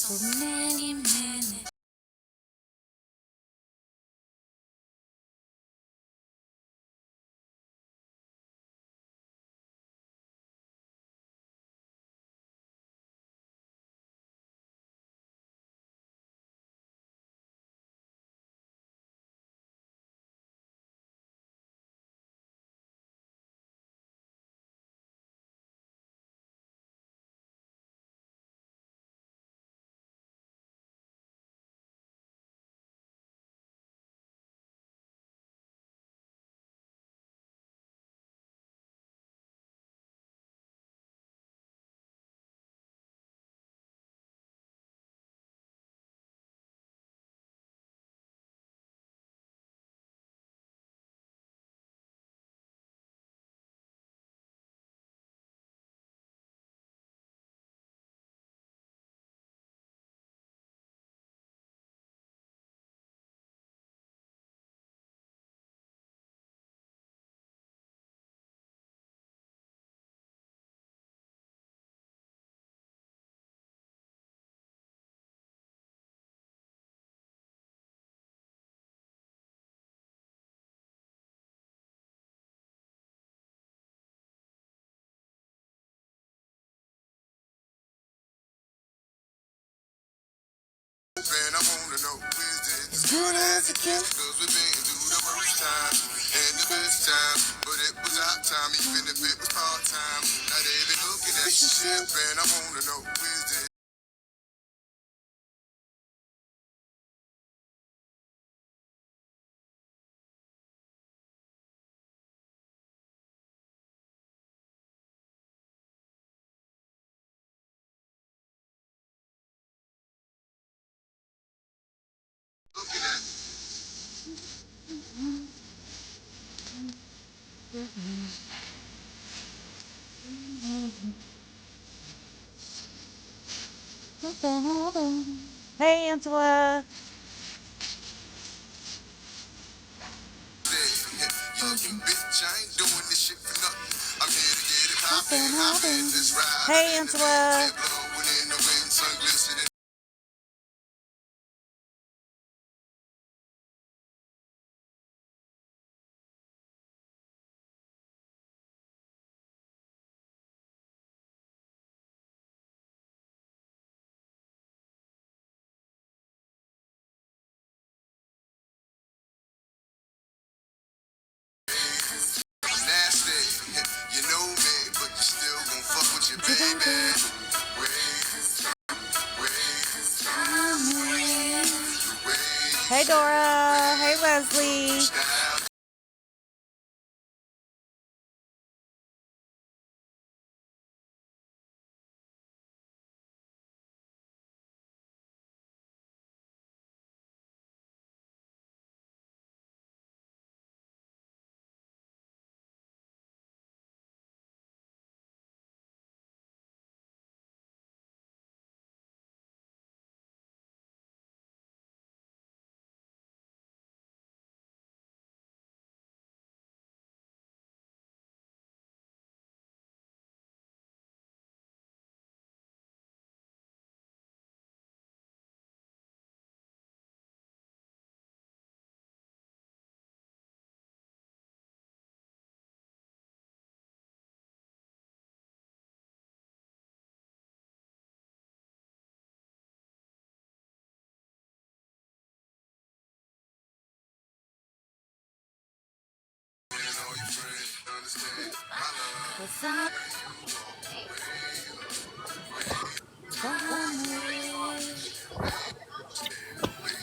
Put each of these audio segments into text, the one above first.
for many minutes. Man, I wanna know, is it as good as it gets? Cause we've been through the worst time and the best time. But it was our time, even if it was part time. Now they been looking at shit, man, I wanna know, is it? Hey, Angela. You bitch, I ain't doing this shit for nothing. I'm here to get it poppin', hoppin', this ride. Hey, Angela. Blowing in the wind, sun glistening. Nasty, you know me, but you still gon' fuck with your baby. Hey, Dora. Hey, Leslie.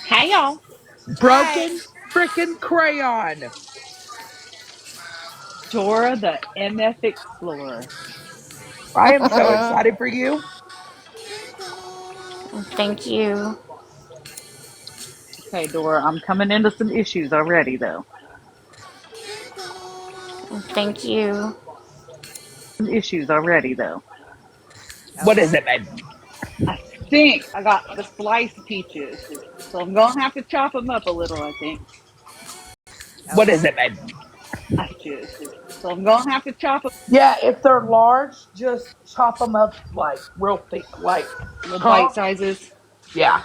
Hey y'all. Hi. Broken freaking crayon. Dora the MF Explorer. I am so excited for you. Thank you. Okay, Dora, I'm coming into some issues already though. Thank you. Some issues already though. What is it, babe? I think I got the sliced peaches. So I'm gonna have to chop them up a little, I think. What is it, babe? Peaches. So I'm gonna have to chop them Yeah, if they're large, just chop them up like real thick. Like, little huh? bite sizes. Yeah.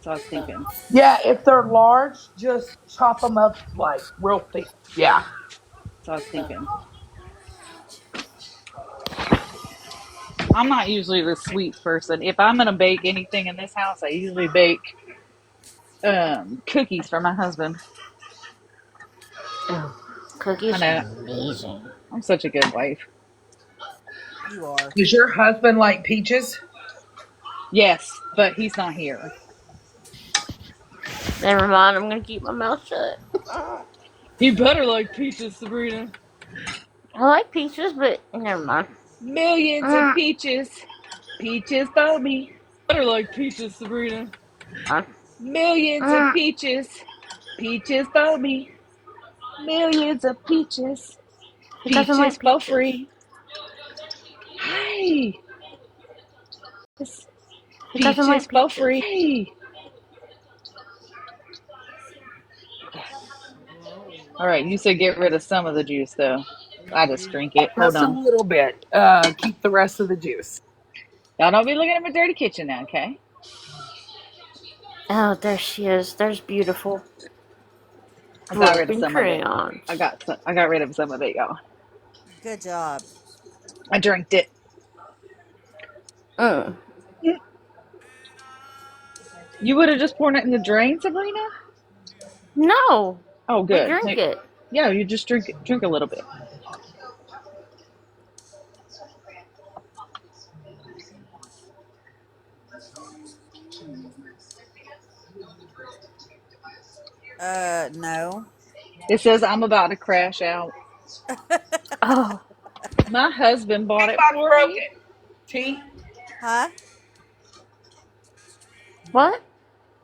So I was thinking. Yeah, if they're large, just chop them up like real thick. Yeah. So I was thinking. I'm not usually the sweet person. If I'm gonna bake anything in this house, I usually bake cookies for my husband. Oh, I cookies know. are amazing. I'm such a good wife. You are. Does your husband like peaches? Yes, but he's not here. Never mind, I'm gonna keep my mouth shut. You better like peaches, Sabrina. I like peaches, but never mind. Millions of peaches. Peaches for me. Better like peaches, Sabrina. Millions of peaches. Peaches for me. Millions of peaches. He doesn't Peaches like for peaches. free. Hi. He doesn't Peaches like for peaches. free. All right, you said get rid of some of the juice, though. I just drink it. Hold Just a on. little bit. Keep the rest of the juice. Y'all don't be looking at my dirty kitchen now, okay? Oh, there she is. There's beautiful. I got rid of Broken some of it. crayons. I got rid of some of it, y'all. Good job. I drank it. You would have just poured it in the drain, Sabrina? No. Oh, good. Drink it. Yeah, you just drink a little bit. No. It says I'm about to crash out. Oh. My husband bought it for me. T? Huh? What?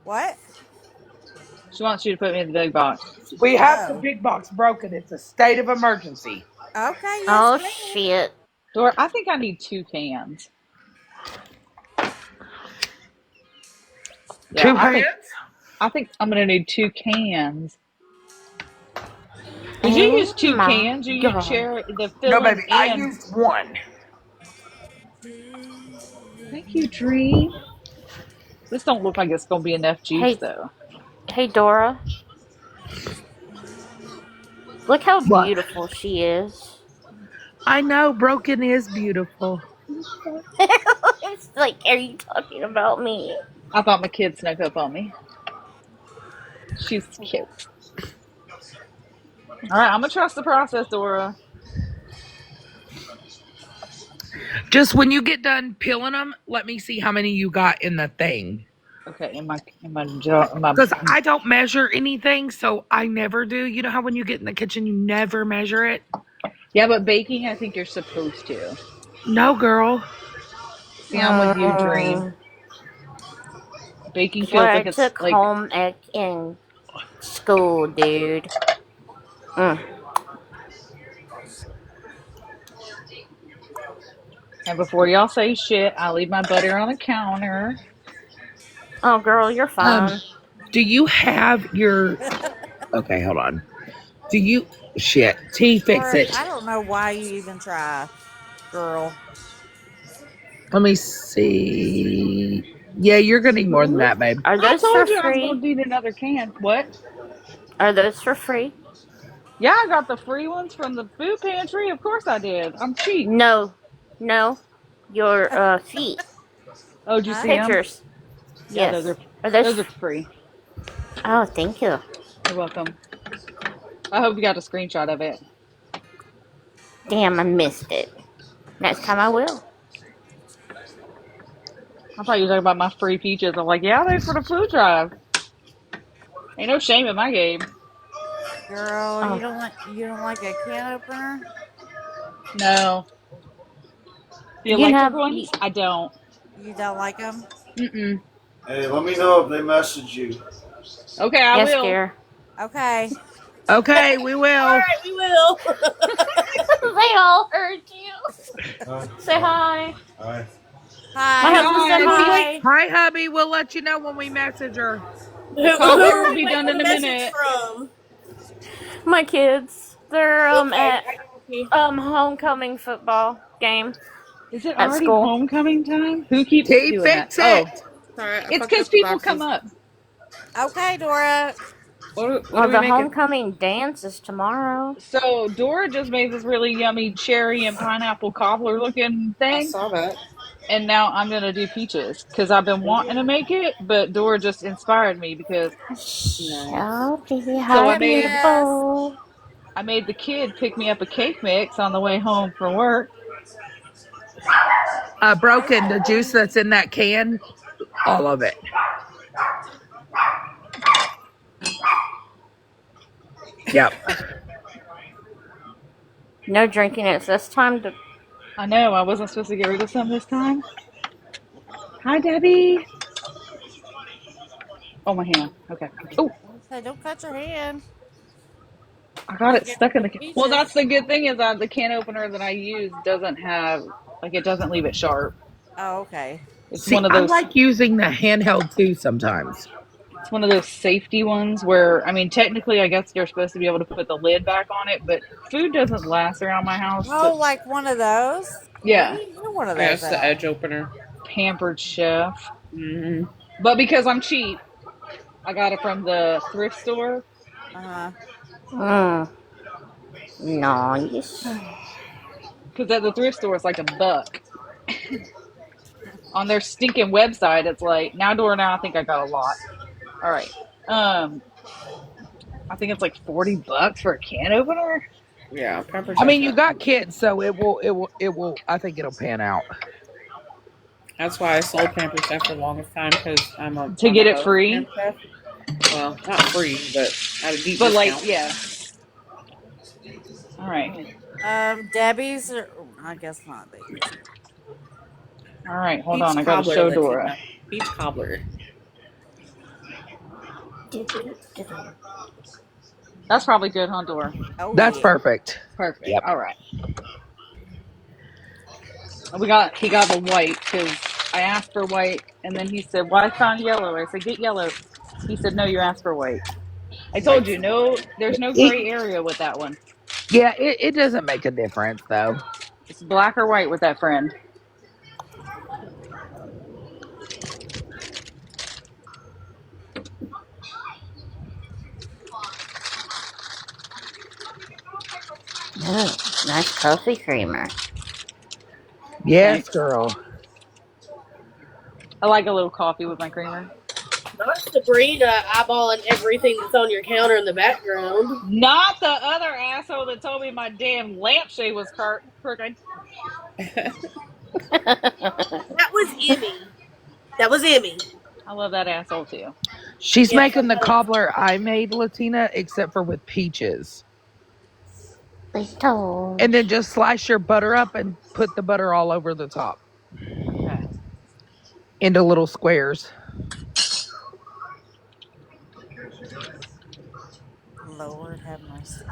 What? She wants you to put me in the big box. We have the Oh. big box broken. It's a state of emergency. Okay. Yes, Oh, ma'am. shit. Dora, I think I need 2 cans. Yeah, 2 hands? I think I'm gonna need 2 cans. Did you use 2 my cans? You God. used share the No, filling baby. I and used 1. thank you, Dream. This don't look like it's gonna be enough juice Hey. though. Hey, Dora. Look how What? beautiful she is. I know. Broken is beautiful. It's like, are you talking about me? I thought my kid snuck up on me. She's cute. All right, I'm gonna trust the process, Dora. Just when you get done peeling them, let me see how many you got in the thing. Okay, in my Because I don't measure anything, so I never do. You know how when you get in the kitchen, you never measure it? yeah, but baking, I think you're supposed to. No, girl. See, I'm with you, Dream. Baking feels What I like it's took like home ec in school, dude. And before y'all say shit, I leave my butter on the counter. Oh, girl, you're fine. Do you have your... Okay, hold on. Do you... Shit. T, fix Or, it. I don't know why you even try, girl. Let me see. Yeah, you're going to need more than that, babe. Are I those for told you I was free? gonna need another can. What? Are those for free? Yeah, I got the free ones from the food pantry. Of course I did. I'm cheap. No. Your feet. Oh, did you see them? Pictures. Yeah, Yes. those are free. Oh, thank you. You're welcome. I hope you got a screenshot of it. Damn, I missed it. Next time I will. I thought you were talking about my free peaches. I'm like, yeah, they're for the food drive. Ain't no shame in my game. Girl, Oh. you don't like a can opener? No. The You electric have- ones? I don't. You don't like them? Mm-mm. Hey, let me know if they message you. Okay, I Yes, will. dear. Okay. Okay, we will. We will. They all heard you. Huh? Say hi. Alright. Hi. My husband said hi. Hi, hubby. We'll let you know when we message her. The cover will be done in a minute. My kids. They're at homecoming football game. Is it At already school. homecoming time? Who keeps T, doing fix that? it. Sorry, I It's fucked because up the people come boxes. up. Okay, Dora. What Well, are we the making? homecoming dance is tomorrow. So Dora just made this really yummy cherry and pineapple cobbler looking I thing. saw that. And now I'm going to do peaches because I've been wanting to make it, but Dora just inspired me because Shall be so hard people. I made the kid pick me up a cake mix on the way home from work. Broken, the juice that's in that can, all of it. Yep. No drinking. It's this time to. I know, I wasn't supposed to get rid of some this time. Hi, Debbie. Oh, my hand. Okay. Oh, Say, don't cut your hand. I got it stuck in the can. Peaches. Well, that's the good thing is that the can opener that I use doesn't have, like, it doesn't leave it sharp. Oh, okay. It's See, one of I those. like using the handheld too sometimes. It's one of those safety ones where, I mean, technically, I guess you're supposed to be able to put the lid back on it, but food doesn't last around my house. Oh, like one of those? Yeah. Where do you get one of Yeah, those it's the at? edge opener. Pampered Chef. Mm-hmm. But because I'm cheap, I got it from the thrift store. Uh-huh. Nice. Because at the thrift store, it's like $1. On their stinking website, it's like, now I think I got a lot. All right. I think it's like $40 for a can opener. Yeah, Pampered I mean, Chef. you got kids, so it will. I think it'll pan out. That's why I sold Pampered Chef for the longest time because I'm a To get it host free? of Pampered Chef. Well, not free, but at a deep But discount. like, yeah. All right. Debbie's, or, I guess not. Baby. All right, hold Peach on. I got to cobbler, show Latina. Dora. Peach cobbler. That's probably good, huh, Dora? Oh, That's yeah. perfect. Perfect. Yep. All right. He got the white because I asked for white, and then he said, "Well, I found yellow." I said, "Get yellow." He said, "No, you asked for white." I told you, no, there's no gray area with that one. Yeah, it doesn't make a difference though. It's black or white with that friend. Oh, nice coffee creamer. Yes, girl. I like a little coffee with my creamer. Not Sabrina eyeballing everything that's on your counter in the background. Not the other asshole that told me my damn lampshade was crooked. That was Emmy. That was Emmy. I love that asshole too. She's Yeah. making the cobbler I made, Latina, except for with peaches. And then just slice your butter up and put the butter all over the top. Okay. Into little squares. Lord have mercy.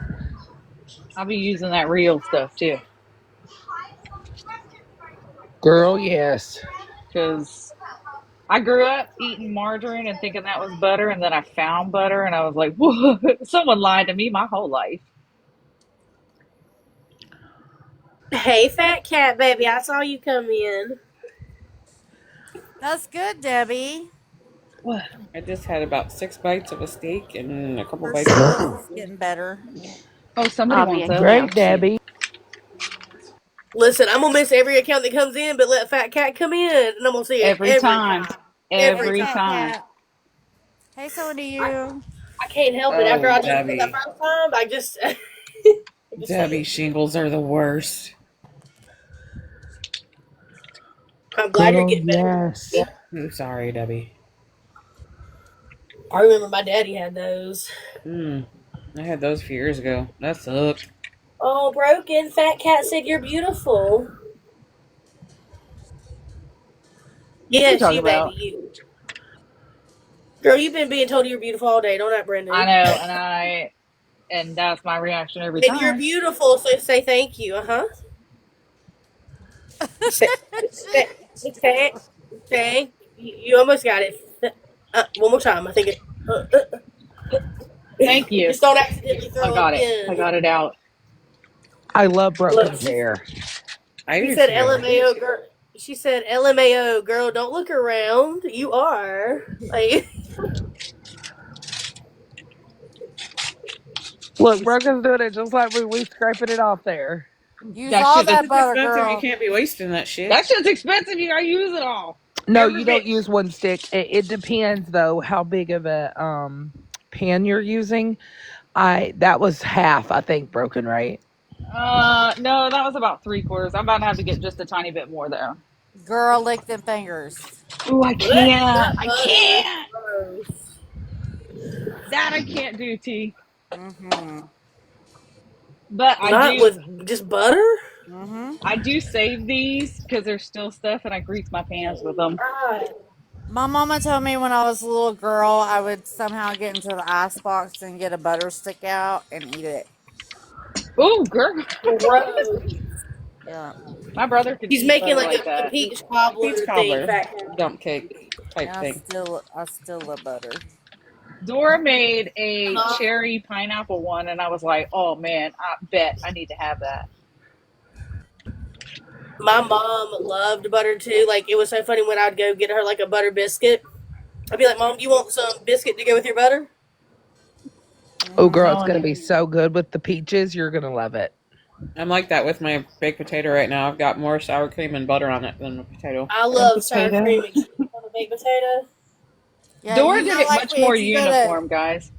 I'll be using that real stuff too. Girl, yes. Because I grew up eating margarine and thinking that was butter, and then I found butter, and I was like, whoa, someone lied to me my whole life. Hey, fat cat baby, I saw you come in. That's good, Debbie. What? I just had about 6 bites of a steak and a couple Her bites of skills is getting better. Oh, somebody wants that. Great, Debbie. Listen, I'm gonna miss every account that comes in, but let Fat Cat come in, and I'm gonna see it Every time. Every Fat time. Cat. Hey, so do you. I can't help it. After Oh, I did it Debbie. the first time, I just. Debbie shingles are the worst. I'm glad you're getting better. Yes. I'm sorry, Debbie. I remember my daddy had those. I had those a few years ago. That sucked. Oh, Broken. Fat Cat said you're beautiful. Yes, talking you, about? baby, you. Girl, you've been being told you're beautiful all day. Don't that, Brandon? I know, and that's my reaction every And time. you're beautiful, so say thank you. Say. You almost got it. One more time. I think it. Thank you. Just don't accidentally throw I got it it. in. I got it out. I love Broken's hair. I He do said too. LMAO girl. She said, "LMAO, girl, don't look around. You are like." Look, Broken's doing it just like we scraping it off there. Use That all shit that is butter, Expensive. You girl. can't be wasting that shit. That shit's expensive. You gotta use it all. No, Every you don't bit. use one stick. It depends though how big of a pan you're using. That was half, I think, Broken, right? No, that was about 3/4. I'm about to have to get just a tiny bit more though. Girl, lick them fingers. Ooh, I can't. That I butter can't. is gross. That I can't do, T. Mm-hmm. But I Not do. with just butter. Mm-hmm. I do save these because there's still stuff, and I grease my pans with them. God. My mama told me when I was a little girl, I would somehow get into the icebox and get a butter stick out and eat it. Ooh, girl. Gross. Yeah. My brother could He's eat making butter like a that. peach cobbler Peach thing. cobbler, dump cake type And thing. I still love butter. Dora made a cherry pineapple one, and I was like, oh man, I bet I need to have that. My mom loved butter too. Like, it was so funny when I'd go get her like a butter biscuit. I'd be like, "Mom, do you want some biscuit to go with your butter?" Oh, girl, it's telling gonna you. be so good with the peaches. You're gonna love it. I'm like that with my baked potato right now. I've got more sour cream and butter on it than the potato. I love sour Potato. cream and cheese on a baked potato. Yeah, Dora you did know, it like much more if you go to- uniform, guys.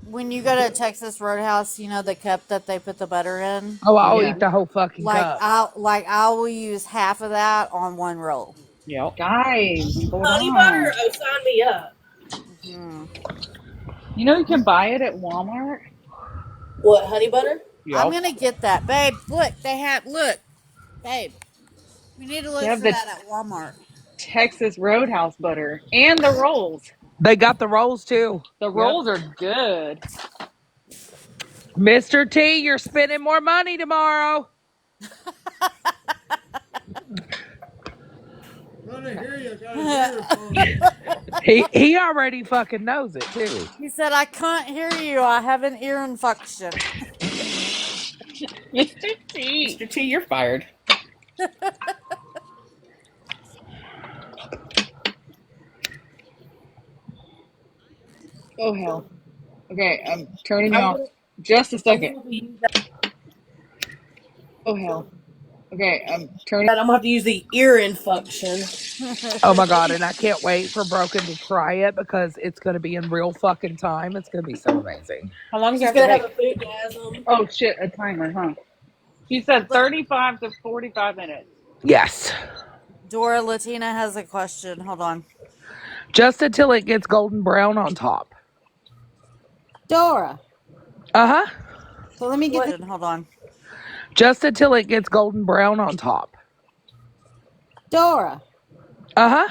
when you go to Texas Roadhouse, you know the cup that they put the butter in. Oh, I'll Yeah. eat the whole fucking cup. I will use half of that on one roll. Yep. Guys, what's going Honey on? butter? Oh, sign me up. Hmm. You know you can buy it at Walmart. What, honey butter? Yep. I'm gonna get that, babe. Look, babe. We need to look They have for the- that at Walmart. Texas Roadhouse butter and the rolls. They got the rolls too. The rolls are good. Mr. T, you're spending more money tomorrow. He already fucking knows it too. He said, "I can't hear you. I have an ear infection." Mr. T. Mr. T, you're fired. Oh hell. Okay, I'm turning you off. Just a second. Oh hell. Okay, I'm turning. I'm gonna have to use the ear infection. Oh my god, and I can't wait for Broken to try it because it's gonna be in real fucking time. It's gonna be so amazing. How long is She's that gonna to have bake? a foodgasm. Oh shit, a timer, huh? She said 35 to 45 minutes. Yes. Dora Latina has a question. Hold on. Just until it gets golden brown on top. Dora. Uh-huh. So let me get What? Hold on. Just until it gets golden brown on top. Dora. Uh-huh.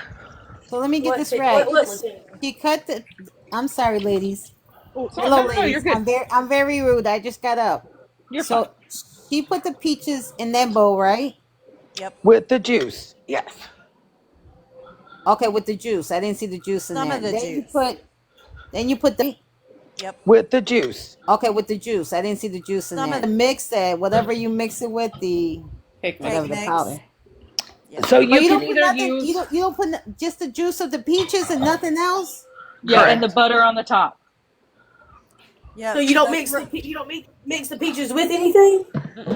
So let me get What, this what, right. Lieutenant? She cut the. I'm sorry, ladies. Oh, Hello, no, ladies. you're good. I'm very rude. I just got up. You're So fine. she put the peaches in that bowl, right? With the juice. Yes. Okay, with the juice. I didn't see the juice in Some there. of the juice. Then you put the. With the juice. Okay, with the juice. I didn't see the juice in Some there. of the- Mix that. Whatever you mix it with, the Cake whatever mix. the powder. So Oh, you you don't can put either nothing. use You don't put just the juice of the peaches and nothing else. Yeah, Correct. and the butter on the top. Yeah. So you don't mix the peaches with anything?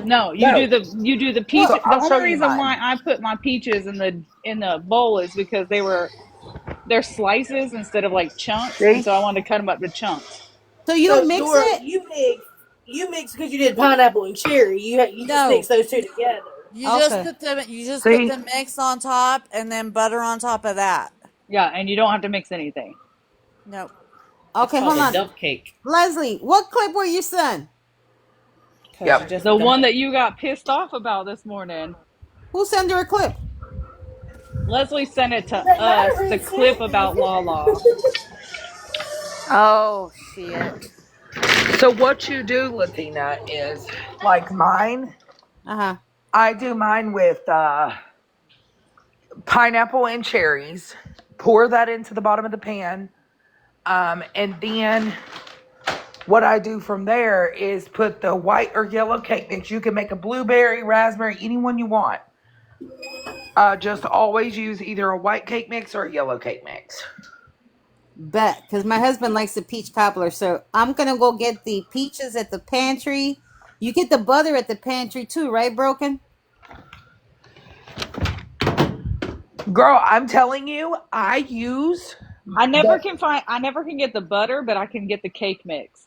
No, you do the peaches. Well, I'll the show whole you reason mine. why I put my peaches in the bowl is because they're slices instead of like chunks, See? and so I wanted to cut them up to chunks. So you don't mix Dora, it. You mix because you did pineapple and cherry. You just No. mix those two together. You just Okay. put the See? put the mix on top and then butter on top of that. Yeah, and you don't have to mix anything. Nope. Okay, It's hold called a on. dump cake. Leslie, what clip were you son? 'Cause Yep. you just The dump one it. that you got pissed off about this morning. Who sent her a clip? Leslie sent it to us, the clip about Lala. Oh shit. So what you do, Latina, is like mine. Uh-huh. I do mine with pineapple and cherries. Pour that into the bottom of the pan. And then what I do from there is put the white or yellow cake mix. You can make a blueberry, raspberry, any one you want. Just always use either a white cake mix or a yellow cake mix. Bet, because my husband likes the peach cobbler, so I'm gonna go get the peaches at the pantry. You get the butter at the pantry too, right, Broken? Girl, I'm telling you, I never can get the butter, but I can get the cake mix.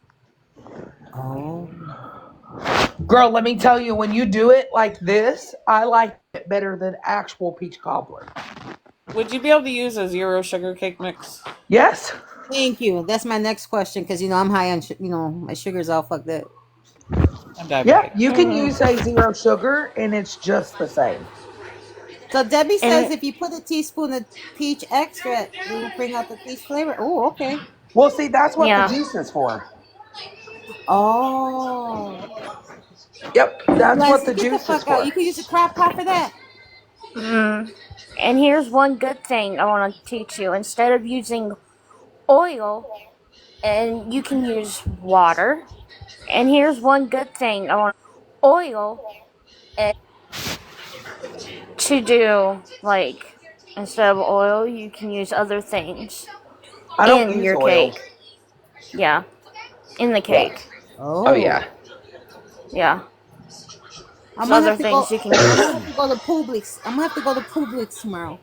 Oh. Girl, let me tell you, when you do it like this, I like it better than actual peach cobbler. Would you be able to use a 0 sugar cake mix? Yes. Thank you. That's my next question because I'm high on my sugar's all fucked up. I'm diabetic. Yeah, you can use a 0 sugar and it's just the same. So Debbie says if you put a teaspoon of peach extract, it will bring out the peach flavor. Oh, okay. Well, see, that's what the juice is for. Oh. Yep, that's what the Get juice the is fuck out. for. You can use a crock pot for that. And here's one good thing I want to teach you. Instead of using oil, and you can use water. And here's one good thing I want oil and to do, like, instead of oil, you can use other things I don't in use your oil. cake. Yeah, in the cake. Oh yeah. Yeah. I'm So gonna other have to things go. you can I'm use. gonna have to go to Publix. I'm gonna have to go to Publix tomorrow.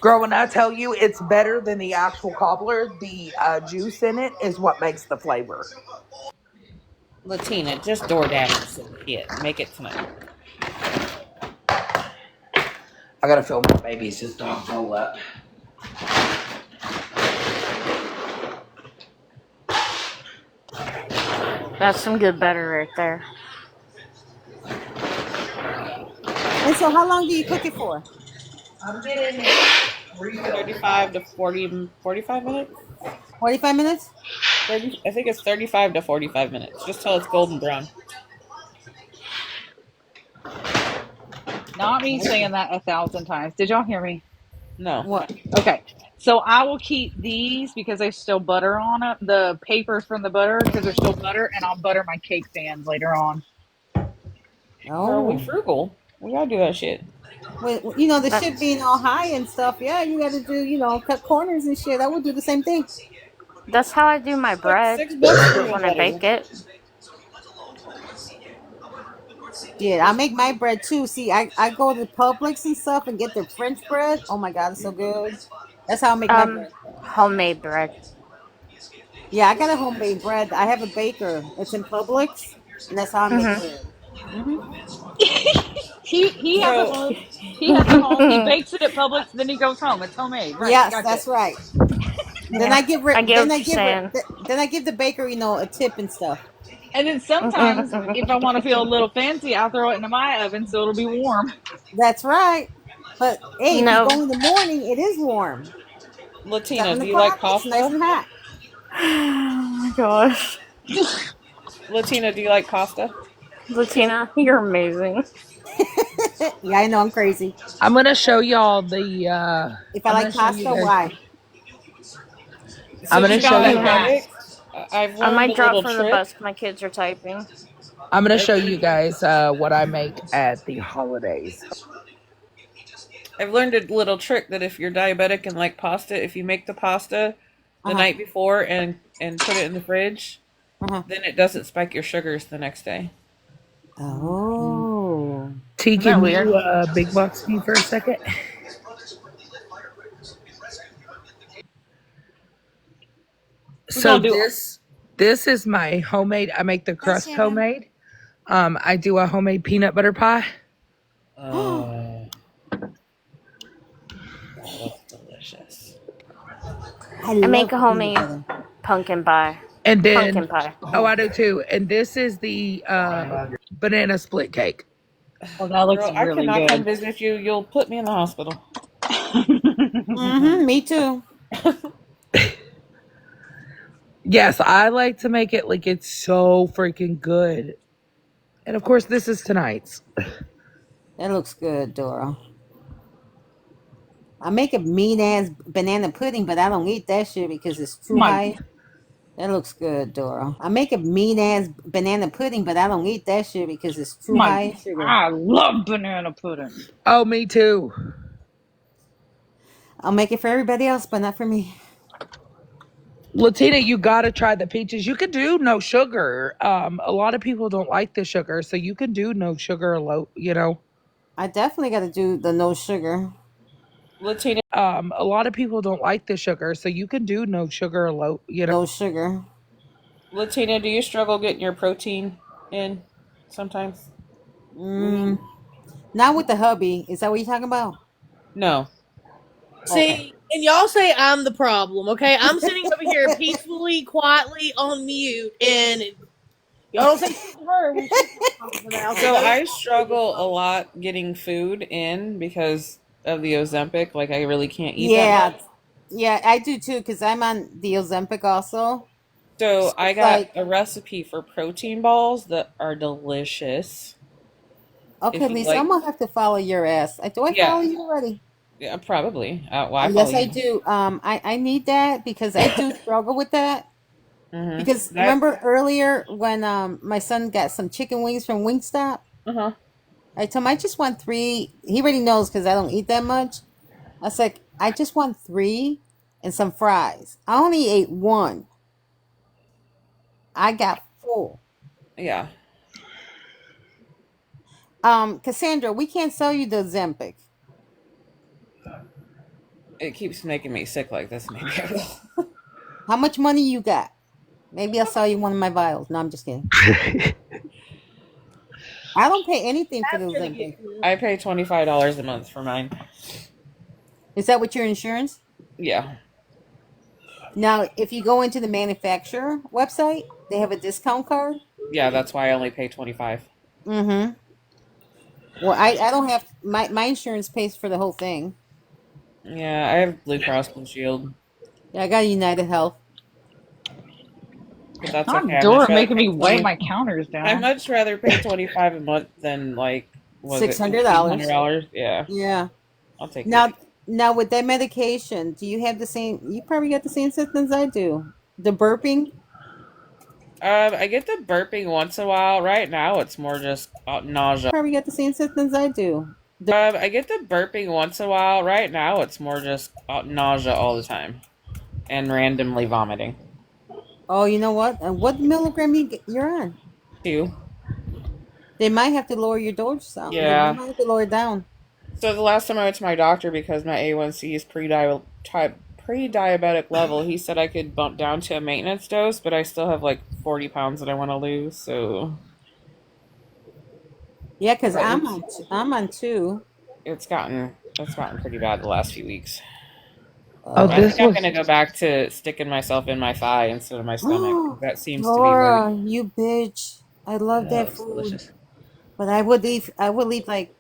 Girl, when I tell you it's better than the actual cobbler, the juice in it is what makes the flavor. Latina, just DoorDash some shit. Make it tonight. I gotta film my baby's his dog roll up. That's some good butter right there. And so, how long do you cook it for? I'm getting 35 to 45 minutes. 45 minutes. 30, I think it's 35 to 45 minutes. Just till it's golden brown. Not me saying that 1,000 times. Did y'all hear me? No. What? Okay. So I will keep these because there's still butter on it. The papers from the butter because there's still butter, and I'll butter my cake pans later on. Girl, we frugal. We gotta do that shit. When the shit being all high and stuff, yeah, you gotta do, cut corners and shit. I would do the same thing. That's how I do my bread $6 when I bake it. Yeah, I make my bread too. See, I go to Publix and stuff and get the French bread. Oh my god, it's so good. That's how I make my bread. Homemade bread. Yeah, I got a homemade bread. I have a baker. It's in Publix, and that's how I make bread. He has a home. He has a home. He bakes it at Publix, then he goes home. It's homemade. Right, Yes, gotcha. that's right. Then Yeah, I give I get what you're saying. then I give the baker, a tip and stuff. And then sometimes, if I want to feel a little fancy, I'll throw it into my oven so it'll be warm. That's right. But hey, No. if you go in the morning, it is warm. Latina, do you like pasta? It's nice and hot. Oh my gosh. Latina, do you like pasta? Latina, you're amazing. Yeah, I know I'm crazy. I'm gonna show y'all the. If I like pasta, why? I'm gonna show you. I've I learned might a drop little from trick. the bus. My kids are typing. I'm gonna show you guys what I make at the holidays. I've learned a little trick that if you're diabetic and like pasta, if you make the pasta the night before and put it in the fridge, then it doesn't spike your sugars the next day. Oh. T, can you big box me for a second? So this is my homemade. I make the crust homemade. I do a homemade peanut butter pie. That's delicious. I make a homemade pumpkin pie. And then, pumpkin pie. Oh, I do too. And this is the banana split cake. Oh, that looks Girl, really I cannot good. come visit you. You'll put me in the hospital. Me too. Yes, I like to make it like it's so freaking good. And of course, this is tonight's. That looks good, Dora. I make a mean ass banana pudding, but I don't eat that shit because it's too high. That looks good, Dora. I make a mean ass banana pudding, but I don't eat that shit because it's too high in sugar. I love banana pudding. Oh, me too. I'll make it for everybody else, but not for me. Latina, you gotta try the peaches. You can do no sugar. A lot of people don't like the sugar, so you can do no sugar, I definitely got to do the no sugar. Latina, A lot of people don't like the sugar, so you can do no sugar, No sugar. Latina, do you struggle getting your protein in sometimes? Not with the hubby. Is that what you're talking about? No. See, and y'all say I'm the problem, okay? I'm sitting over here peacefully, quietly on mute, and y'all don't say shit to her when she's talking about. So I struggle a lot getting food in because of the Ozempic. Like I really can't eat that much. Yeah, I do too because I'm on the Ozempic also. So I it's got like- a recipe for protein balls that are delicious. Okay, If you Lisa, like- I'm gonna have to follow your ass. Do I Yeah. follow you already? Yeah, probably. Well, Yes, follow I you. do. I need that because I do struggle with that. Mhm. Because remember earlier when my son got some chicken wings from Wingstop? Uh-huh. I told him I just want 3. He already knows because I don't eat that much. I was like, I just want 3 and some fries. I only ate 1. I got full. Yeah. Cassandra, we can't sell you the Ozempic. It keeps making me sick like this. Maybe I will. How much money you got? Maybe I'll sell you one of my vials. No, I'm just kidding. I don't pay anything for the Ozempic. I pay $25 a month for mine. Is that with your insurance? Yeah. Now, if you go into the manufacturer website, they have a discount card. Yeah, that's why I only pay $25. Mm-hmm. Well, I don't have my insurance pays for the whole thing. Yeah, I have Blue Cross Blue Shield. Yeah, I got United Health. But that's Not okay. Dora making me weigh my counters down. I'd much rather pay $25 a month than like $600. $600. Yeah. Yeah. I'll take Now with that medication, do you have the same? You probably got the same symptoms I do. The burping. I get the burping once in a while. Right now, it's more just nausea. Probably got the same symptoms I do. I get the burping once in a while. Right now, it's more just nausea all the time, and randomly vomiting. Oh, you know what? And what milligram you're on? 2. They might have to lower your dose down. Yeah. They might have to lower it down. So the last time I went to my doctor because my A1C is pre-diabetic level, he said I could bump down to a maintenance dose, but I still have like 40 pounds that I want to lose. So yeah, because I'm on 2. It's gotten pretty bad the last few weeks. Oh, I think I'm gonna go back to sticking myself in my thigh instead of my stomach. That seems Laura, to be you bitch! I love that it's food, delicious. but I would leave like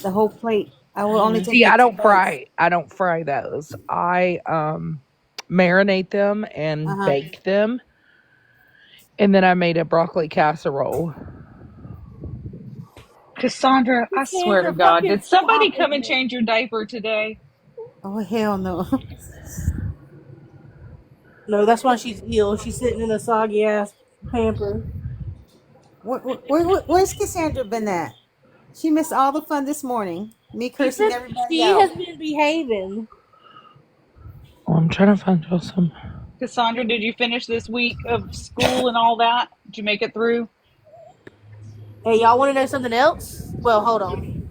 the whole plate. I will only take. See, I don't 2 bites. fry. I don't fry those. I marinate them and bake them, and then I made a broccoli casserole. Cassandra, I swear to God, did somebody come and change your diaper today? Oh hell no! No, that's why she's ill. She's sitting in a soggy ass pamper. Where's Cassandra been at? She missed all the fun this morning. Me cursing everybody She out. has been behaving. Well, I'm trying to find y'all some. Cassandra, did you finish this week of school and all that? Did you make it through? Hey, y'all want to know something else? Well, hold on.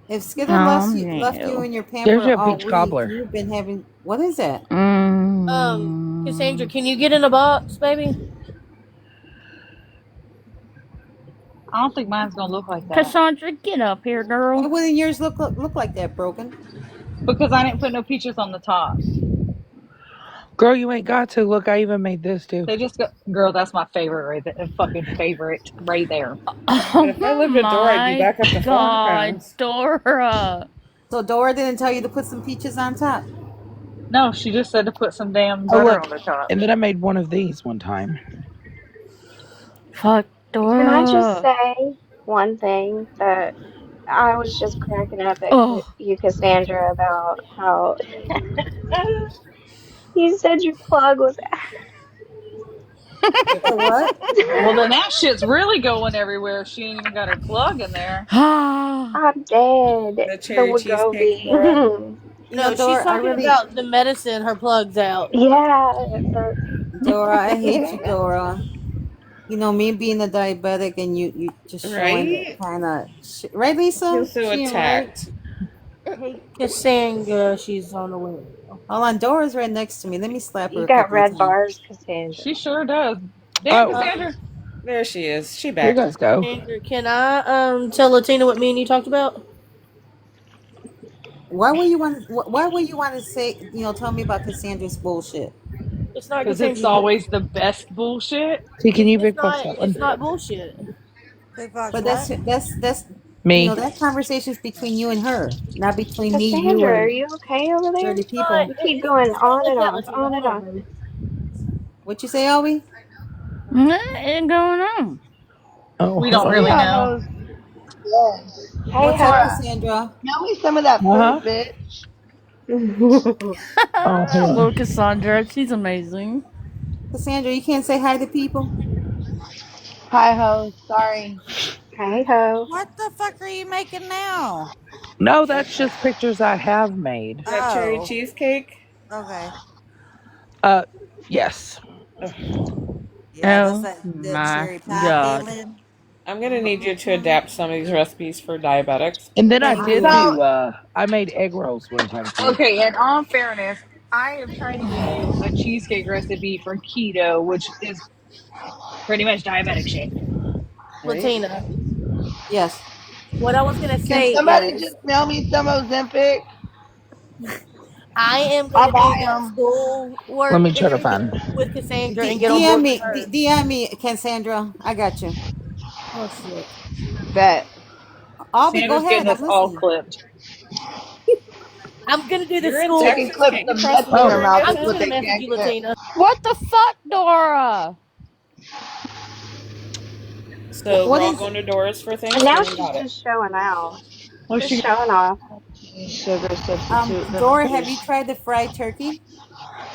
If Skittle left you in your pamper There's your all peach week, cobbler. you've been having. What is that? Cassandra, can you get in a box, baby? I don't think mine's gonna look like that. Cassandra, get up here, girl. Why wouldn't yours look like that, broken? Because I didn't put no peaches on the top. Girl, you ain't got to. Look, I even made this too. They just go, girl, that's my favorite right there. Fucking favorite right there. Oh If I lived with Dora, I'd be back up to 400 pounds. Dora. So Dora didn't tell you to put some peaches on top? No, she just said to put some damn butter look, on the top. and then I made one of these one time. Fuck Dora. Can I just say one thing that I was just cracking up at you, Cassandra, about how you said your plug was The what? Well, then that shit's really going everywhere. She ain't even got her plug in there. I'm dead. The The cherry cheesecake, Dora. Wegovy. You know, No, she's Dora, I talking really, about the medicine. Her plug's out. Yeah, Dora, I hate you, Dora. You know, me being a diabetic and you just showing that Right? kind of right, I feel Lisa? so She ain't right. attacked. Hey, Cassandra, she's on the way. Hold on, Dora's right next to me. Let me slap her you a got couple of red times. bars, Cassandra. She sure does. Damn, Oh, Cassandra. There she is. She here you back. guys go. Cassandra, can I tell Latina what me and you talked about? Why would you want? Why would you want to say? You know, tell me about Cassandra's bullshit. It's not Because it's Cassandra's bullshit. always the best bullshit. T, can you It's big box not. that It's one? not bullshit. Big box But what? that's you know Me. that conversation's between you and her, not between me, you, Cassandra, are and you okay over there? 30 It's not. people. You keep going It's not on like and that, off, Latina. on Hold and on, off. baby. What you say, Owie? What is going on? Oh, We hold don't on. Hey, really know. hoes. Yes. Hey, What's up, ho. Dora, Cassandra? mail me some of that food, Uh-huh. bitch. Oh, hold Little on. Cassandra, she's amazing. Cassandra, you can't say hi to people. Hi, hoes. Sorry. Hey, ho. What the fuck are you making now? No, that's just pictures I have made. That cherry Oh, cheesecake? okay. Uh, yes. Yeah, that's Oh that my cherry pie god. feeling. I'm gonna need you to adapt some of these recipes for diabetics. And then I Thank did you. So, do, I made egg rolls one time too. Okay, in all fairness, I have tried to give you a cheesecake recipe for keto, which is pretty much diabetic shit. Right? Latina. Yes. What I was gonna can say somebody is, just mail me some Ozempic? I am I'll gonna do buy that them. school Let work me and try to everything find. with Cassandra and get on DM board with me, her. DM me, Cassandra. I got you. Oh shit. Bet. Aubrey, go Sandra's getting ahead. I'm us all listening. clipped. I'm gonna do the You're in They school. can Texas? clip Can't you the cross nuts the in Oh, their border and mouth. get I'm That's just what some? gonna they message can't you, clip. Latina. What the fuck, Dora? So What we're all is? going to Dora's for And now Thanksgiving. she's Got it. just showing out. Well, Just she showing off. Sugar substitute. Let me Dora, have see. you tried the fried turkey?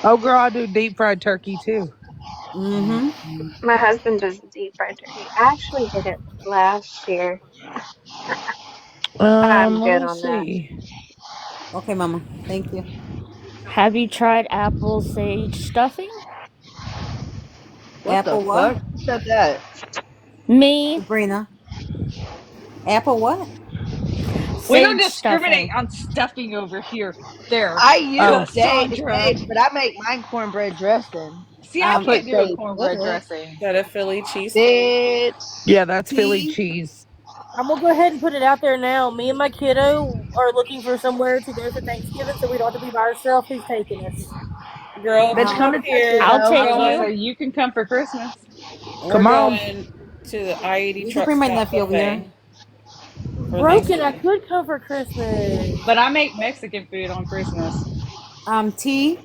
oh, girl, I do deep fried turkey too. Mm-hmm. My husband does deep fried turkey. I actually did it last year. I'm Let good me on that. see. Okay, Mama. Thank you. Have you tried apple sage stuffing? What the Apple what? fuck? Who said that? Me, Sabrina. Apple what? we don't sage discriminate stuffing. on stuffing over here. There, I use Oh, Cassandra. sage, but I make mine cornbread dressing. See, I I Um, put can't do a sage with cornbread it. dressing. Is that a Philly cheesesteak? Bitch. yeah, that's Philly T. cheese. I'm gonna go ahead and put it out there now. Me and my kiddo are looking for somewhere to go for Thanksgiving, so we don't have to be by ourselves. Who's taking us? Girl, Bitch, come come up to Um, Texas, here. I'll hoe. We're I was take gonna you. say going. you can come for Christmas, Come We're on. going to the I-80 you can truck bring my stop nephew over here. buffet for Broken. I Thanksgiving. could come for Christmas. but I make Mexican food on Christmas. T.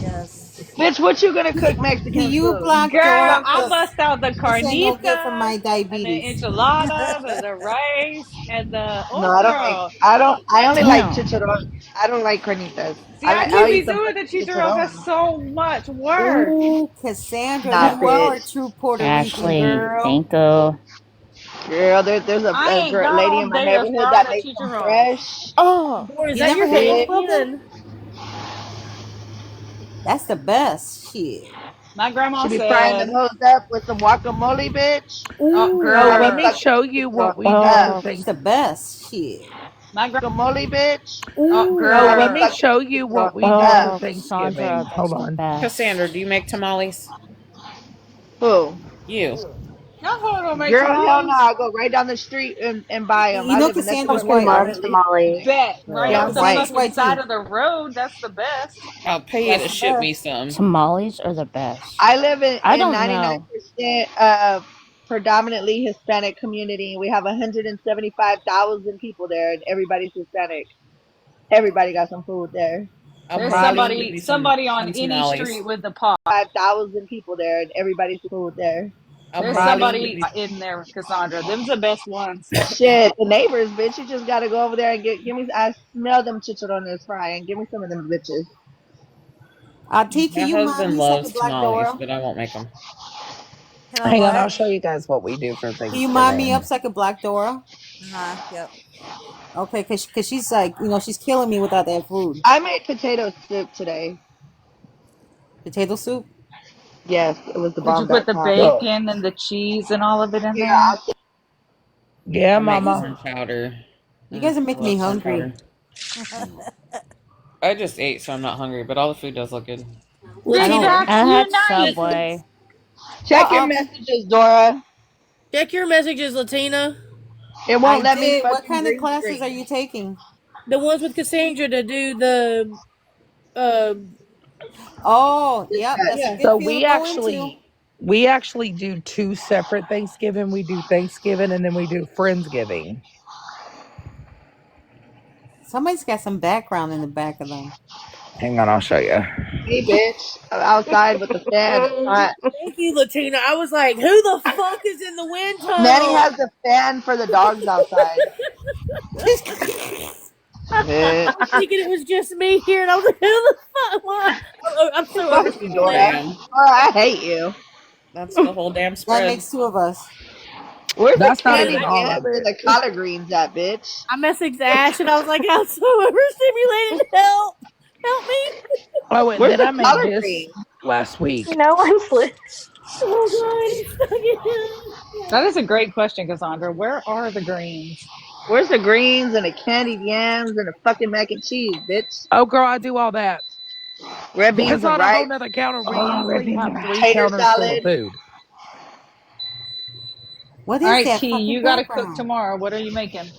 Yes. Bitch, what you gonna cook Can Mexican you food? block Girl, Dora? I Cause bust out the this ain't no good for carnitas my and the diabetes. enchiladas and the rice and the No, oh I don't like. girl. I only like Damn. chicharron. I don't like carnitas. See, I I'll can't eat be some doing the fucking chicharrones. That's chicharron. so much work. Ooh, Cassandra, Nah, you are a bitch. true Puerto Rican Ashley, girl. thank you. Girl, there's I a ain't girl, got lady all in my day to neighborhood fry that the makes them chicharrones. fresh. Oh, Or is you that never your had those, Bitch. broken? Thanksgiving? That's the best shit. My grandma She be frying said, them hoes up with some guacamole, bitch. "Oh, Oh, Ooh, I be let me girl, fucking show them you what chicharrones we do up. for Oh, it's the Thanksgiving. best shit. my Guacamole, bitch. oh, Oh, I let be me girl." fucking show them you what chicharrones we do for up. oh, Cassandra, Thanksgiving. that's Hold the on. Cassandra, best. do you make tamales? Who? You. Y'all gonna make Girl, hell no. tamales? I go right down the street and buy them. You I know live in nothing Cassandra's but Fucking white, love right? currently. tamales. Bet right You know off the Cassandra's Oh, fucking white side too. of the road. That's the best. I'll pay you That's to the ship me best. some. tamales are the best. I live I in don't know. 99% predominantly Hispanic community. We have 175,000 people there, and everybody's Hispanic. Everybody got some food there. I'll There's pay you to Molly. ship somebody me somebody on some any street tamales. with the pot. 5,000 people there, and everybody's food there. I'll There's pay you to ship somebody Molly. me. in there, Cassandra. Them's the best ones. Shit, the neighbors, bitch. You just gotta go over there and give me. I smell them chicharrones frying. Give me some of them bitches. T, My can you mind husband me like a loves Black tamales, Dora? but I won't make them. Can I Hang on, I'll what? show you guys what we do for Can you mind me up Thanksgiving. like a Black Dora? Yep. Okay, cause she's like, she's killing me without that food. I made potato soup today. Potato soup. Yes, it was the Did you bomb. put the So, bacon and the cheese and all of it in Yeah, there? yeah, I make Mama. corn chowder. You guys are I making me love corn hungry. chowder. I just ate, so I'm not hungry, but all the food does look good. I Big don't. Latina, Mac I had Unite! Subway. check your messages, Dora. Check your messages, Latina. It I won't let me did. What fucking kind of green classes are screen. you taking? The ones with Cassandra to do the Oh, yep, that's a yeah. good So field to go into. we actually do two separate Thanksgiving. We do Thanksgiving and then we do Friendsgiving. Somebody's got some background in the back of them. Hang on, I'll show you. Hey, bitch. I'm outside with the fan. It's hot. Thank you, Latina. I was like, who the fuck is in the wind Manny tunnel? has the fan for the dogs outside. Bitch. I was thinking it was just me here, and I was like, who the fuck? Why? I'm so Fuck you, Dora. overstimulated. Dora, I hate you. That's the whole damn That spread. makes two of us. Where's the That's not candy even all yams of and it. the collard greens at, bitch? I messaged Ash, and I was like, I'm so overstimulated. Help me. Oh, and Where's then I the made collard this greens? last week. No one's listening. Oh god. That is a great question, Cassandra. Where are the greens? Where's the greens and the candied yams and the fucking mac and cheese, bitch? Oh, girl, I do all that. Red beans It's and on a whole rice, nother counter. We Oh, red easily beans have and rice. 3 tater counters full of salad. food. What All is right, that T, fucking you got to cook background? tomorrow. What are you making?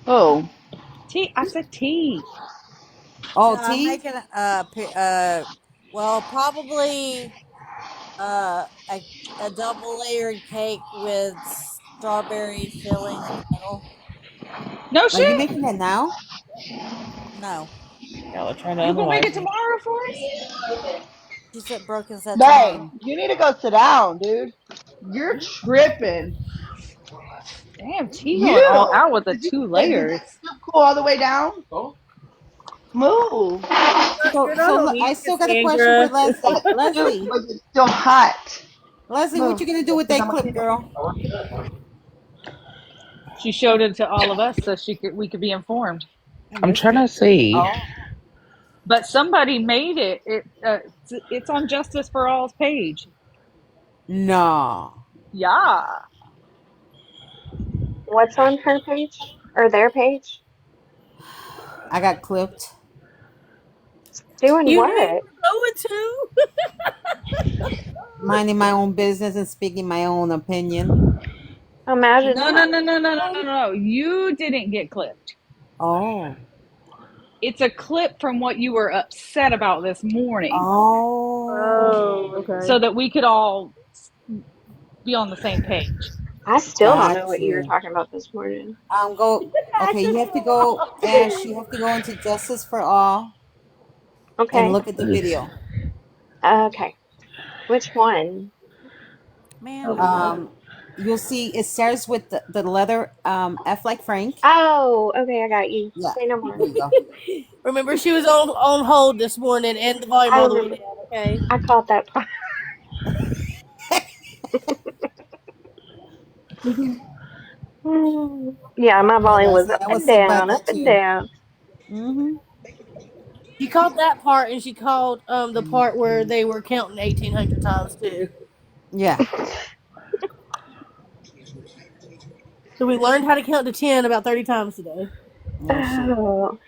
Oh, Tea. I said tea. Oh, I'm tea. making well, probably a double layered cake with strawberry filling in the middle. No Are you shit. making that now? No, Y'all are trying to You gonna make unalive it me. tomorrow for us? she said Broken said hey, tomorrow. you need to go sit down, dude. You're tripping. Damn, T going all You. out with the Did you 2 did layers. that soup cool all the way down? Move. So, You're not on I mute, still got a question for Cassandra. Leslie. That soup Leslie, was still hot. what you Move. gonna do with that clip, girl? She showed it to all of us so we could be informed. I I'm missed trying it. to see. Oh, But somebody made it. It's on Justice for All's page. no. Yeah. What's on her page? Or their page? I got clipped. Doing You knew you what? were going to. Minding my own business and speaking my own opinion. Imagine No, no, that. no, no, no, no, no, no. You didn't get clipped. Oh. It's a clip from what you were upset about this morning. Oh. Okay. So that we could all be on the same page. I still don't Got know what you were you. talking about this morning. Okay, you have to go, Ash, you have to go into Justice for All and Okay. look at the video. Okay. Which one? Man, You'll see it starts with the letter F like Frank. Oh, okay, I got you. Yeah. Say no more. There you go. Remember, she was on hold this morning, and the volume I all the way remember. down. Okay. I caught that part. Yeah, my Yeah, volume was Leslie, up I and was thinking about down, up that and too. down. Mm-hmm. She called that part, and she called the part where they were counting 1,800 times too. Yeah. So we learned how to count to 10 about 30 times today. Oh.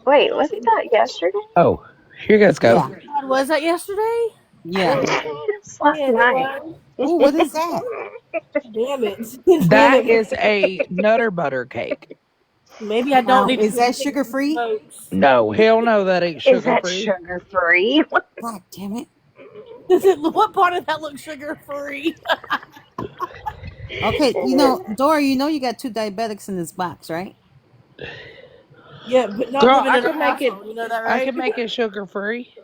Wait, wasn't that yesterday? Oh, here you guys go. Yeah. God, was that yesterday? Yeah. It's last Yeah, it night. was. Ooh, what is that? Damn it. That is a Nutter Butter cake. Maybe I don't Now, need is to that sugar free? folks. No, hell no, that ain't Is sugar that free. sugar free? God damn it. What part of that looks sugar free? Okay, Dora, you got 2 diabetics in this box, right? Yeah, but not Girl, living I in a can make it. household. You know that, I right? can make it sugar free.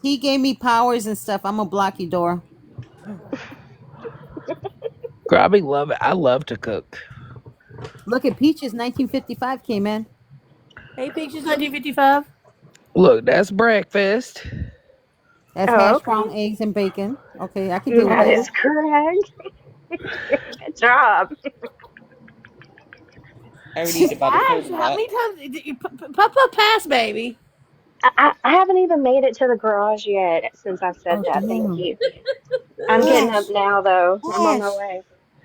He gave me powers and stuff. I'm gonna block you, Dora. Girl, I love to cook. Look at Peaches 1955 came in. Hey, Peaches, 1955. Look, that's breakfast. That's Oh, hash okay. brown eggs and bacon. Okay, I can deal with That that. is correct. Good job. I would eat about a third Ash, of how that. many times did you Papa pass, baby? I haven't even made it to the garage yet since I've said Oh that. Thank damn. you. I'm getting up Ash, now, though. I'm on my Ash, way.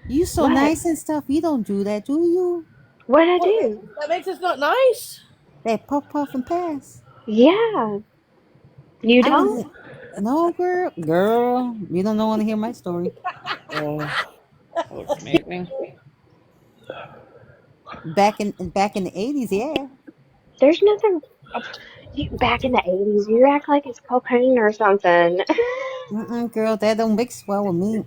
you so What? nice and stuff. You don't do that, do you? What'd I What? do? That makes us not nice. That puff puff and pass. Yeah. You I don't? was no girl, girl. You don't want to hear my story. Oh, that's amazing. Back in the 80s, yeah. There's nothing. Back in the 80s, you act like it's cocaine or something. Girl, that don't mix well with me.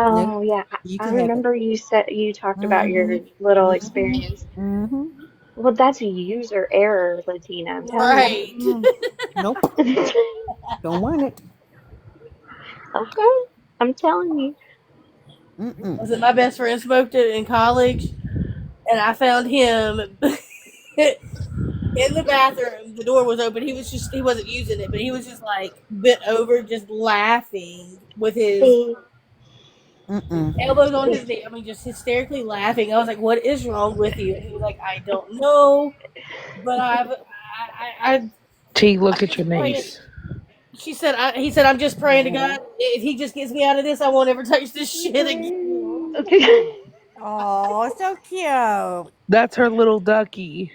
Nope. Oh, yeah. You I can have it. remember you talked about your Mm-hmm. little Mm-hmm. experience. Mm-hmm. Well, that's a user error, Latina. I'm telling Right. Nope. you. Don't want it. Okay. I'm telling you. Was it my best friend smoked it in college, and I found him in the bathroom. The door was open. He wasn't using it, but he was just like bent over, just laughing with his See, elbows on see, his knee. I mean, just hysterically laughing. I was like, "What is wrong with you?" And he was like, "I don't know, but T, look I'm at your just praying." niece. He said, "I'm just praying to God. If He just gets me out of this, I won't ever touch this shit again." Oh, so cute. That's her little ducky.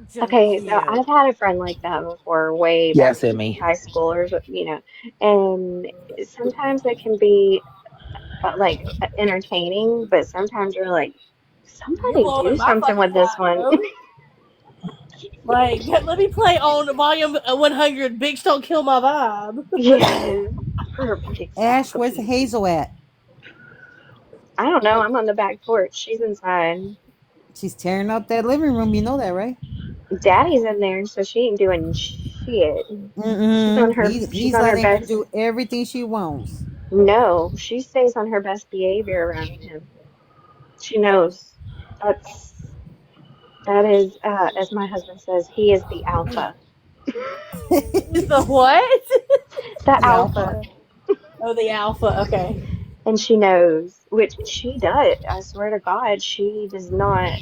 So Okay, so cute. I've had a friend like that before, way back Yes, in Emmy. high school and sometimes it can be entertaining, but sometimes you're like, You somebody blowing do my something fucking with this high, one. bro. Like, let me play on volume 100. Bitch, don't kill my vibe. Yes, Ash, where's exactly. Hazel at? I don't know. I'm on the back porch. She's inside. She's tearing up that living room. You know that, right? Daddy's in there, so she ain't doing shit. She's on her. She's He's on her letting her best. do everything she wants. No, she stays on her best behavior around him. She knows. That's that is, as my husband says, he is the alpha. Is the what? The The alpha. alpha. Oh, the alpha. Okay. And she knows, which she does. I swear to God, she does not.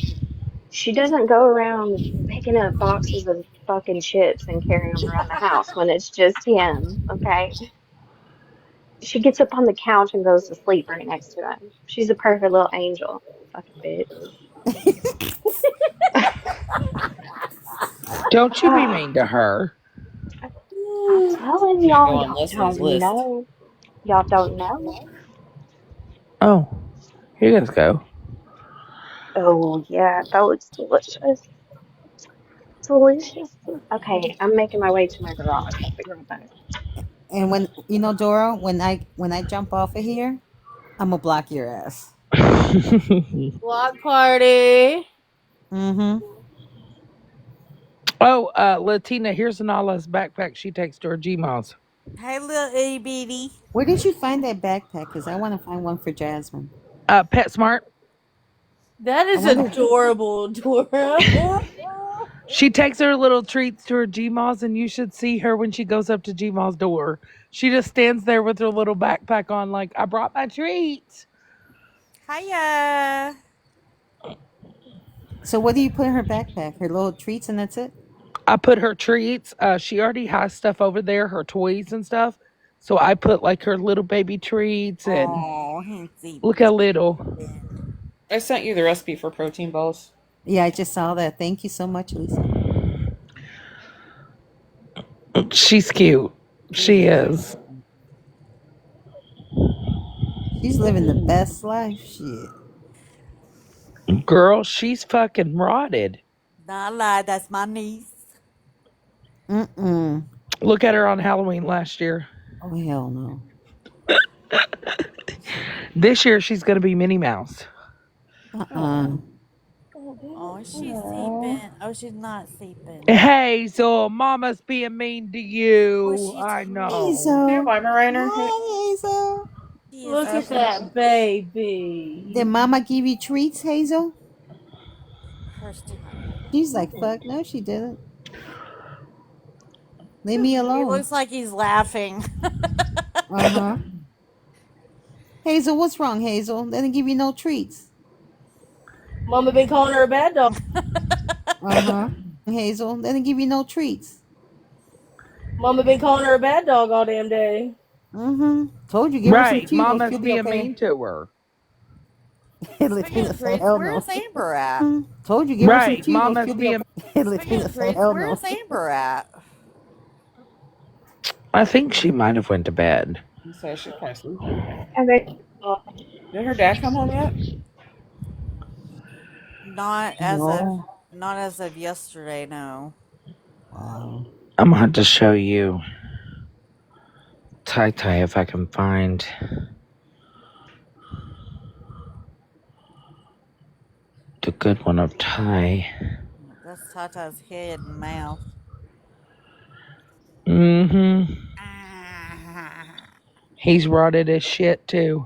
She doesn't go around picking up boxes of fucking chips and carrying them around the house when it's just him, okay? She gets up on the couch and goes to sleep right next to him. She's a perfect little angel. Fucking bitch. Don't you be mean to her. I'm telling Can't go y'all, on y'all Leslie's don't list. know. Y'all don't know. Oh, here you guys go. Oh, yeah, that looks delicious. Delicious. Okay, I'm making my way to my garage. I'll be right back. And when Dora, when I jump off of here, I'm gonna block your ass. Block party. Mm-hmm. Oh, Latina, here's Nala's backpack she takes to her Gmails. Hey, little itty bitty. Where did you find that backpack? Because I want to find one for Jasmine. PetSmart. That I is wonder. adorable, Dora. She takes her little treats to her Gmails, and you should see her when she goes up to Gmails' door. She just stands there with her little backpack on, like, I brought my treats. Hiya. So what do you put in her backpack? Her little treats, and that's it. I put her treats. She already has stuff over there, her toys and stuff. So I put like her little baby treats and Oh, Hincy. look how little. I sent you the recipe for protein balls. Yeah, I just saw that. Thank you so much, Lisa. She's cute. She is. She's living the best life. Shit. Girl, she's fucking rotted. Not lie, that's my niece. Look at her on Halloween last year. Oh hell no. This year she's gonna be Minnie Mouse. Oh, she's sleeping. Oh, she's not sleeping. Hey, so Mama's being mean to you. Oh, she's I know. Hazel. Weimaraner. Hi, Hazel. She is Look at that baby. Did Mama give you treats, Hazel? Hers too hungry. She's like, fuck, no, she didn't. Leave me He alone. looks like he's laughing. Uh-huh. Hazel, what's wrong, Hazel? They didn't give you no treats. Mama been calling her a bad dog. Uh-huh. Hazel, they didn't give you no treats. Mama been calling her a bad dog all damn day. Mm-hmm. Told you, give her some Right. Cheetos, Mama's she'll be being okay. mean to her. Latina said, hell no. Where's Amber at? Told you, give her some Right. Cheetos, Mama's she'll be being. okay. Latina said, hell no. Where's Amber at? I think she might have went to bed. So she's probably sleeping. Okay. Did her dad come home yet? Not No. as of yesterday, no. Wow. I'm gonna have to show you Tai Tai if I can find. The good one of Tai. That's Tata's head and mouth. Mm-hmm. He's rotted as shit too.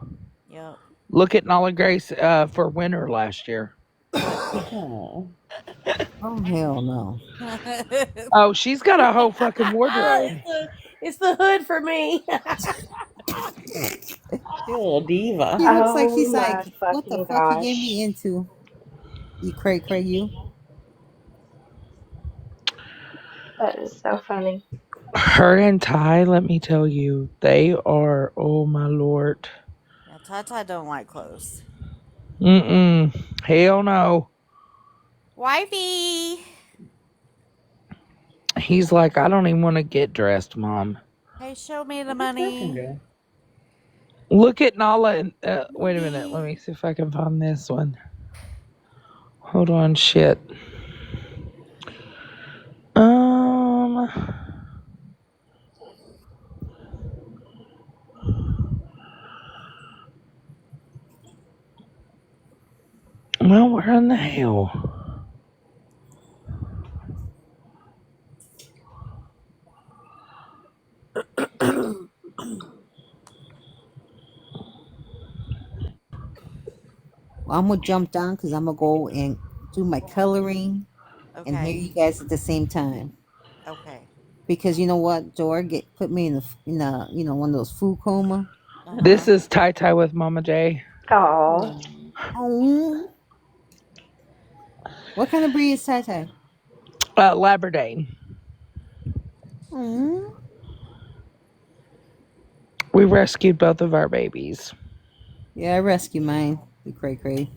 Yep. Look at Nala Grace for winter last year. Oh. Oh, hell no. Oh, she's got a whole fucking wardrobe. It's the hood for me. You little diva. She looks like Oh she's my like, what the fucking fuck you gave gosh. me into? You cray, you. That is so funny. Her and Ty, let me tell you, they are, oh my lord. Yeah, Tata don't like clothes. Mm-mm. Hell no. Wifey! He's like, I don't even want to get dressed, Mom. Hey, show me the money. Look at Nala and, wait a minute. Let me see if I can find this one. Hold on, shit. Well, where in the hell? Well, I'm gonna jump down because I'm gonna go and do my coloring and hear you guys at the same time. Okay. Because you know what, George put me in a one of those food coma. This is Tai Tai with Mama J. Oh. Oh. What kind of breed is Tai Tai? Labradane. Mm. We rescued both of our babies. Yeah, I rescued mine. The cray.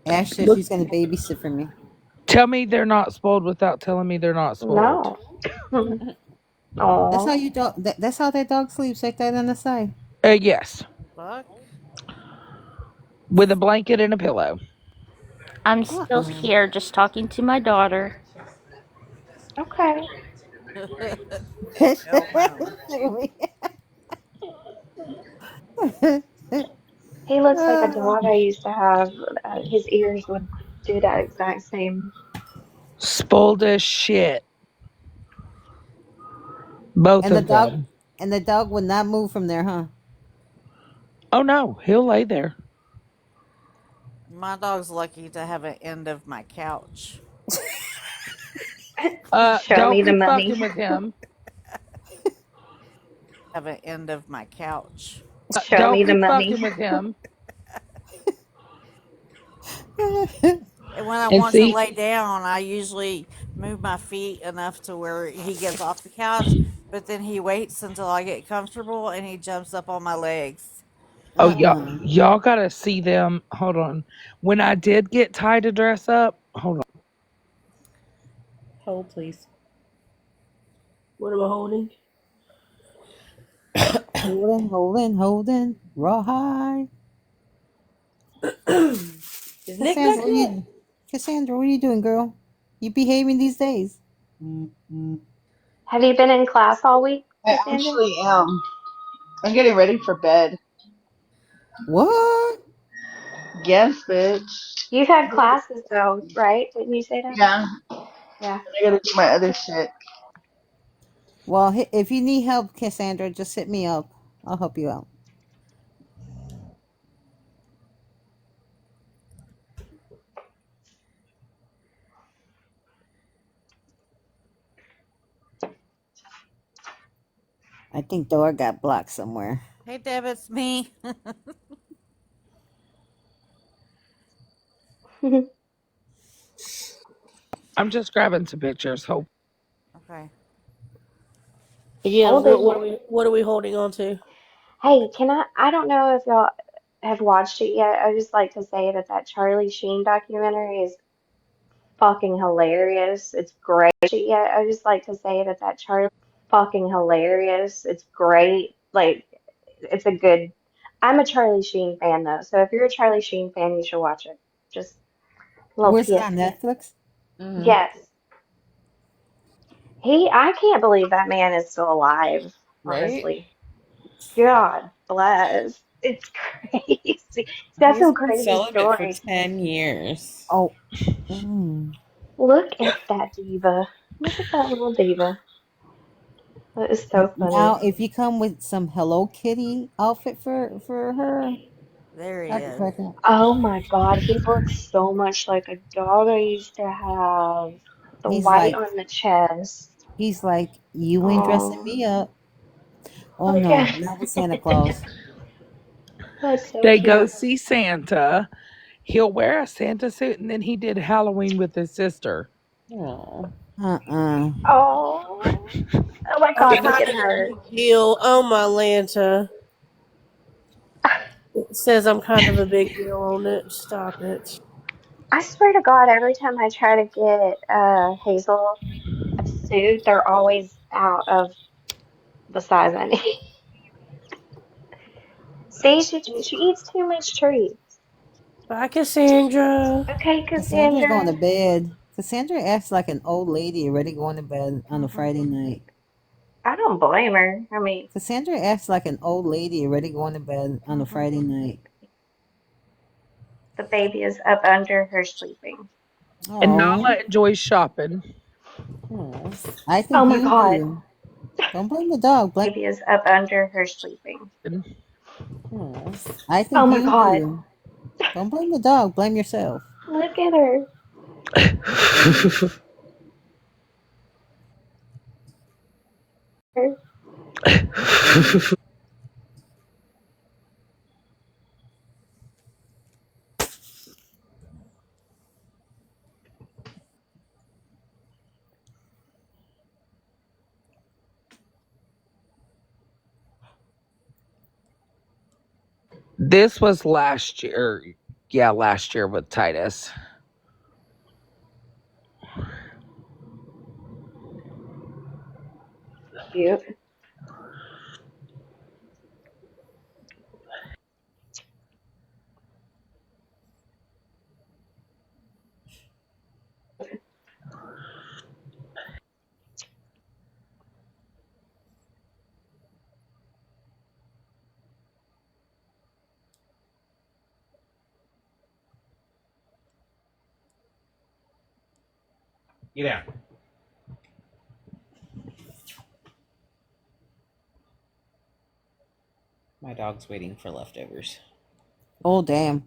Ash said she's gonna babysit for me. Tell me they're not spoiled without telling me they're not spoiled. No. That's how you dog. That's how that dog sleeps, like that on the side. Yes. Fuck. With a blanket and a pillow. I'm still here just talking to my daughter. Okay. He looks like a dog I used to have. His ears would do that exact same. Spoiled as shit. Both and of them. And the dog would not move from there, huh? Oh no, he'll lay there. My dog's lucky to have an end of my couch. Show me the money. Fucking with him. Have an end of my couch. Show me the money. Fucking with him. And when I want to lay down, I usually move my feet enough to where he gets off the couch, but then he waits until I get comfortable and he jumps up on my legs. Oh, y'all gotta see them. Hold on. When I did get Ty to dress up, hold on. Hold, please. What am I holding? Holding, rawhide. Is Nick back yet? Cassandra, what are you doing, girl? You behaving these days? Have you been in class all week, I Cassandra? actually am. I'm getting ready for bed. What? Yes, bitch. You've had classes though, right? Didn't you say that? Yeah. Yeah. I gotta do my other shit. Well, if you need help, Cassandra, just hit me up. I'll help you out. I think Dora got blocked somewhere. Hey, Deb, it's me. I'm just grabbing some pictures. Hope. Okay. Yeah, Holding what are we holding on to? Hey, I don't know if y'all have watched it yet. I just like to say that that Charlie Sheen documentary is fucking hilarious. It's great. Yet I just like to say that that Charlie fucking hilarious. It's great. Like it's a good. I'm a Charlie Sheen fan though, so if you're a Charlie Sheen fan, you should watch it. Just a little Where's it on PSA. Netflix? Mm-hmm. Yes. I can't believe that man is still alive, Right? honestly. God bless. It's crazy. He's got He's some been crazy celibate for stories. 10 years. Oh. Mm. Look at that diva. Look at that little diva. That is so funny. Now, if you come with some Hello Kitty outfit for her, There he I could is. crack up. Oh my God, he looks so much like a dog I used to have. The He's white like, on the chest. you ain't dressing Oh, me up. Oh look no, at not with Santa Claus. That's so They go cute. see Santa. He'll wear a Santa suit, and then he did Halloween with his sister. Oh. Oh, oh my I'm God, kind look at of a her. big deal. Oh my Lanta. It says I'm kind of a big deal on it. Stop it. I swear to God, every time I try to get Hazel a suit, they're always out of the size I need. See, she eats too much treats. Bye, Cassandra. Okay, Cassandra's going Cassandra. to bed. Cassandra acts like an old lady already going to bed on a Friday night. I don't blame her. I mean, Cassandra acts like an old lady already going to bed on a Friday night. the baby is up under her sleeping. And Oh, Nala enjoys shopping. Oh. I Oh think my you God, do. Don't blame the dog. baby is up under her sleeping. Oh. I Oh think my you God, do. Don't blame the dog. Blame yourself. look at her. This was last year. Yeah, last year with Titus. Cute. Get out. My dog's waiting for leftovers. Oh, damn.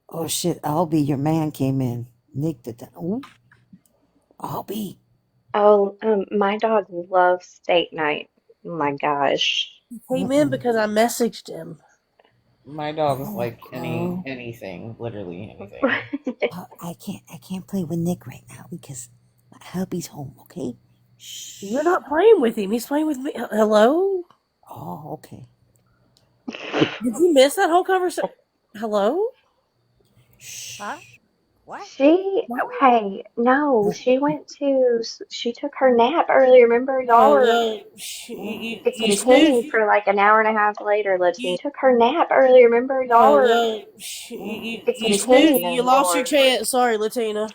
Oh, shit. Your man came in. Nick the. Ooh. Albie. Oh, my dog loves steak night. Oh my gosh. He came in because I messaged him. My dog is like Oh. anything, literally anything. I can't play with Nick right now because my hubby's home, okay? Shh. You're not playing with him. He's playing with me. Hello? Oh, okay. Did you miss that whole conversation? Hello? Shh. Huh? What? Hey, no, she took her nap early. Remember, y'all Oh, were, no. it You snoozed. continued for like an hour and a half later, Latina. Took her nap early. Remember, y'all Oh, were, no. it You snoozed. continued You lost your anymore. chance. Sorry, Latina.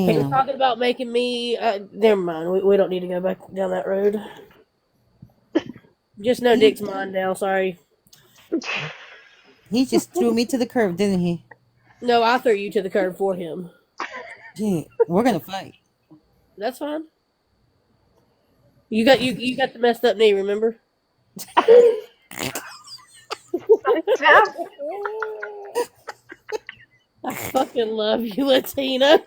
He was Damn. talking about making me. Never mind. We don't need to go back down that road. Just know Dick's mine now. Sorry. He just threw me to the curb, didn't he? No, I threw you to the curb for him. Yeah, we're gonna fight. That's fine. You got the messed up knee. Remember? I fucking love you, Latina.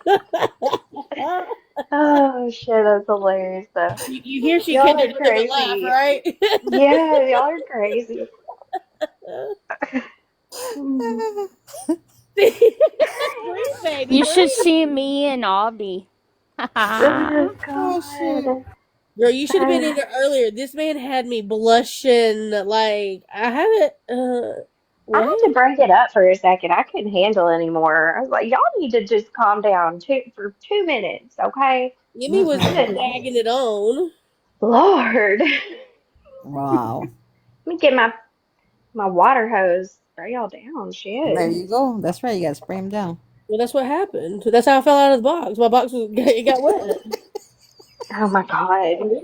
Oh shit, that's hilarious though. You hear she Y'all kindled are another laugh, crazy. right? Yeah, y'all are crazy. Breathe, baby, You should breathe. see me and Abby. Oh Oh shit. God. Girl, you should have been in there earlier. This man had me blushing like I haven't. I What? had to break it up for a second. I couldn't handle anymore. I was like, y'all need to just calm down for 2 minutes, okay? Yemi was Good dagging it on. Lord. Wow. Let me get my water hose. Spray y'all down. There Shit. you go. That's right. You gotta spray him down. Well, that's what happened. That's how I fell out of the box. My box was it got wet. Oh my God.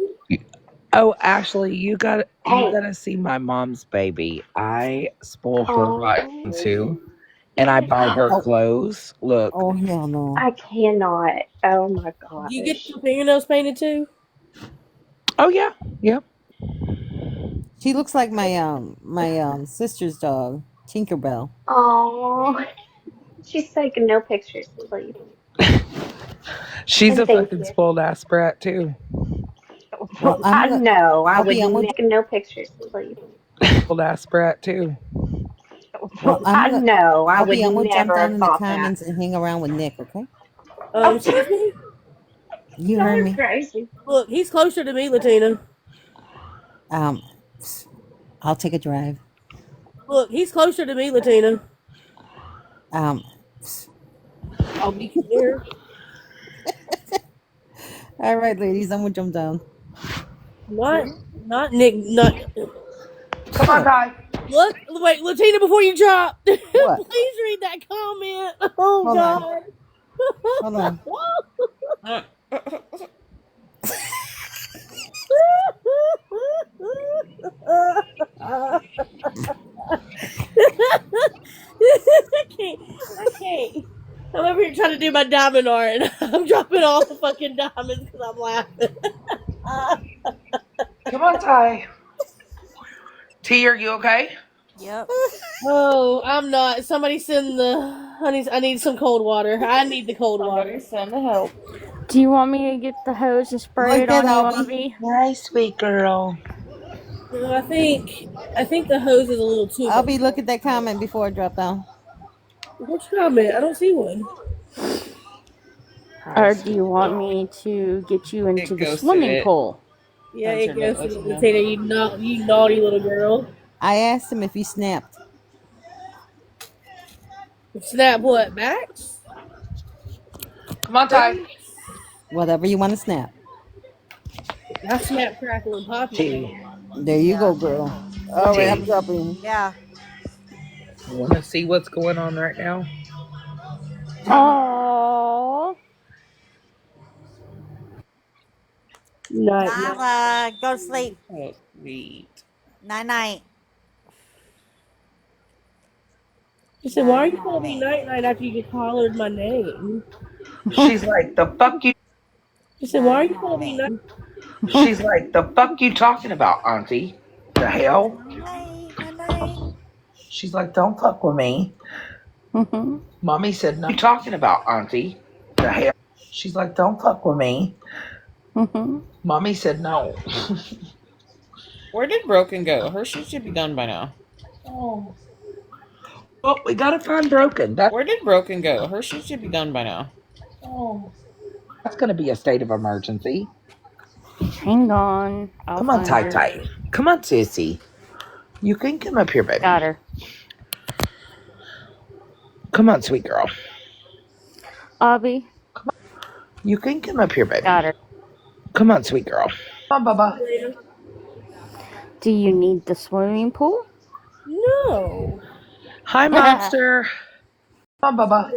Oh, Ashley, you got Hey. to see my mom's baby. I spoil her rotten Oh. too, and I buy her Oh, clothes. Look, oh hell no. I cannot. Oh my Do you get gosh. your fingernails painted too? oh yeah, yeah. She looks like my sister's dog, Tinkerbell. Oh. She's taking no pictures, please. She's And a thank fucking you. spoiled ass brat too. Well, I know. I would I'm gonna, take no pictures, please. Spoiled ass brat too. well, I know. I would I'm gonna jump never down have in the thought that. comments and hang around with Nick. Okay? Oh, Excuse me. You y'all heard are me. crazy. Look, he's closer to me, Latina. Um, I'll take a drive. Look, he's closer to me, Latina. Um, I'll be clear. all right, ladies, I'm gonna jump down. Not Nick. Not Come on, What? Ty. look. Wait, Latina, before you drop, please What? read that comment. Oh Hold on. God. Hold on. I can't. I'm over here trying to do my diamond art, and I'm dropping all the fucking diamonds because I'm laughing. Come on, Ty. T, are you okay? Yep. Oh, I'm not. Somebody send the. I need some cold water. I need the cold water. Send the help. Do you want me to get the hose and spray Like it that, on you, Albie. Abby? Nice, sweet girl. No, I think the hose is a little too much. Albie, look at that comment before I drop down. Which comment? I don't see one. Or do you want me to get you into It the ghosted swimming it. pool? Yeah, That's it her goes note, to let you the know. Tina. You naughty little girl. I asked him if he snapped. Snap what? Backs? Come on, Ty. Whatever you want to snap. I snap, crackle, and pop. T. There you go, girl. All right, I'm T. dropping. Yeah. You want to see what's going on right now? Oh, Night, night. Nala, go to sleep. Oh, sweet. Night night. She said, "Why are you calling me night night after you just hollered my name?" She's like, the fuck you. She said, "Why are you calling me night?" She's like, the fuck you talking about, Auntie? The hell? Night night. She's like, don't fuck with me. Mommy said, no. What you talking about, Auntie? The hell? She's like, don't fuck with me. Mommy said no. Where did Broken go? Her shit should be done by now. Oh. Well, we gotta find Broken. Where did Broken go? Her shit should be done by now. That's gonna be a state of emergency. hang on. I'll Come on, find Ty her. Ty. Come on, Sissy. You can come up here, baby. Got her. Come on, sweet girl. Abby, You can come up here, baby. got her. Come on, sweet girl. Come on, Bubba. Do you need the swimming pool? No. Hi, monster. Come on, Bubba.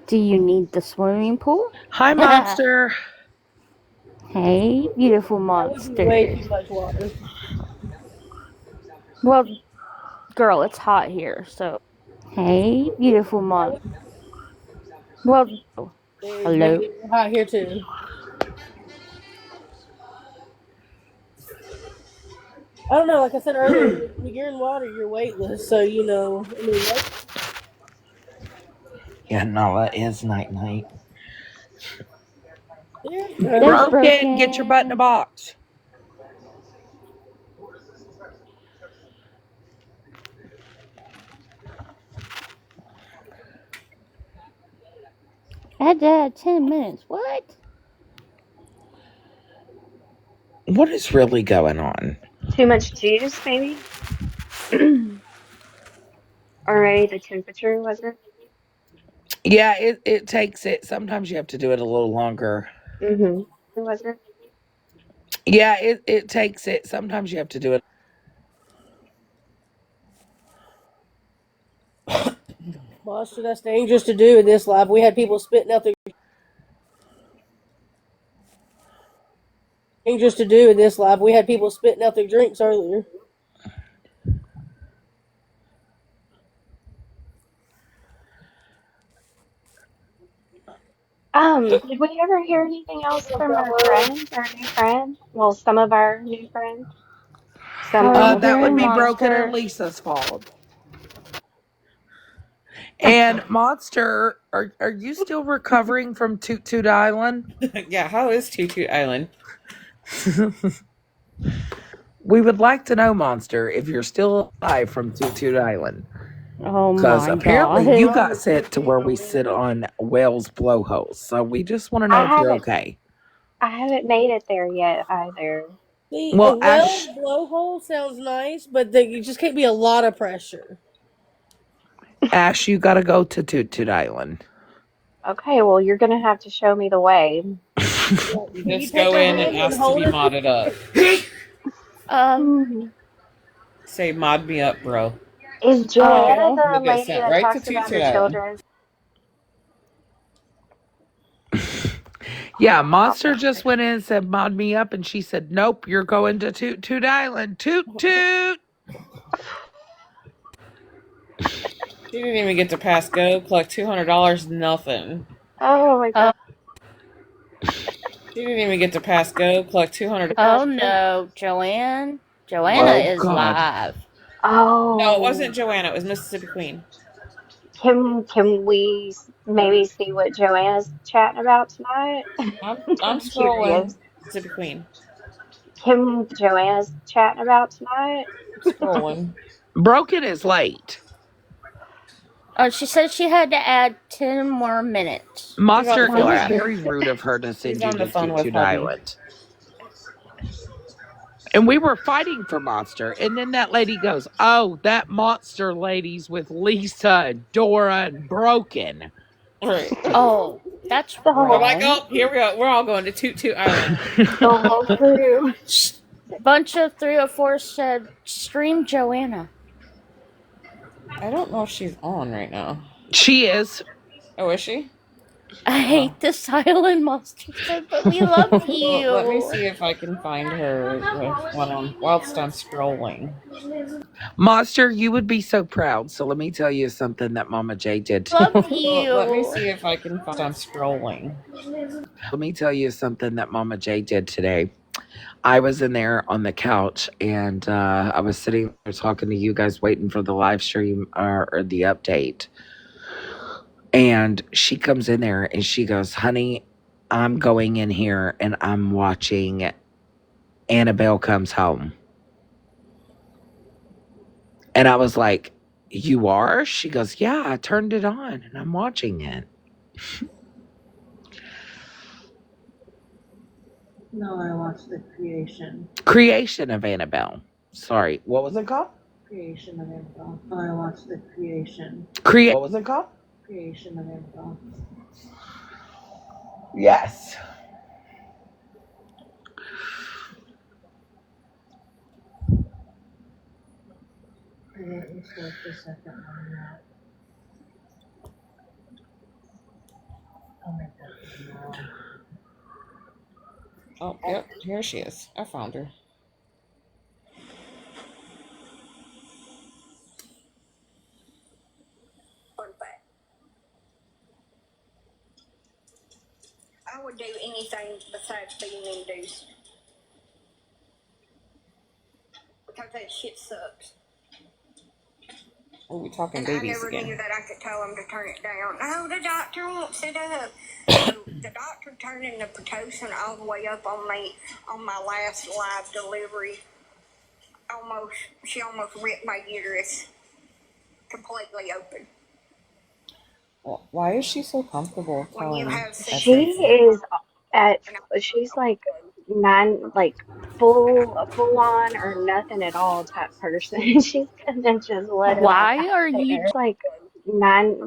Do you need the swimming pool? Hi, monster. Hey, beautiful That was way monster. too much water. Well, girl, it's hot here, so. Hey, beautiful monster. Well, hello. It's hot here too. I don't know. Like I said earlier, when you're in water, you're weightless. So you know. I mean, Yeah, no, that is night night. Broken, get your butt in a box. I had to add 10 minutes. What? What is really going on? Too much juice, maybe? Or maybe the temperature wasn't? Yeah, it takes it. Sometimes you have to do it a little longer. Mm-hmm. Was it? Yeah, it takes it. Sometimes you have to do it. Monster, that's dangerous to do in this life. We had people spitting out their dangerous to do in this life. We had people spitting out their drinks earlier. Did we ever hear anything else from our friend, our new friend? Well, some of our new friends. Some of That would Doing be Broken and Monster. Lisa's fault. And Monster, are you still recovering from Toot Toot Island? Yeah, how is Toot Toot Island? We would like to know, Monster, if you're still alive from Toot Toot Island. Oh Because my apparently god. you got sent to where we sit on whales blowholes. So we just want to know I if you're haven't okay. I haven't made it there yet either. See, a Well, well Ash, blowhole sounds nice, but it just can't be a lot of pressure. you got to go to Toot Toot Island. Okay, well you're gonna have to show me the way. You just go in and ask to be modded up. Say, mod me up, bro. Is Joanna the You'll get lady sent that right to talks Toot about Toot the Island. children? Yeah, Monster just went in and said, mod me up. And she said, nope, you're going to Toot Toot Island. Toot Toot. She didn't even get to pass go, collect $200, nothing. Oh my god. She didn't even get to pass go, collect $200. Oh no, Joanna is live. Oh. No, it wasn't Joanna, it was Mississippi Queen. Can we maybe see what Joanna's chatting about tonight? I'm scrolling. Mississippi Queen. Joanna's chatting about tonight? Scrolling. Broken is late. She said she had to add 10 more minutes. Monster, it was very rude of her to send you to Toot Toot Island. And we were fighting for Monster. And then that lady goes, oh, that Monster lady's with Lisa and Dora and Broken. Right. Oh, that's the whole. We're like, oh, here we go. We're all going to Toot Toot Island. The whole crew. Bunch of 304 said, stream Joanna. I don't know if she's on right now. She is. Oh, is she? I hate this island, Monster said, but we love you. Well, let me see if I can find her whilst I'm scrolling. Monster, you would be so proud. So let me tell you something that Mama J did. Love you. Let me see if I can find. I'm scrolling. Let me tell you something that Mama J did today. I was in there on the couch and I was sitting there talking to you guys, waiting for the live stream or the update. And she comes in there and she goes, honey, I'm going in here and I'm watching Annabelle Comes Home. And I was like, you are? She goes, yeah, I turned it on and I'm watching it. No, I watched the Creation of Annabelle. Sorry, what was it called? Creation of Annabelle. No, I watched the creation. What was it called? Creation of Annabelle. Yes. I didn't start the second one yet. I'll make that tomorrow. Oh, yep, here she is. I found her. I would do anything besides being induced. Because that shit sucks. Oh, we talking And babies I never knew again. that I could tell him to turn it down. No, the doctor won't sit up. So the doctor turning the Pitocin all the way up on me on my last live delivery. She almost ripped my uterus completely open. Well, why is she so comfortable When you telling have She is at, she's like full on or nothing at all type person. She's gonna just let it all Why out are you there.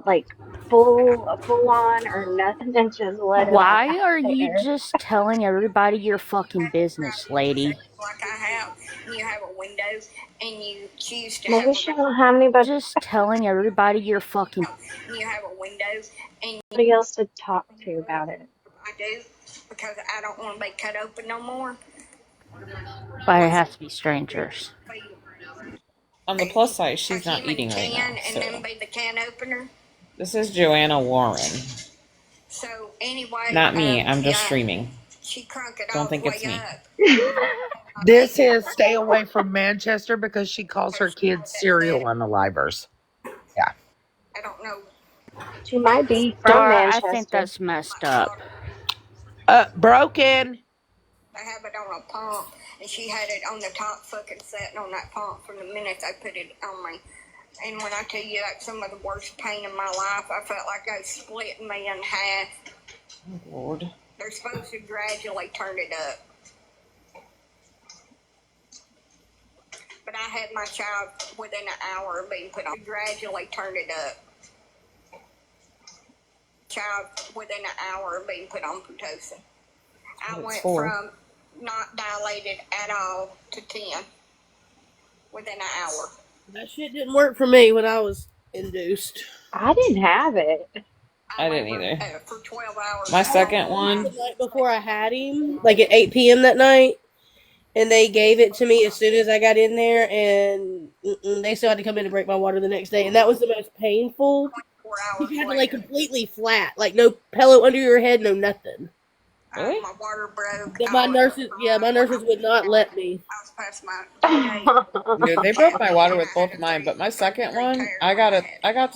Like full on or nothing and just let it all why out are you there. just telling everybody your fucking business, lady? Like I have, and you have a window, and you choose to Maybe have she don't have anybody Just telling everybody your fucking and you have a window, and else to talk to about it. I do because I don't want to be cut open no more. why it has to be strangers. On the plus side, she's A not human eating right can, now. and then be the can opener. This is Joanna Warren. So anyway, Not me. I'm just streaming. She crunk it Don't all the think it's way me. up. This is stay away from Manchester because she calls her kids cereal unalivers. Yeah. I don't know. She might be from Dora, I think Manchester. that's messed up. Broken. I have it on a pump, and she had it on the top fucking setting on that pump from the minute I put it on me. And when I tell you that's some of the worst pain in my life, I felt like they split me in half. Oh, Lord. They're supposed to gradually turn it up. But I had my child within an hour of being put on. Gradually turned it up. Child within an hour of being put on Pitocin. I It's went 4. from not dilated at all to 10 within an hour. That shit didn't work for me when I was induced. I didn't have it. I didn't either. For 12 hours. My second The one. night before I had him, like at 8 p.m. that night, and they gave it to me as soon as I got in there, and they still had to come in and break my water the next day, and that was the most painful. You had to lay completely flat, like no pillow under your head, no nothing. Really? My water broke. My nurses would not let me. I was past my Dude, they broke my water with both mine, but my second one, I got to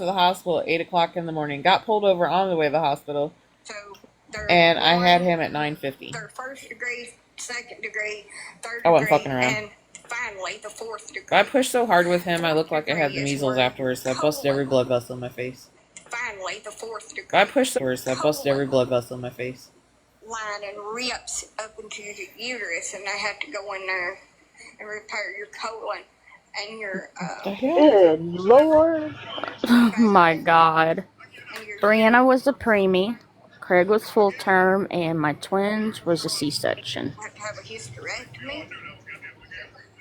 the hospital at 8 o'clock in the morning. Got pulled over on the way to the hospital, and I had him at 9:50. Their first degree, second degree, third I wasn't degree, fucking around. and finally the fourth degree. I pushed so hard with him, I looked like I had the measles afterwards. So I busted every blood vessel in my face. Finally the fourth degree. I pushed so hard, so I busted every blood vessel in my face. Line and rips up into your uterus, and they had to go in there and repair your colon and your Good Lord. Oh my god. Brianna was a preemie, Craig was full term, and my twins was a C-section. have to have a hysterectomy.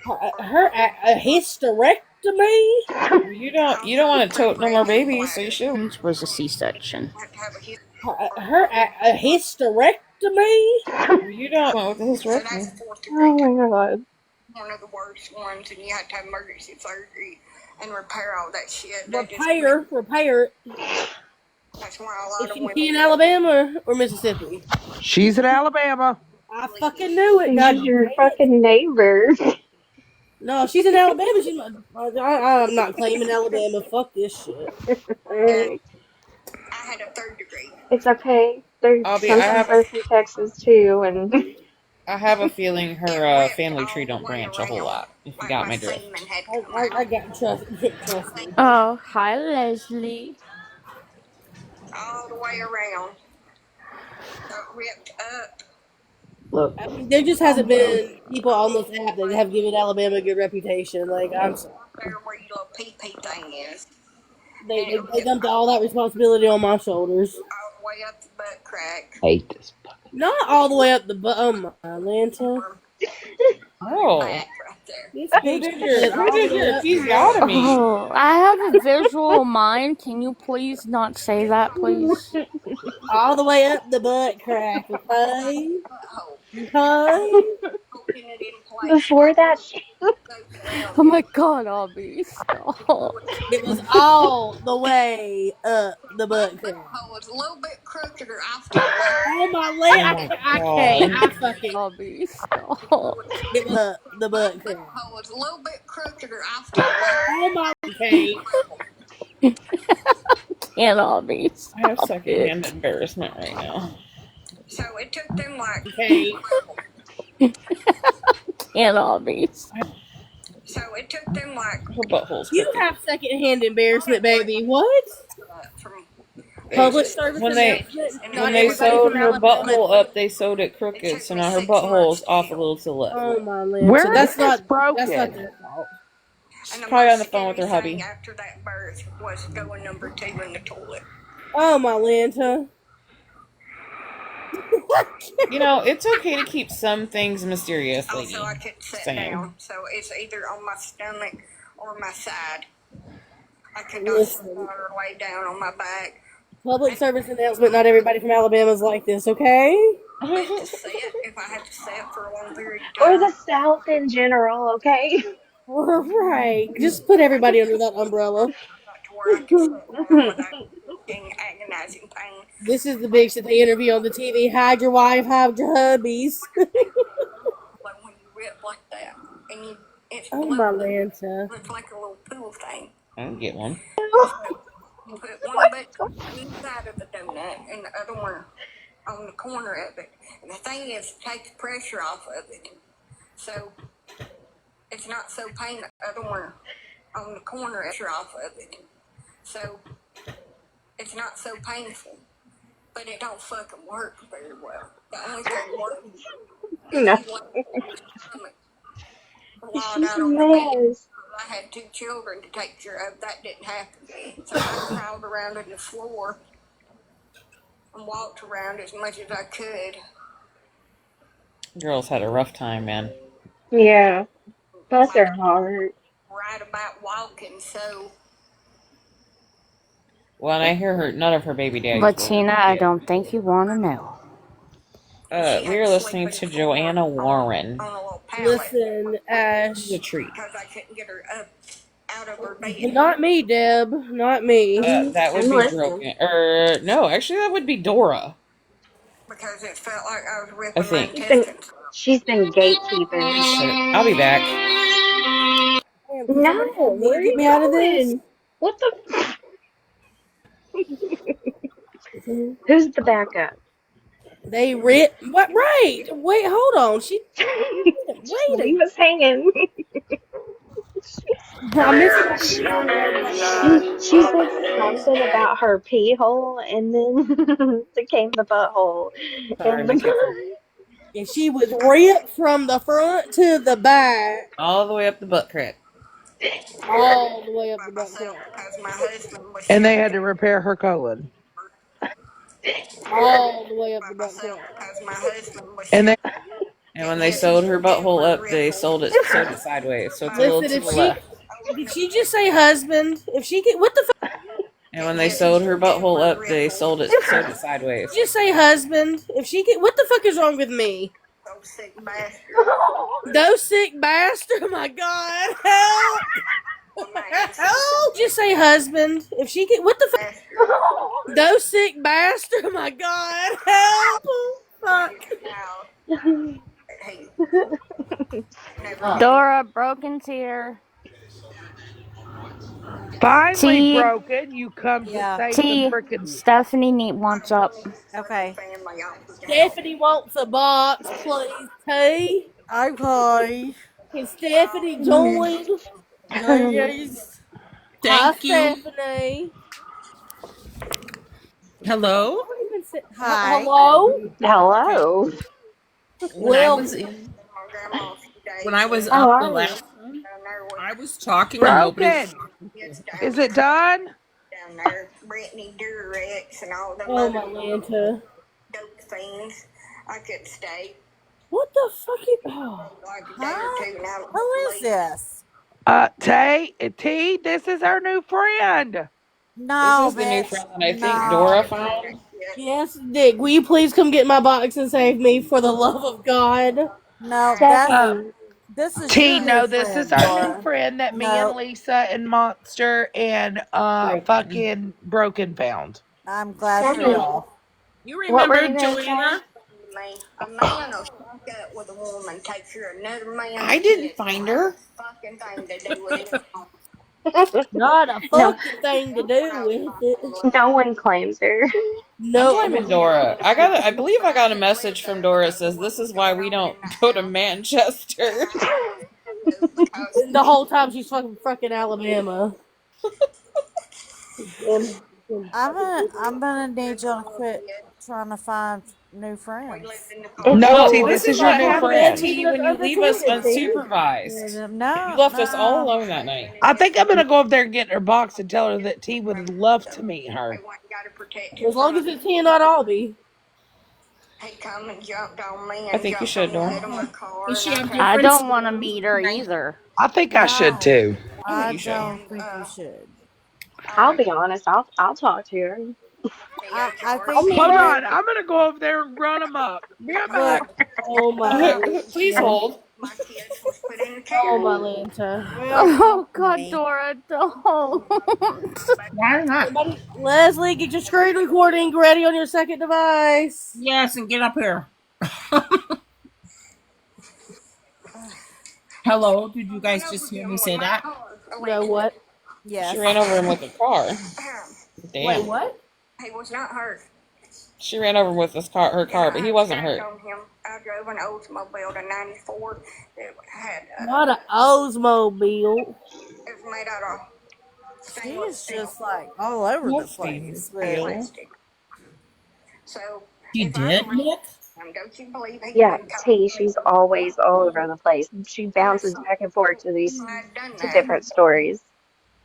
A hysterectomy? You don't want to tote no more babies, so you should. Was a C-section. A hysterectomy? You don't want with the hysterectomy. Oh my god. One of the worst ones, and you had to have emergency surgery and repair all that shit. Repair. That's why a lot Is of she women. in Alabama or Mississippi? She's in Alabama. I fucking knew it. She's your fucking neighbor. No, she's in Alabama. I'm not claiming Alabama. Fuck this shit. I had a third degree. It's okay. There's some from Texas too, and I have a feeling her family tree don't branch a whole lot. If you got my drift. I got trust me. Oh, hi Leslie. All the way around. Got ripped up. look. I mean, there just hasn't been people on this app that have given Alabama a good reputation. Like, I'm sorry. There where your little pee-pee thing is. They dumped all that responsibility on my shoulders. All the way up the butt crack. Hate this. Not all the way up the butt. Atlanta. Oh. Back right there. Who did your episiotomy? Oh, I have a visual mind. Can you please not say that, please? All the way up the butt crack, okay? Okay? Before that, Oh my god, Abby, stop. It was all the way up the butt crack. Was a little bit crooked or Oh my leg! I can't. I fucking. Abby, stop. It was the butt crack. was a little bit crooked or Oh my. Okay. Can't all be. I have Stop secondhand it. embarrassment right now. So it took them like Okay. Can't all be. so it took them like Her butthole's You crooked. have secondhand embarrassment, baby. What? from Public service When they announcement. and Not when they everybody sewed from her Alabama. butthole up, they sewed it it crooked, took so me now her 6 butthole months is to off a heal. little to the left. Oh my lips. Where So is that's this not broken? their fault. She's And the probably on the most phone with her scary thing hubby. after that birth was going number 2 in the toilet. Oh my Lanta. You know, it's okay to keep some things mysterious, lady. Also, I couldn't sit Saying. down, so it's either on my stomach or my side. I could not sit Listen. down or lay down on my back. Public service announcement. Not everybody from Alabama is like this, okay? But to sit, if I had to sit for a long period of Or time, the South in general, okay? Right. Just put everybody under that umbrella. got to where I could sit down without being agonizing pain. This is the bitch that they interview on the TV. Hide your wife, hide your hubbies. Like when you rip like that, and it's Oh blue, my Lanta. it's like a little pool thing. I don't get one. You put one butt on each side of the donut and the other one on the corner of it. And the thing is, it takes pressure off of it. So it's not so painful. The other one on the corner off of it. So it's not so painful. But it don't fucking work very well. The only thing that works is No. you let your stomach slide She's out a on the bed. mess. I had 2 children to take care of. That didn't happen. So I crawled around on the floor and walked around as much as I could. Girls had a rough time, man. Yeah. Bless her heart. Right about walking, so Well, and I hear her. None of her baby daddies. But were Tina, I don't think you want to know. we are listening to Joanna Warren. on a little pallet Listen, Ash. This is a treat. because I couldn't get her up out of her bed. Not me, Deb. Not me. That would I'm be listening. broken. No, actually, that would be Dora. Because it felt like I was I ripping my think. intestines. She's been gatekeeping. I'll be back. Damn, can somebody No, help where are me get you me out of this? going? What the? Who's the backup? They rip. What? Right. Wait, hold on. She. Wait. Leave us hanging. I'm missing. She said something about her pee hole, and then became the butthole. Sorry, And my kids. And she was ripped from the front to the back, All the way up the butt crack. all the way up by the butt myself crack, because my husband was And they had to repair her colon. all the way up by the butt myself crack. because my husband was And they And when they sewed her butthole up, they sewed it sideways, so it's a little Listen, to if the left. did she just say husband? If she get what the fuck? And when they sewed her butthole up, they sewed it sideways. Just say husband. If she get what the fuck is wrong with me? so sick bastard. Those sick bastard! Oh my god! Help! Help! Just say husband. If she get what the fuck? Those sick bastard! Oh my god! Help! Fuck! Hey, Dora, Broken's here. finally T. broken. You come to Yeah. save T. the freaking. Stephanie wants up. Okay. family off the Stephanie wants a box, please. T. Okay. Can Stephanie join? Yes. Hi, Thank you. Stephanie. Hello. Hi. Hello. Hello. When I Well, was in, my grandma a few days. when I was How up the are you? last time, down there with I was talking and nobody. Broken. kids Is it done? down there, Brittany Durex and all them oh other my Lanta. dope things. I couldn't stay What the fuck is? Oh. like a day or two now. Who is this? T, this is our new friend. No, This is the new bitch. friend that I think No. Dora found. Yes, Dick. Will you please come get my box and save me for the love of God? No, that's Stephanie. this is T, your no, new this friend, is our Dora. new friend that me No. and Lisa and Monster and fucking Broken found. I'm glad for Stephanie. y'all. You What were remember you gonna say? Joanna? A man will fuck up with a woman, take care of another man. I didn't find her. Fucking thing to do with it. Not a No, fucking thing to do with it. no one claims her. I'm No. blaming Dora. I believe I got a message from Dora that says this is why we don't go to Manchester. The whole time she's fucking Alabama. I'm gonna need y'all to quit trying to find new friends. It's No, Well, T, this this is is your what new happens, friend. T, when you leave us unsupervised. You No, left us all no. alone that night. I think I'm gonna go up there and get in her box and tell her that T would love to meet her. As long as it's here, not Albie. He come and jumped on me I and think you jumped should, on the Dora. hood of my car. Does she And have I I different don't want to stories meet her tonight? either. I think I should No, too. I You should. don't think you should. I'll be honest. I'll talk to her. I think Hold you on, would. I'm gonna go over there and run them up. Be right Look, back. Oh my. Please hold. my kids was put in the Oh care. my Lanta. well, Oh God, me. Dora, don't. Why not? Leslie, get your screen recording ready on your second device. Yes, and get up here. Hello, did you guys just hear me say that? No, what? Yes. She ran over him with a car. Wait, Damn. what? He was not hurt. She ran over with her car, but he wasn't hurt. On him. I drove an Oldsmobile to 94 that had Not an Oldsmobile. it was made out of stainless She's steel. just like all over the What place. steel? Plastic. So You if I did, were- Nick? don't you believe he Yeah, wouldn't come T, she's always all over the place. She bounces back and forth to these I'd done to that. different stories.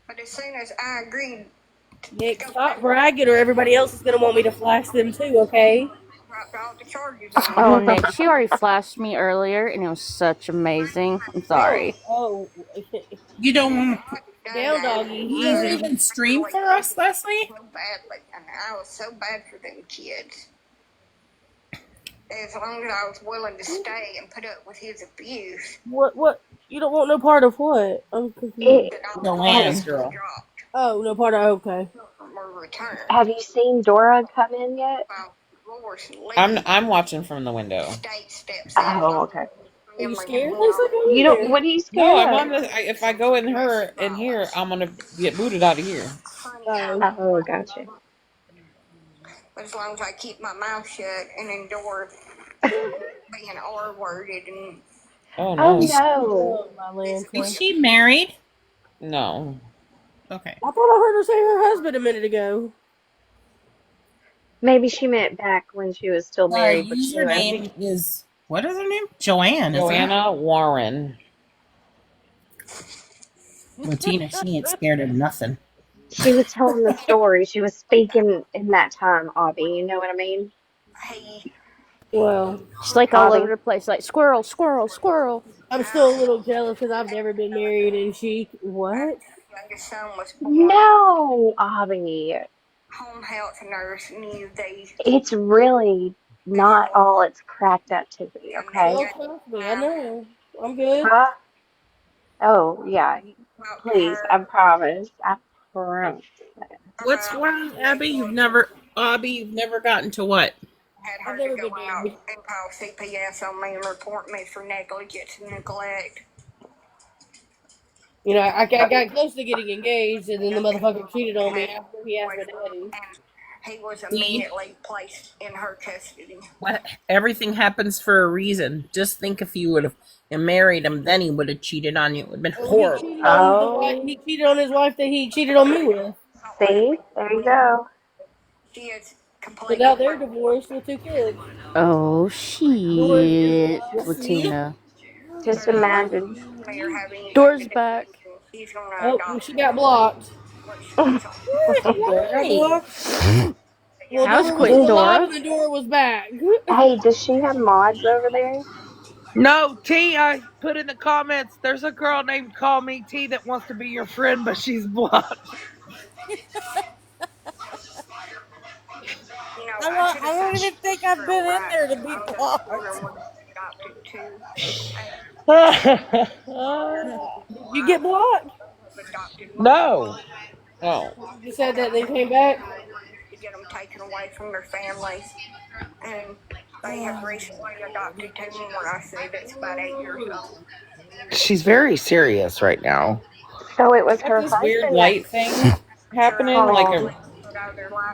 But as soon as I agreed, Nick, stop bragging or everybody else is going to want me to flash them too, okay? dropped all the charges on Oh, him. Nick, she already flashed me earlier, and it was such amazing. I'm sorry. Oh. You don't want Down, doggy. you don't even stream for us, Leslie? So badly, and I was so bad for them kids. As long as I was willing to stay and put up with his abuse, What? You don't want no part of what? I'm confused. It, that all The the Lana's charges girl. were dropped Oh, no part of, okay. were returned. have you seen Dora come in yet? While Lois I'm watching from the window. state steps in. Oh, okay. Are you scared, Leslie? Go You in don't. there. What are you scared No, I'm of? on the. If I go in here, I'm gonna get booted out of here. Oh. Oh, gotcha. But as long as I keep my mouth shut and endure being R-worded and Oh Oh no, no. Oh, my Lanta. Is she married? no. Okay. I thought I heard her say her husband a minute ago. Maybe she meant back when she was still Our married with Sheila. username is, what is her name? Joanne, is it? Joanna Warren. Well, Tina, she ain't scared of nothing. She was telling the story. She was speaking in that time, Avi. You know what I mean? he Well, She's like all Avi. over the place, like squirrel, squirrel, squirrel. I'm still a little jealous because I've never been married and she... What? youngest son was born. No, Avi. Home health nurse knew these. It's really not all it's cracked up to be, okay? Don't trust me. I know. I'm good. Huh? Oh, yeah. Please, I promise. I promise. What's wrong, Abby? You've never gotten to what? Had I've her never to go been out married. and call CPS on me and report me for negligence and neglect. You know, I got close to getting engaged and then the motherfucker cheated on me after he asked my daddy. And he was immediately placed in her custody. What? Everything happens for a reason. Just think if you would have married him, then he would have cheated on you. It would have been horrible. He cheated on his wife that he cheated on me with. See? There you go. She is So completely. now they're divorced with 2 kids. Oh shit, Latina. Just imagine. Door's back. He's gonna Oh, adopt she got blocked. That was Dora quick, alive Dora. and the door was back. Hey, does she have mods over there? No, T, I put in the comments, there's a girl named Call Me T that wants to be your friend, but she's blocked. I don't even think I've been in there to be blocked. You get blocked? No. Oh. You said that they came back? To get them taken away from their families. And they have recently adopted 2 more. I say that's about 8 years old. She's very serious right now. Oh, it was Got her this weird husband that light thing happening, like called.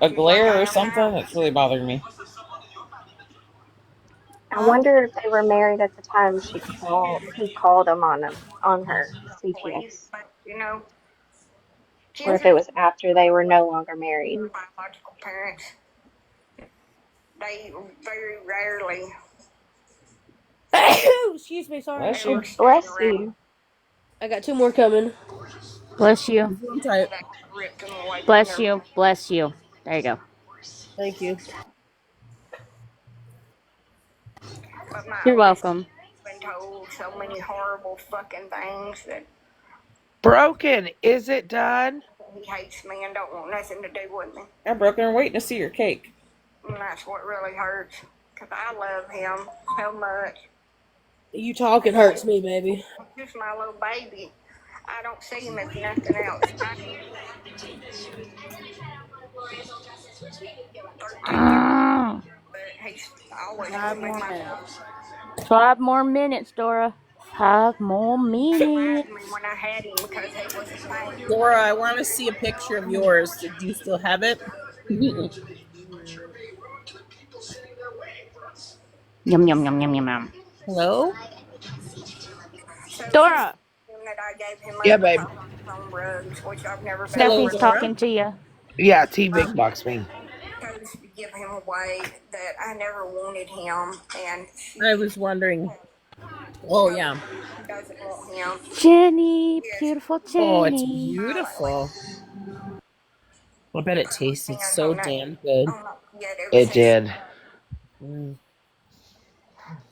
a glare or something. That's really bothering me. I Huh? wonder if they were married at the time she called. He called him on her CPS, You know, or kids if are it was after they were no longer married. their biological parents. They very rarely Excuse me, sorry. Bless you. ever stay Bless around. you. I got 2 more coming. Bless you. One type. They ripped them away from Bless their. you. Bless you. There you go. Thank you. But my You're oldest welcome. has been told so many horrible fucking things that Broken, is it done? he hates me and don't want nothing to do with me. I'm broken. I'm waiting to see your cake. And that's what really hurts. Because I love him so much. You talking hurts me, baby. He's my little baby. I don't see him as nothing else. Ah, But he's always 5 been more my. minutes. 5 more minutes, Dora. 5 more Surprised me minutes. when I had him because he was a pain. Dora, I want to see a picture of yours. Do you still have it? Yum, yum, yum, yum, yum, yum. Hello? So Dora, that I gave him Yeah, up babe. on drugs, which I've never been Hello, Steffi's aware of. Dora? talking to you. Yeah, T big box me. Chose to give him away that I never wanted him, and she I was wondering. Oh, yeah. doesn't want him. Jenny, beautiful Oh, it's Jenny. beautiful. I bet it tasted Hands so on that. damn good. Yet ever It since did. Mm.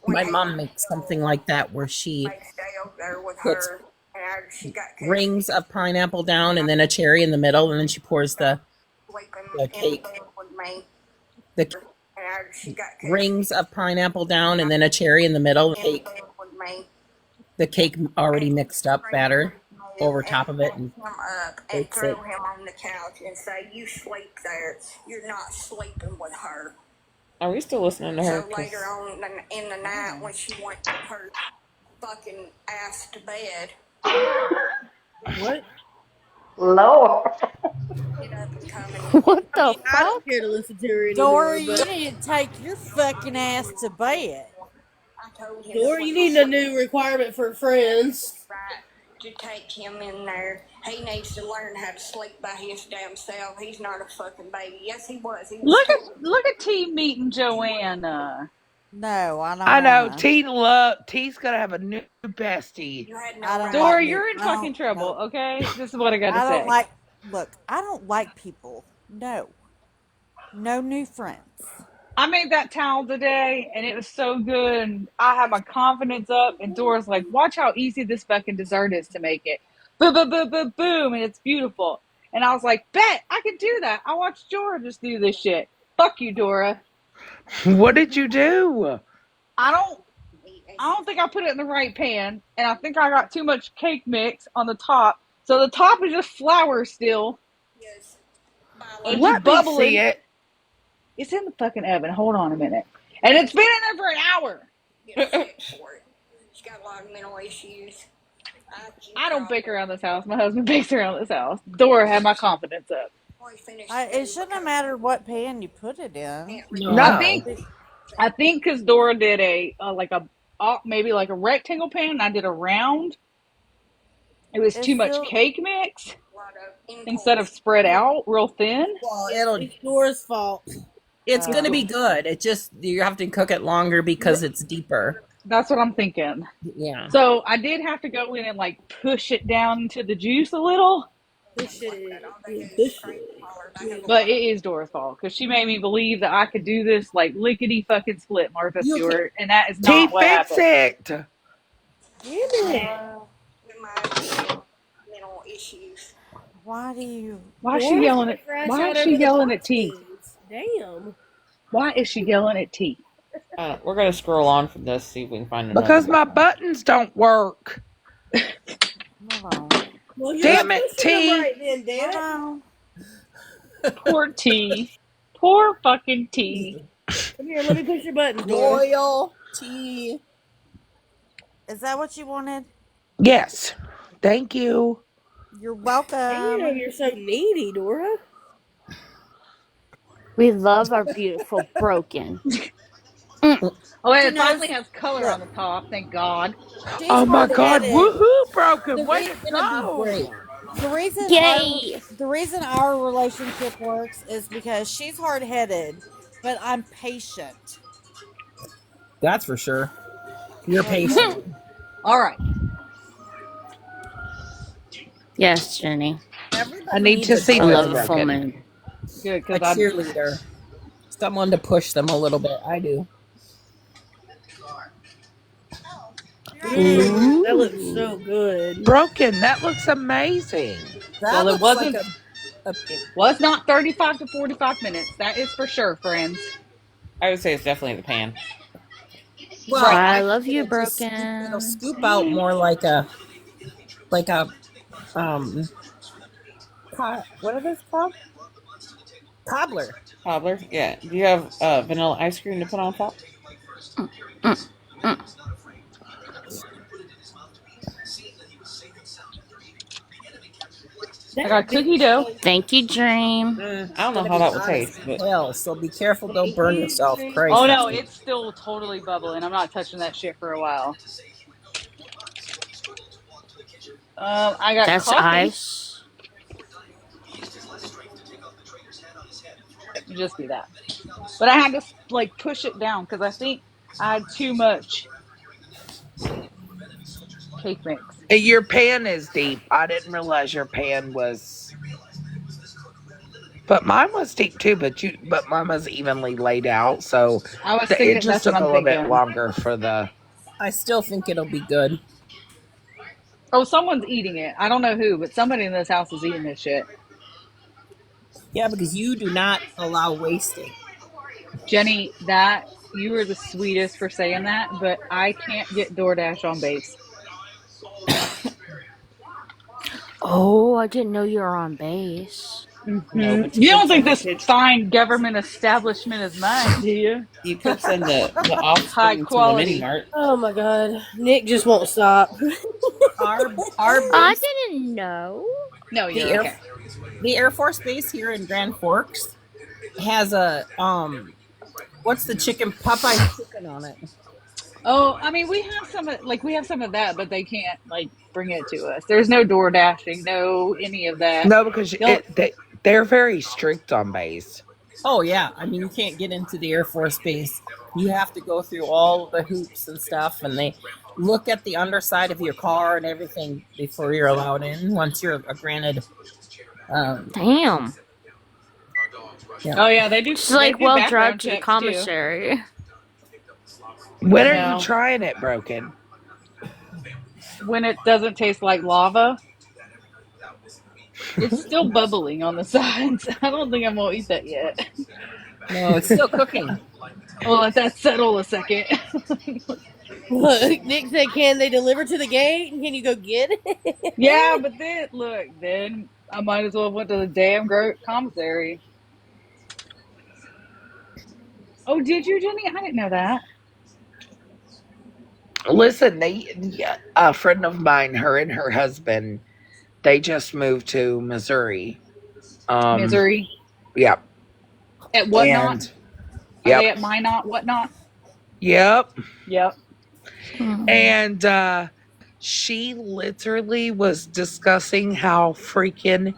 when My he mom makes something like that where she like stay over there with puts her, and she got rings of pineapple down and then a cherry in the middle, and then she pours the sleeping the in cake. bed with me, The and she got rings of pineapple down and then a cherry in the middle. in bed with me. The cake already mixed up batter over top of it, and Him up and bakes throw it. him on the couch and say, "You sleep there. You're not sleeping with her." Are we still listening to her? So later on in the night, when she went her fucking ass to bed, What? Lord. get up and come and What I the mean, I don't fuck? care to listen to her Dora, anymore, you but need to take your fucking ass to bed. I told him Dora, you need a new requirement for friends. right to take him in there. He needs to learn how to sleep by his damn self. He's not a fucking baby. Yes, he was. He was Look at T meeting Joanna. No, I don't I know. wanna. T's gonna have a new bestie. You had no I don't right. Dora, like you're in I fucking don't trouble, no. okay? This is what I gotta I don't say. like look, I don't like people. No. No new friends. I made that towel today, and it was so good. And I had my confidence up, and Dora's like, "Watch how easy this fucking dessert is to make it." Boom, boom, boom, boom, boom, and it's beautiful. And I was like, "Bet I can do that." I watched Dora just do this shit. Fuck you, Dora. What did you do? I don't think I put it in the right pan, and I think I got too much cake mix on the top. So the top is just flour still. Yes. And it's Let just me bubbling. see it. It's in the fucking oven. Hold on a minute. And it's been in there for an hour. Get sick for it. She's got a lot of mental issues. I don't bake around this house. My husband bakes around this house. Dora had my confidence up. It shouldn't matter what pan you put it in. No. I think because Dora did maybe like a rectangle pan, and I did a round. It was too much cake mix instead of spread out real thin. Well, It's Dora's fault. It's gonna be good. It just you have to cook it longer because it's deeper. That's what I'm thinking. Yeah. So I did have to go in and like push it down into the juice a little. Push it. But it is Dora's fault because she made me believe that I could do this like lickety fucking split, Martha Stewart, and that is T, not what fix happened. it. Mental issues. Why do you? Why is she yelling at? Why is she yelling at T? Damn. Why is she yelling at T? We're gonna scroll on from this, see if we can find another. Because my buttons don't work. Well, you're Damn not it, pushing T. them right then, damn it. Poor T. Poor fucking T. Come here, let me push your buttons, Dora. Is that what you wanted? Yes. Thank you. You're welcome. You're so needy, Dora. We love our beautiful Broken. Oh, She it finally knows. has color Look, on the top. Thank God. she's Oh my hard God! headed. Woohoo! Broken. The Way re- to Gonna be go! great. the reason our Yay! the reason our relationship works is because she's hard headed, but I'm patient. That's for sure. You're Well, yeah. patient. All right. Yes, Jenny. I Everybody need needs to a see I this love a Dory, full broken. moon. Good, a because I'm. cheerleader, someone to push them a little bit. I do. That looks so Ooh. good. Broken. That looks amazing. That Well, it looks like wasn't. a It was not 35 to 45 minutes. That is for sure, friends. I would say it's definitely the pan. well. Right. I I think love you, it'll Broken. scoop out more like a um. What are those called? Cobbler. Cobbler, yeah. Do you have vanilla ice cream to put on top? Mm, mm. I That got big cookie dough. pan Thank you, Dream. is I don't know gonna how be that will hot as taste, but hell, so be careful. Don't burn yourself. Oh Christ. no, it's still totally bubbling. I'm not touching that shit for a while. I got That's coffee. ice. Just do that. But I had to like push it down because I think I had too much cake mix. Your pan is deep. I didn't realize your pan was. But mine was deep too. But mine was evenly laid out, so I was it thinking just that's what took a I'm little bit thinking. longer for the. I still think it'll be good. Oh, someone's eating it. I don't know who, but somebody in this house is eating this shit. Yeah, because you do not allow wasting. Jenny, that you are the sweetest for saying that, but I can't get DoorDash on base. Oh, I didn't know you were on base. no, but You don't think this fine government establishment is mine, do you? you could send the High offspring to the mini quality. mart. Oh my god. Nick just won't stop. Our I base, didn't know. No, the you're air okay. the Air Force Base here in Grand Forks has a what's the chicken Popeye chicken on it? Oh, I mean, we have some of that, but they can't like bring it to us. There's no door dashing, no any of that. No, because Don't. they're very strict on base. Oh yeah, I mean you can't get into the Air Force Base. You have to go through all the hoops and stuff, and they look at the underside of your car and everything before you're allowed in. Once you're granted, Damn. yeah. Oh yeah, they do. She's They like, do well, background drive to the checks too. commissary. When are No, you trying it, Broken? when it doesn't taste like lava, it's still bubbling on the sides. I don't think I'm gonna eat that yet. No, it's still cooking. Well, let that settle a second. Look, Nick said, can they deliver to the gate? Can you go get it? Yeah, but then look, then I might as well have went to the damn commissary. Oh, did you, Jenny? I didn't know that. Listen, a friend of mine, her and her husband, they just moved to Missouri. Missouri. Yep. At Whatnot? And Are they yep. at Minot Whatnot? Yep. Yep. And she literally was discussing how freaking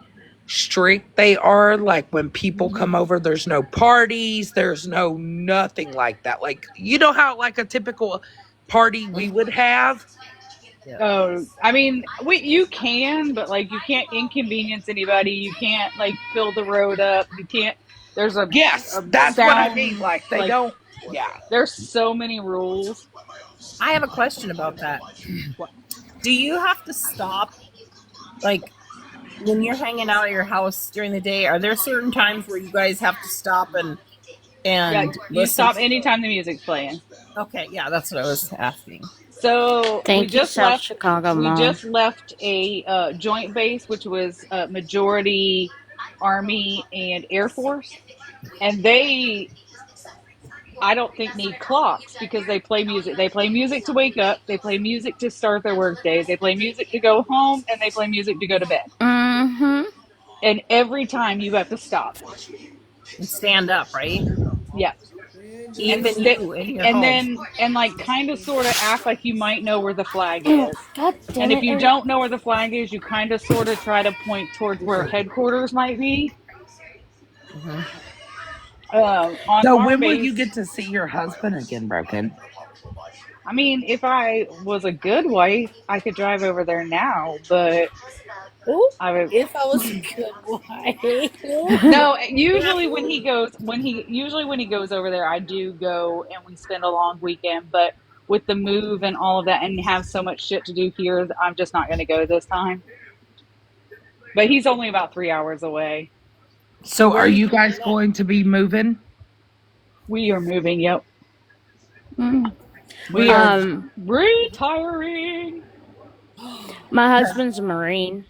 strict they are. Like when people come over, there's no parties, there's no nothing like that. Like you know how like a typical party we would have. Oh, I mean, you can, but like you can't inconvenience anybody. You can't like fill the road up. You can't. There's a Yes, a that's sound, what I mean. Like they don't. Yeah. There's so many rules. I have a question about that. Do you have to stop, like, when you're hanging out at your house during the day? Are there certain times where you guys have to stop and Yeah, you listen? stop anytime the music's playing. Okay, yeah, that's what I was asking. So Thank you, South Chicago we Mom. just left a joint base, which was majority Army and Air Force, and they I don't think need clocks because they play music. They play music to wake up. They play music to start their work day. They play music to go home, and they play music to go to bed. Mm-hmm. And every time you have to stop And stand up, right? Yeah. Even you in your And home. then like kind of sort of act like you might know where the flag Oh, is. God And damn if it, you Eric. don't know where the flag is, you kind of sort of try to point towards where headquarters might be. On So our when will you base. get to see your husband again, Broken? I mean, if I was a good wife, I could drive over there now, but Ooh, I would. if I was a good wife. No, usually when he goes over there, I do go and we spend a long weekend. But with the move and all of that, and have so much shit to do here, I'm just not going to go this time. But he's only about 3 hours away. So are you guys going to be moving? We are moving. Yep. Mm. We are retiring. My husband's a Marine.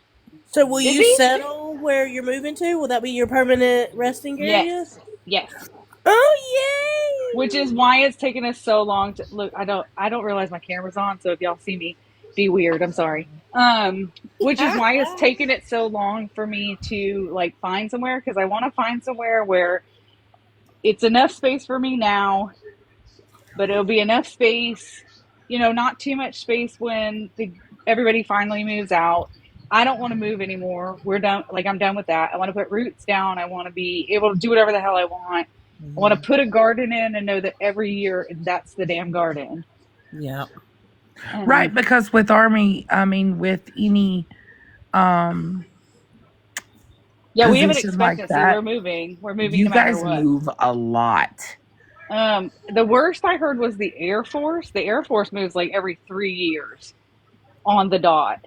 So will Is you he? settle where you're moving to? Will that be your permanent resting area? Yes. Oh yay! Which is why it's taken us so long to look. I don't realize my camera's on, so if y'all see me, be weird. I'm sorry. Which is why it's taken it so long for me to like find somewhere, because I want to find somewhere where it's enough space for me now, but it'll be enough space, not too much space when everybody finally moves out. I don't want to move anymore. We're done. Like, I'm done with that. I want to put roots down. I want to be able to do whatever the hell I want. I want to put a garden in and know that every year that's the damn garden. Yeah. Right, because with Army, with any yeah, we have an position like expectancy. that, We're moving you no matter guys what. move a lot. The worst I heard was the Air Force. The Air Force moves like every 3 years on the dot.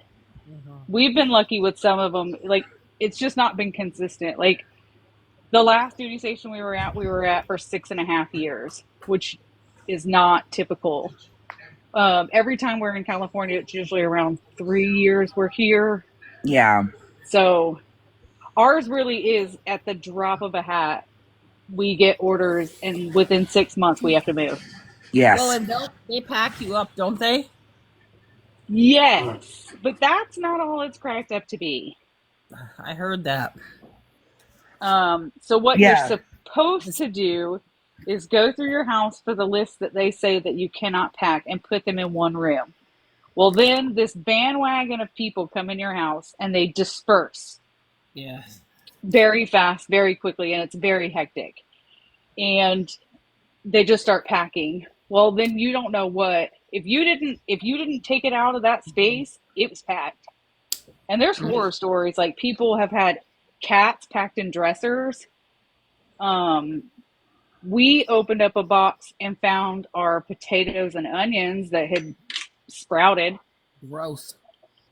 We've been lucky with some of them. Like, it's just not been consistent. Like, the last duty station we were at for 6.5 years, which is not typical. Every time we're in California, it's usually around 3 years we're here. Yeah. So ours really is at the drop of a hat. We get orders, and within 6 months we have to move. Yes. Well, and they pack you up, don't they? Yes, but that's not all it's cracked up to be. I heard that. So what you're supposed to do is go through your house for the list that they say that you cannot pack and put them in one room. Well, then this bandwagon of people come in your house and they disperse. Yes. Very fast, very quickly, and it's very hectic. And they just start packing. Well, then you don't know what. If you didn't take it out of that space, it was packed. And there's horror stories, like people have had cats packed in dressers. We opened up a box and found our potatoes and onions that had sprouted. Gross.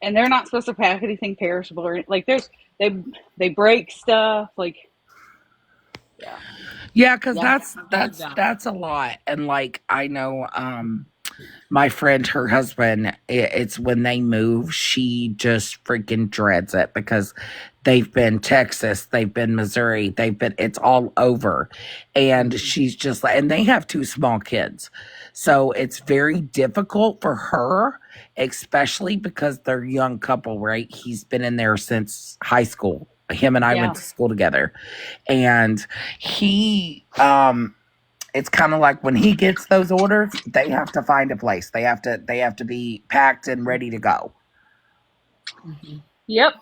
And they're not supposed to pack anything perishable, or like they break stuff, like. Yeah, because that's a lot. And like, I know my friend, her husband, it's when they move, she just freaking dreads it because they've been Texas, they've been Missouri, it's all over. And she's just like, and they have 2 small kids. So it's very difficult for her, especially because they're a young couple, right? He's been in there since high school. Him and I went to school together. And he, it's kind of like when he gets those orders, they have to find a place. They have to be packed and ready to go. Yep.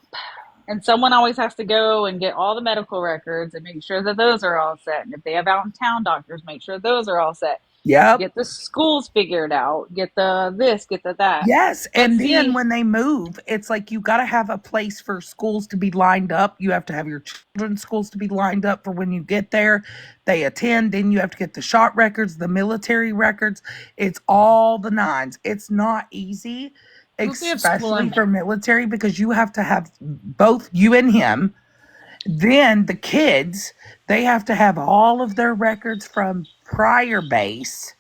And someone always has to go and get all the medical records and make sure that those are all set. And if they have out in town doctors, make sure those are all set. Yep. Get the schools figured out. Get the this, get the that. Yes. And then when they move, it's like you got to have a place for schools to be lined up. You have to have your children's schools to be lined up for when you get there. They attend. Then you have to get the shot records, the military records. It's all the nines. It's not easy, especially for military, because you have to have both you and him. Then the kids, they have to have all of their records from prior base.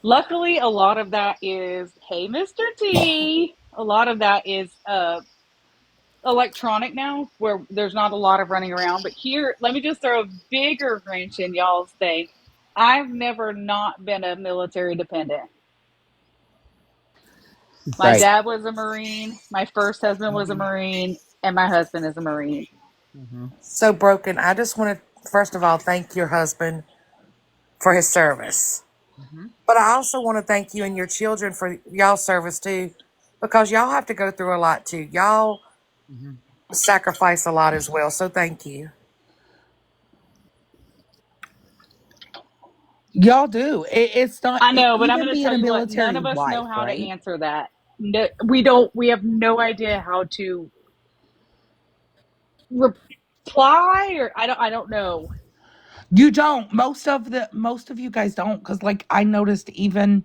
Luckily, a lot of that is, hey, Mr. T. A lot of that is electronic now, where there's not a lot of running around. But here, let me just throw a bigger wrench in y'all's thing. I've never not been a military dependent. My Right. dad was a Marine, my first husband was a Marine, and my husband is a Marine. So, Broken, I just want to, first of all, thank your husband for his service. But I also want to thank you and your children for y'all's service too, because y'all have to go through a lot too. Y'all sacrifice a lot as well. So thank you. Y'all do. It's not I know, but I'm even going to being tell a you what, none military of us know wife, how to right? answer that. No, we have no idea how to reply, or I don't know. You don't. Most of you guys don't, because like I noticed even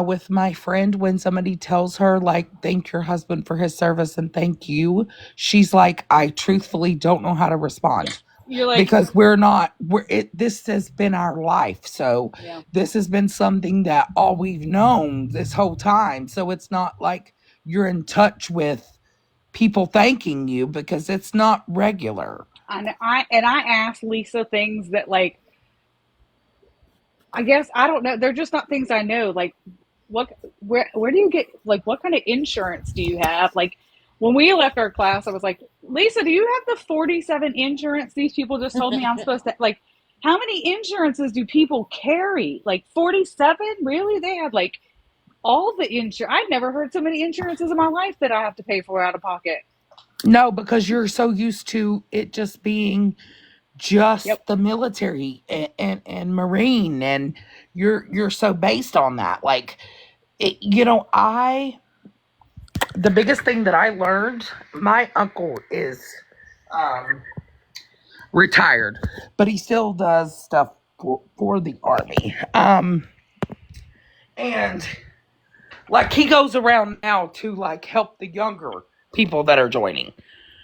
with my friend, when somebody tells her like thank your husband for his service and thank you, she's like, I truthfully don't know how to respond. You're like, Because this has been our life. So yeah. this has been something that all we've known this whole time. So it's not like you're in touch with people thanking you, because it's not regular. I asked Lisa things that, like, I guess I don't know. They're just not things I know. Like, where do you get, like, what kind of insurance do you have? Like, when we left our class, I was like, Lisa, do you have the 47 insurance these people just told me I'm supposed to, like, how many insurances do people carry? Like 47? Really? They had like all the insurance. I've never heard so many insurances in my life that I have to pay for out of pocket. No, because you're so used to it just being just Yep. the military and Marine, and you're so based on that. Like, the biggest thing that I learned, my uncle is retired, but he still does stuff for the army. And like he goes around now to like help the younger people that are joining.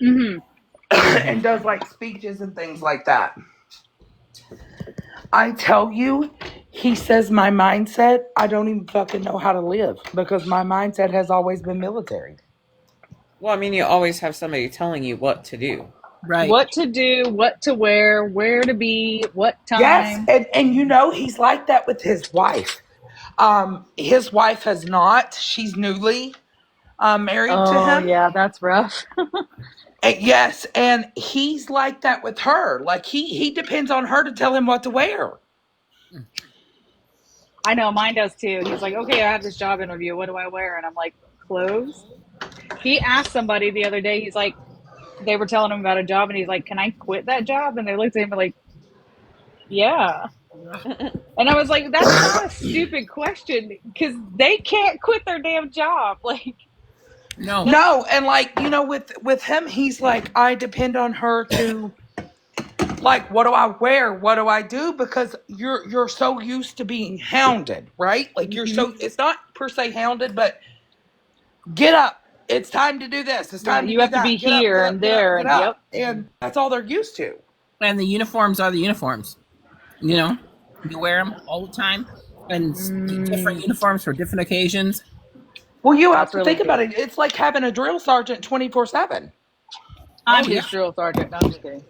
And does like speeches and things like that. I tell you, he says my mindset, I don't even fucking know how to live, because my mindset has always been military. Well, I mean, you always have somebody telling you what to do. Right. What to do, what to wear, where to be, what time. Yes, and he's like that with his wife. His wife has not. She's newly married to him. Yeah, that's rough. Yes, and he's like that with her. Like he depends on her to tell him what to wear. I know, mine does too. He's like, okay, I have this job interview. What do I wear? And I'm like, clothes. He asked somebody the other day, he's like, they were telling him about a job, and he's like, can I quit that job? And they looked at him like, yeah. And I was like, that's not a stupid question, because they can't quit their damn job. Like, no, and like with him, he's like, I depend on her to, like, what do I wear? What do I do? Because you're so used to being hounded, right? Like you're so, it's not per se hounded, but get up. It's time to do this. It's time to you do have that. to be Get up, here get up, and get up, there, get and up. yep. And that's all they're used to. And the uniforms are the uniforms. You know, you wear them all the time, and different uniforms for different occasions. Well, you have to think about it. It's like having a drill sergeant 24/7. I'm his drill sergeant. No, I'm just kidding.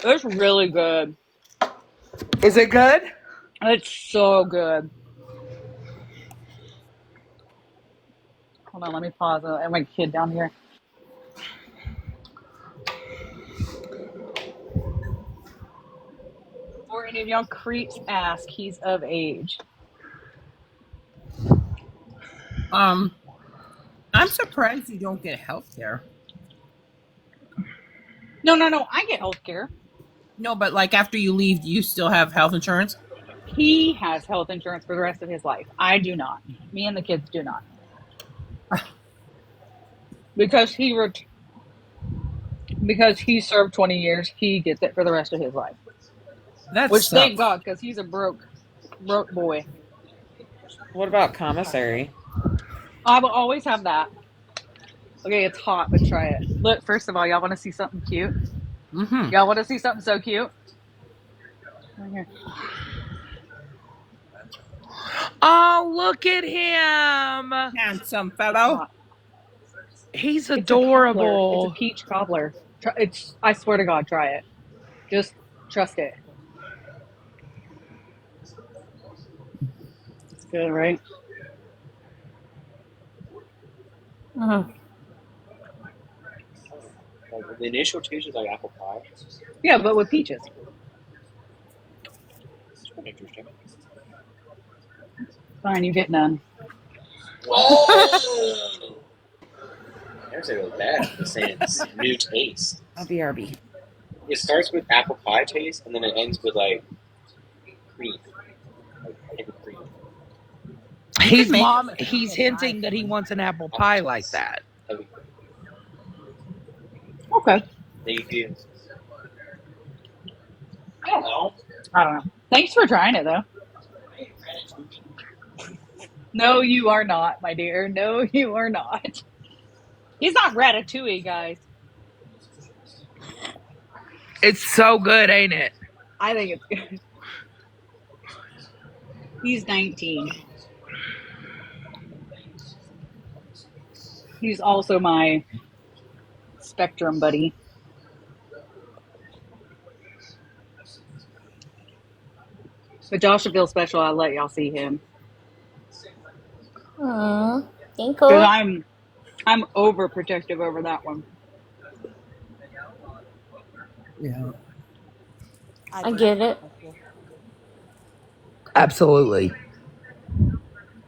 It's really good. Is it good? It's so good. Hold on, let me pause. I have my kid down here. Before any of y'all creeps ask, he's of age. I'm surprised you don't get health care. No, I get health care. No, but like after you leave, do you still have health insurance? He has health insurance for the rest of his life. I do not. Me and the kids do not. Because he served 20 years, he gets it for the rest of his life. Which thank God, because he's a broke boy. What about commissary? I will always have that. Okay, it's hot, but try it. Look, first of all, y'all want to see something cute? Y'all want to see something so cute? Right here. Oh, look at him. Handsome fellow. He's adorable. It's a peach cobbler. It's. I swear to God, try it. Just trust it. It's good, right? Mhm. Like, the initial taste is like apple pie. Yeah, but with peaches. It's quite interesting. Fine, you get none. Whoa! There's a bad. It's saying it's new taste. I'll BRB. It starts with apple pie taste, and then it ends with like cream, like heavy cream. He's hinting that he wants an apple pie like that. Heavy cream. Okay. Thank you. I don't know. Thanks for trying it, though. No, you are not, my dear. No, you are not. He's not Ratatouille, guys. It's so good, ain't it? I think it's good. He's 19. He's also my Spectrum buddy. But Joshville special, I'll let y'all see him. Thank you. Because I'm overprotective over that one. Yeah. I get it. Absolutely.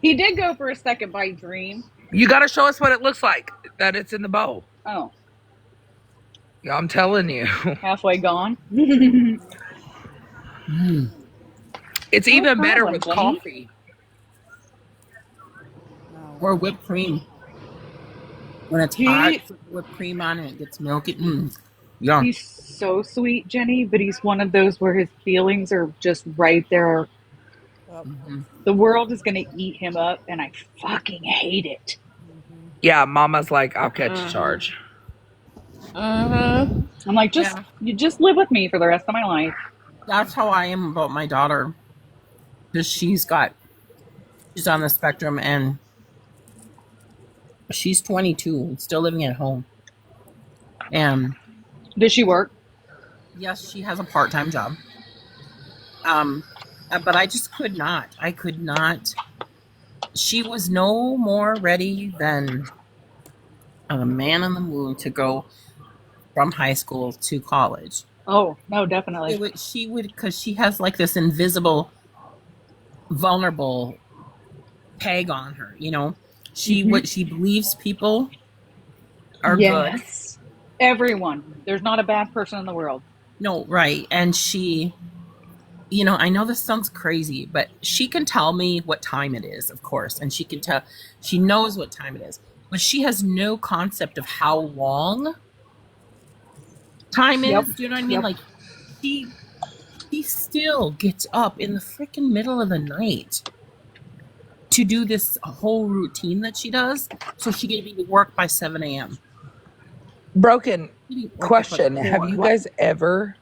He did go for a second bite, Dream. You got to show us what it looks like, that it's in the bowl. Oh. Yeah, I'm telling you. Halfway gone. It's even better with coffee. Or whipped cream. When it's hot, put whipped cream on it, it gets milky. Yum. He's so sweet, Jenny, but he's one of those where his feelings are just right there. The world is going to eat him up, and I fucking hate it. Yeah, Mama's like, I'll catch charge. I'm like, you just live with me for the rest of my life. That's how I am about my daughter. Because she's on the spectrum, and she's 22 and still living at home. And does she work? Yes, she has a part-time job. But I just could not. I could not. She was no more ready than a man on the moon to go from high school to college. Oh, no, definitely. Because she has like this invisible, vulnerable tag on her, you know? What she believes people are good. Everyone. There's not a bad person in the world. No, right. And she, I know this sounds crazy, but she can tell me what time it is, of course. And she knows what time it is. But she has no concept of how long time is. Do you know what I mean? Like, she still gets up in the freaking middle of the night to do this whole routine that she does, so she can be to work by 7 a.m. Broken question. Have you guys ever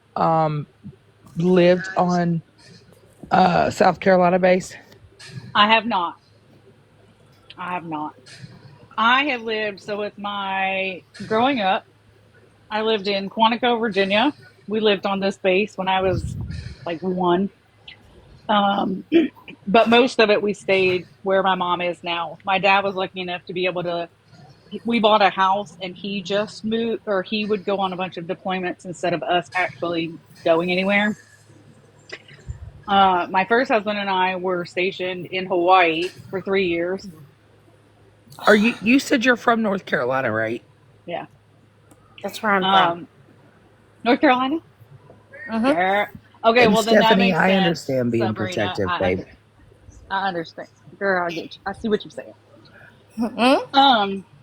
lived on South Carolina base? I have not. I have lived, so with my growing up, I lived in Quantico, Virginia. We lived on this base when I was like 1. But most of it we stayed where my mom is now. My dad was lucky enough to be able to, we bought a house and he just moved, or he would go on a bunch of deployments instead of us actually going anywhere. My first husband and I were stationed in Hawaii for 3 years. You said you're from North Carolina, right? Yeah. That's where I'm from. North Carolina? Yeah. Okay, and well then Stephanie, that makes I sense, understand being Sabrina. protective, babe. I understand. Girl, I get you. I see what you're saying.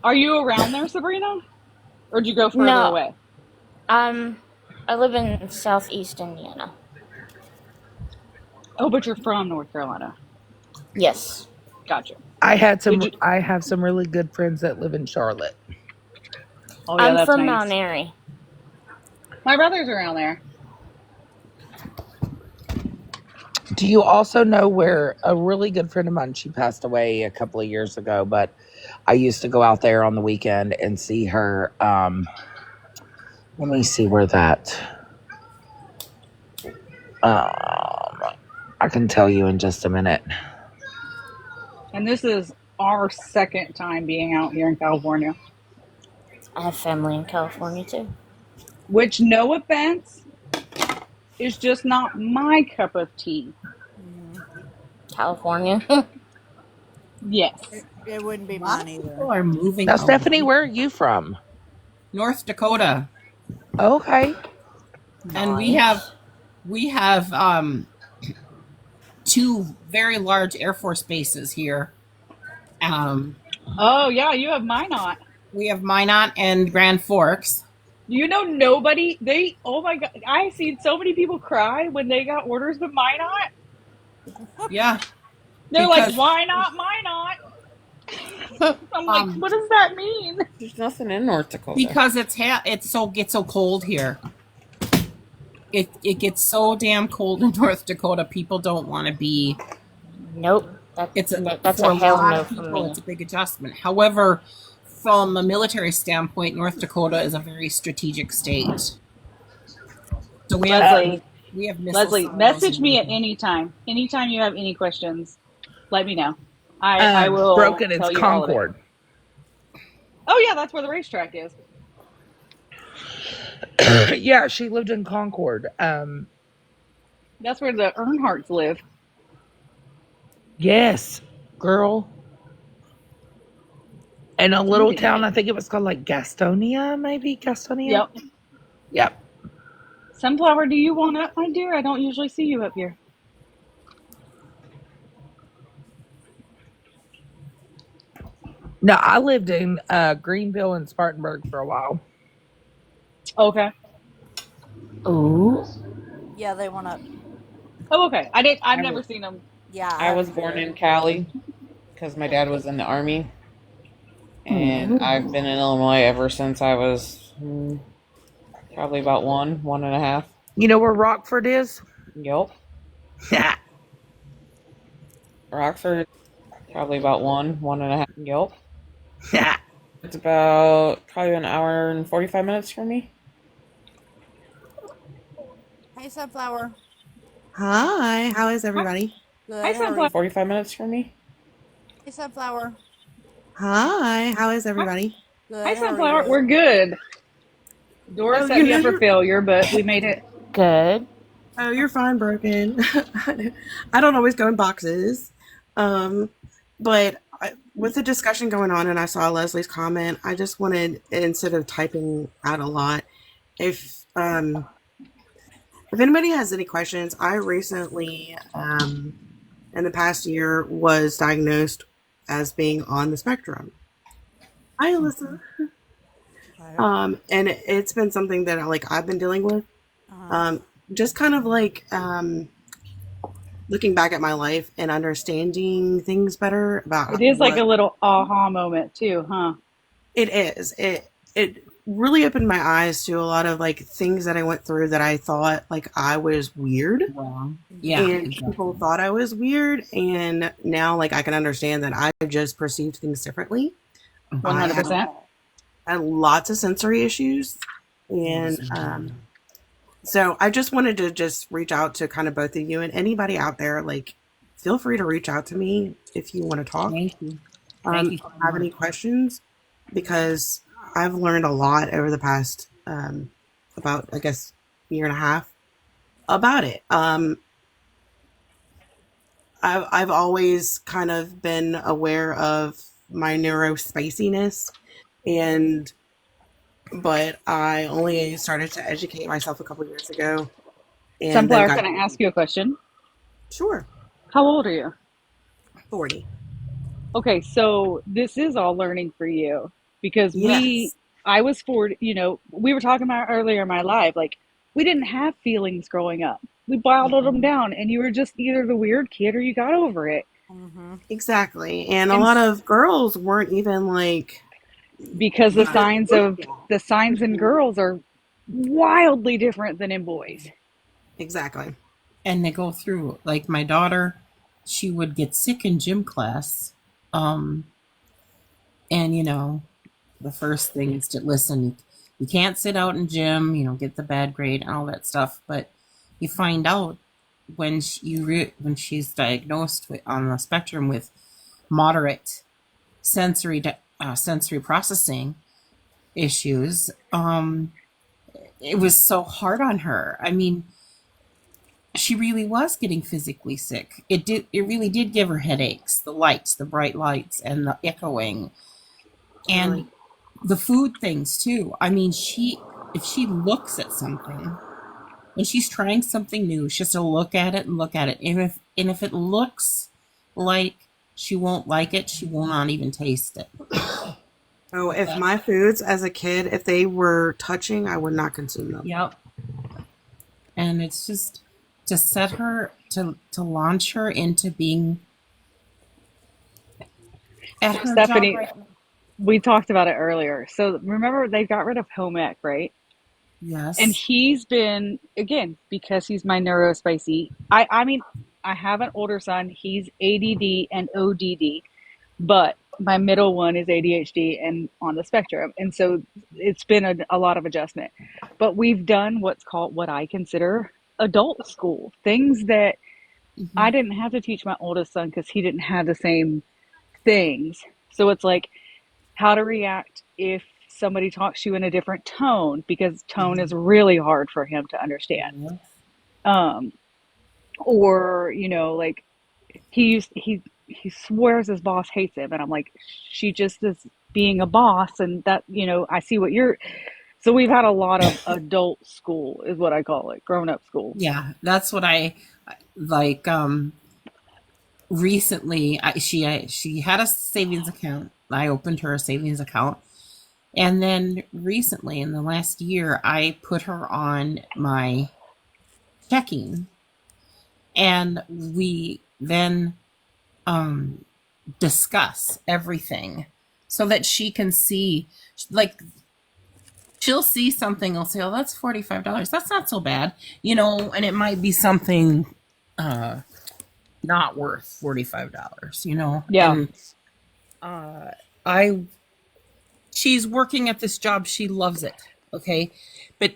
Are you around there, Sabrina? Or did you go further away? I live in southeast Indiana. Oh, but you're from North Carolina. Yes. Gotcha. I have some really good friends that live in Charlotte. Oh, yeah, I'm from nice. Mount Airy. My brother's around there. Do you also know where a really good friend of mine, she passed away a couple of years ago, but I used to go out there on the weekend and see her Let me see where that. I can tell you in just a minute. And this is our second time being out here in California. I have family in California too. Which, no offense, is just not my cup of tea. California. Yes. It wouldn't be mine either. People are moving. Now, Stephanie, where are you from? North Dakota. Okay. And we have two very large Air Force bases here. Oh yeah, you have Minot. We have Minot and Grand Forks. You know, nobody, oh my God, I seen so many people cry when they got orders with Minot. Yeah. They're like, why not Minot? I'm like, what does that mean? There's nothing in North Dakota. Because it gets so cold here. It gets so damn cold in North Dakota. People don't want to be. Nope. That's a hell no for me. It's a big adjustment. However, from a military standpoint, North Dakota is a very strategic state. So we have Leslie, message me at any time. Anytime you have any questions, let me know. I will. Broken, tell it's you all of it. Concord. Oh yeah, that's where the racetrack is. Yeah, she lived in Concord. That's where the Earnhardts live. Yes, girl. In a little town, I think it was called like Gastonia, maybe? Gastonia? Yep. Sunflower, do you want up, my dear? I don't usually see you up here. No, I lived in Greenville and Spartanburg for a while. Okay. Ooh. Yeah, they want to. Oh, okay. I've never seen them. Yeah. I was born in Cali because my dad was in the Army. And I've been in Illinois ever since I was probably about one and a half. You know where Rockford is? Yep. Rockford, probably about one and a half. Yep. It's about probably an hour and 45 minutes from me. Hey, Sunflower. Hi, how is everybody? Good. Hi, Sunflower. 45 minutes from me. Hey, Sunflower. Hi, how is everybody? Good. Hi, Sunflower. We're good. Dora set me up for failure, but we made it. Good. Oh, you're fine, Broken. I don't always go in boxes. But with the discussion going on and I saw Leslie's comment, I just wanted, instead of typing out a lot, if anybody has any questions, I recently, in the past year, was diagnosed as being on the spectrum. Hi, Alyssa. And it's been something that I've been dealing with. Just kind of looking back at my life and understanding things better about It is like a little aha moment too, huh? It is. It really opened my eyes to a lot of things that I went through that I thought I was weird. Yeah. And people thought I was weird, and now I can understand that I just perceived things differently. 100%. I had lots of sensory issues, and so I just wanted to just reach out to kind of both of you and anybody out there. Feel free to reach out to me if you want to talk. Thank you. If you have any questions, because I've learned a lot over the past about, I guess, year and a half about it. I've always kind of been aware of my neurospiciness, but I only started to educate myself a couple years ago. And Sunflower, can I ask you a question? Sure. How old are you? 40. Okay, so this is all learning for you because I was 40, we were talking about earlier in my life, we didn't have feelings growing up. We bottled them down, and you were just either the weird kid or you got over it. Exactly. And a lot of girls weren't even because the signs in girls are wildly different than in boys. Exactly. And they go through, my daughter, she would get sick in gym class. And the first thing is to listen, You can't sit out in gym, get the bad grade and all that stuff. But you find out when when she's diagnosed on the spectrum with moderate sensory sensory processing issues, it was so hard on her. I mean, she really was getting physically sick. It really did give her headaches, the lights, the bright lights, and the echoing, and the food things too. I mean, if she looks at something, when she's trying something new, she has to look at it and look at it. And if it looks like she won't like it, she will not even taste it. Oh, if my foods as a kid, if they were touching, I would not consume them. Yep. And it's just to set her, to launch her into being at her Stephanie, job right now. we talked about it earlier. So remember, they got rid of home ec, right? Yes. And he's been, again, because he's my neurospicy. I mean, I have an older son. He's ADD and ODD, but my middle one is ADHD and on the spectrum. And so it's been a lot of adjustment. But we've done what I consider adult school, things that I didn't have to teach my oldest son because he didn't have the same things. So it's like how to react if somebody talks to you in a different tone, because tone is really hard for him to understand. Or, like he swears his boss hates him, and I'm like, she just is being a boss, and that, I see what you're. So we've had a lot of adult school, is what I call it, grown up school. Yeah, that's what I like. Recently, she had a savings account. I opened her a savings account, and then recently, in the last year, I put her on my checking, and we then discuss everything so that she can see, like, she'll see something, I'll say, oh, that's $45. That's not so bad, and it might be something not worth $45, Yeah. And she's working at this job. She loves it. Okay. But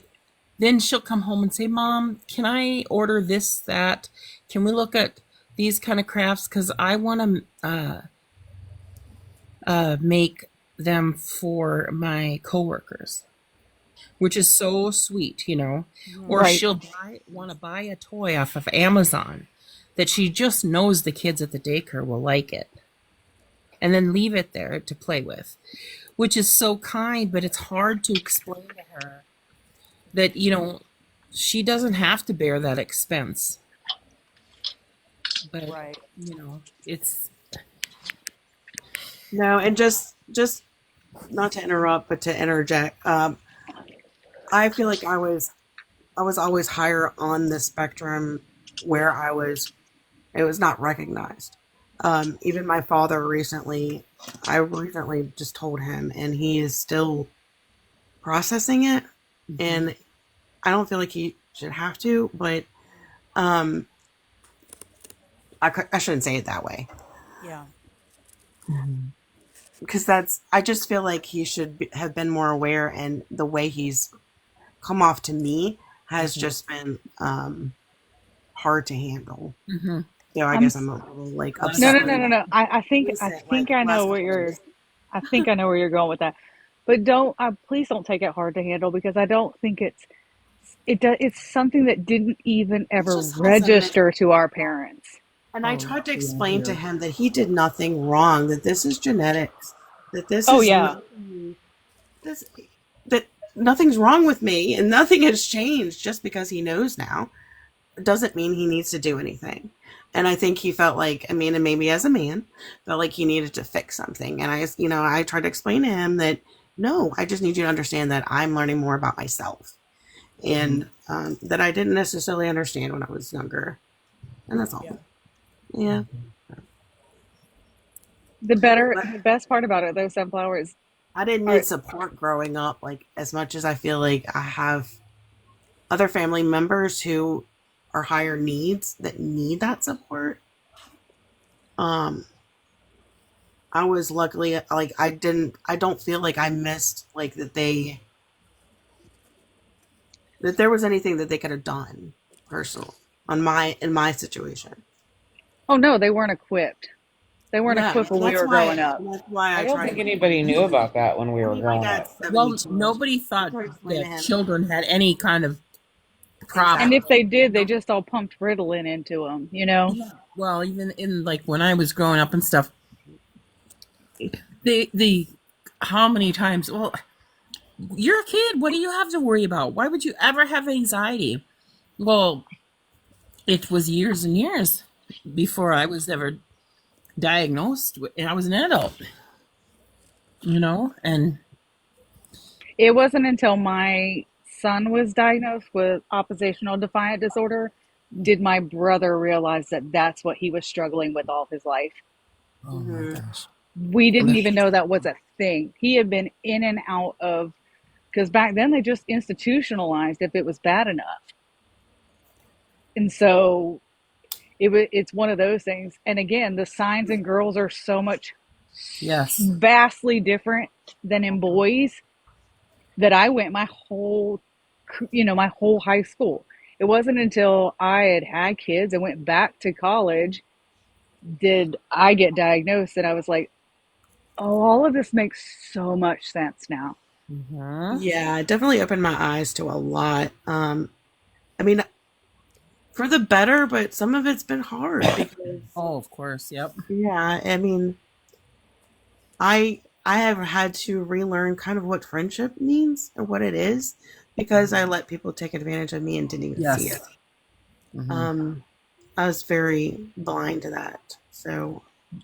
then she'll come home and say, Mom, can I order this, that? Can we look at these kind of crafts? Because I want to make them for my coworkers, which is so sweet, Or Right. she'll want to buy a toy off of Amazon that she just knows the kids at the daycare will like it, and then leave it there to play with, which is so kind, but it's hard to explain to her that, she doesn't have to bear that expense. But, Right. It's... No, and just not to interrupt, but to interject. I feel like I was always higher on the spectrum where it was not recognized. Even my father I recently just told him, and he is still processing it. And I don't feel like he should have to, but I shouldn't say it that way. Yeah. Because I just feel like he should have been more aware, and the way he's come off to me has just been hard to handle. I guess I'm a little like upset. No. I think I know where you're. I think I know where you're going with that, but please don't take it hard to handle, because I don't think it's something that didn't even ever register to our parents. And I tried to explain to him that he did nothing wrong, that this is genetics, that this that nothing's wrong with me, and nothing has changed just because he knows now. It doesn't mean he needs to do anything. And I think he felt like, and maybe as a man, felt like he needed to fix something. And I tried to explain to him that, no, I just need you to understand that I'm learning more about myself, and that I didn't necessarily understand when I was younger. And that's all. Yeah. The best part about it, though, Sunflower, is I didn't need support growing up, like, as much as I feel like I have other family members who are higher needs that need that support. I was luckily, like, I don't feel like I missed, like, that they that there was anything that they could have done personal in my situation. Oh no, they weren't equipped. They weren't Yeah, equipped when we that's were why. growing up. That's why I I don't tried. think anybody knew about that when we were My growing dad's up. Well, 72. nobody thought Tried to explain to that him. children had any kind of problem. And if they did, they just all pumped Ritalin into them, you know? Well, even in like when I was growing up and stuff, the how many times? Well, you're a kid. What do you have to worry about? Why would you ever have anxiety? Well, it was years and years before I was ever diagnosed. And I was an adult, you know, and It wasn't until my son was diagnosed with oppositional defiant disorder did my brother realize that that's what he was struggling with all his life. oh my gosh. We didn't even know that was a thing. He had been in and out of, because back then they just institutionalized if it was bad enough. And so it's one of those things. And again, the signs in girls are so much Yes. vastly different than in boys that I went my whole high school. It wasn't until I had kids and went back to college did I get diagnosed, and I was like, oh, all of this makes so much sense now. Yeah, it definitely opened my eyes to a lot. I mean, for the better, but some of it's been hard because Oh, of course. Yep. yeah, I mean, I have had to relearn kind of what friendship means and what it is because I let people take advantage of me and didn't even see Yes. it. Mhm. I was very blind to that. So,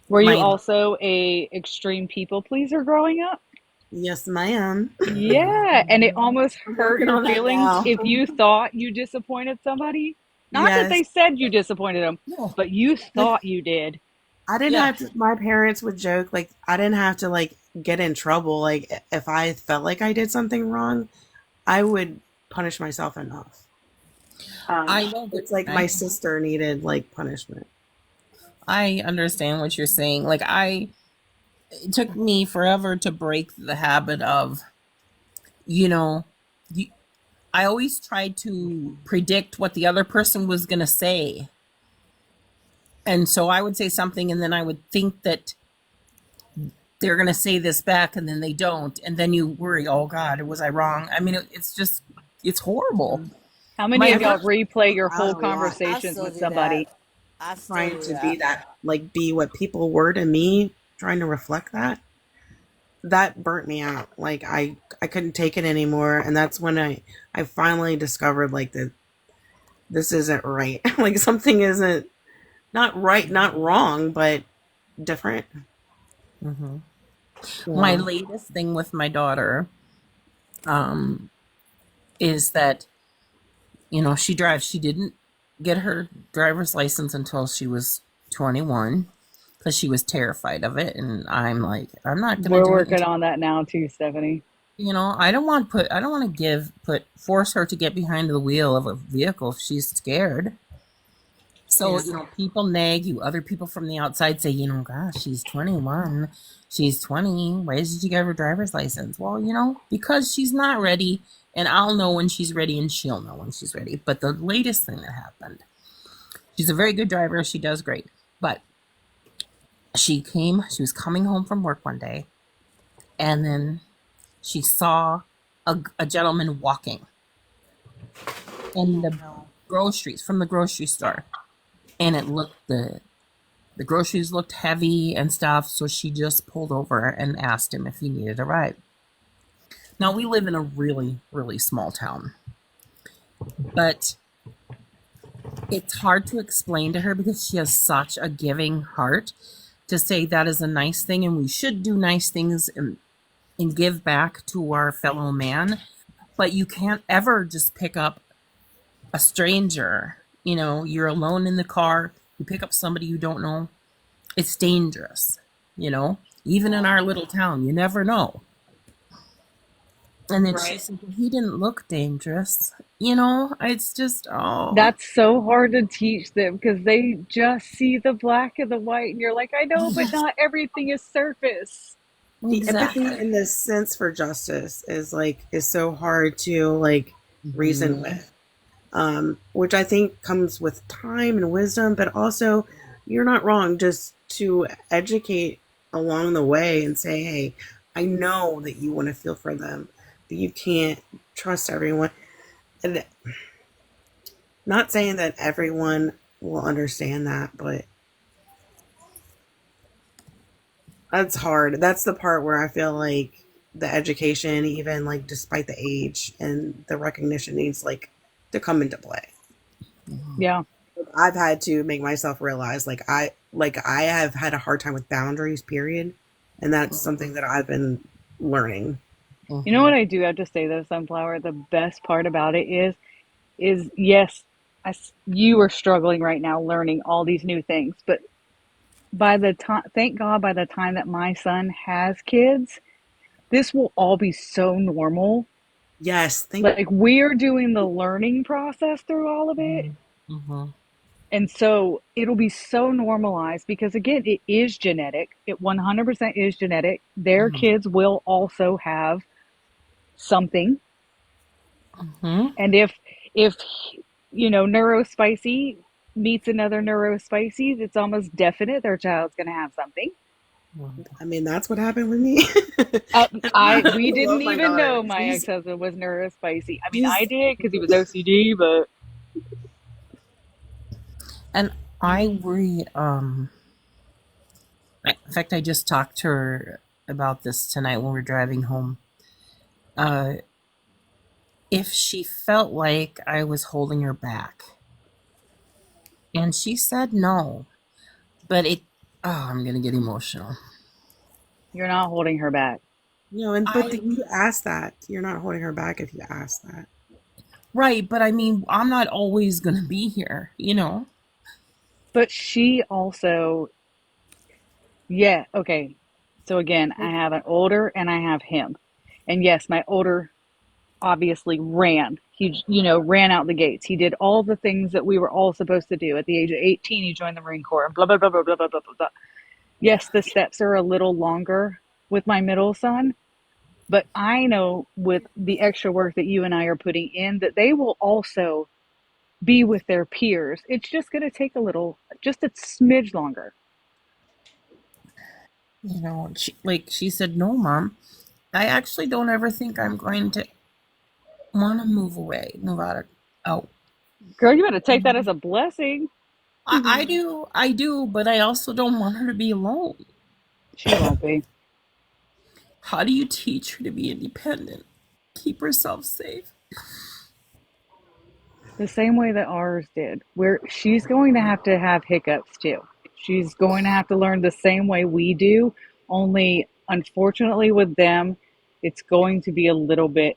Were you my also a extreme people pleaser growing up? yes, ma'am. Yeah, and it almost hurt Working your on that feelings now. if you thought you disappointed somebody. Not that they Yes, said you disappointed them, No. but you like thought you did. I didn't Yeah. have to. My parents would joke like I didn't have to like get in trouble. Like if I felt like I did something wrong, I would punish myself enough. I know It's like my sister needed like punishment. I understand what you're saying. Like it took me forever to break the habit of, you know, I always tried to predict what the other person was going to say. And so I would say something and then I would think that they're going to say this back and then they don't. And then you worry, oh God, was I wrong? I mean, it's horrible. How many My of y'all first- replay your I whole a lot. conversations still with do somebody? that. I still Trying do to that. be that, like be what people were to me, trying to reflect that. That burnt me out. Like I couldn't take it anymore, and that's when I finally discovered like that this isn't right. Like something isn't not right, not wrong, but different. Mhm. My Yeah. latest thing with my daughter is that, you know, she drives. She didn't get her driver's license until she was 21 because she was terrified of it. And I'm like, I'm not going to We're do it. working on that now too, Stephanie. You know, I don't want to force her to get behind the wheel of a vehicle if she's scared. So, Yeah. you know, people nag you. Other people from the outside say, you know, gosh, she's 21. She's 20. Why did she get her driver's license? Well, you know, because she's not ready. And I'll know when she's ready and she'll know when she's ready. But the latest thing that happened, she's a very good driver. She does great. But she was coming home from work one day. And then she saw a gentleman walking in the groceries, from the grocery store. And the groceries looked heavy and stuff, so she just pulled over and asked him if he needed a ride. Now, we live in a really, really small town, but it's hard to explain to her because she has such a giving heart to say that is a nice thing and we should do nice things and give back to our fellow man, but you can't ever just pick up a stranger. You know, you're alone in the car, you pick up somebody you don't know. It's dangerous, you know, even in our little town, you never know. And then she said, well, he didn't look dangerous. You know, it's just, oh. That's so hard to teach them because they just see the black and the white, and you're like, I know, but not everything is surface. The empathy and the sense for justice is so hard to like reason with, which I think comes with time and wisdom, but also you're not wrong just to educate along the way and say, hey, I know that you want to feel for them, but you can't trust everyone. And not saying that everyone will understand that, but that's hard. That's the part where I feel like the education, even like despite the age and the recognition, needs like to come into play. Yeah. I've had to make myself realize I have had a hard time with boundaries, period. And that's something that I've been learning. You know what I do have to say though, Sunflower? The best part about it is yes, you are struggling right now learning all these new things, but thank God, by the time that my son has kids, this will all be so normal. Yes. Like we're doing the learning process through all of it. And so it'll be so normalized because again, it is genetic. It 100% is genetic. Their kids will also have something. And if neurospicy meets another neurospicy, it's almost definite their child's going to have something. I mean, that's what happened with me. We didn't even know my ex-husband was neurospicy. I mean, I did because he was OCD, but... And I worry, in fact, I just talked to her about this tonight when we were driving home. If she felt like I was holding her back. And she said no. But I'm going to get emotional. You're not holding her back. But you asked that. You're not holding her back if you ask that. Right, but I mean, I'm not always going to be here, But she also, okay. So again, I have an older and I have him. And yes, my older obviously ran. He, ran out the gates. He did all the things that we were all supposed to do. At the age of 18, he joined the Marine Corps and blah, blah, blah, blah, blah, blah, blah, blah. Yes, the steps are a little longer with my middle son, but I know with the extra work that you and I are putting in that they will also be with their peers. It's just going to take just a smidge longer. She said, no, Mom, I actually don't ever think I'm going to want to move out. Girl, you better take that as a blessing. I do, but I also don't want her to be alone. She won't be. How do you teach her to be independent? Keep herself safe? The same way that ours did, where she's going to have hiccups too. She's going to have to learn the same way we do, only unfortunately with them, it's going to be a little bit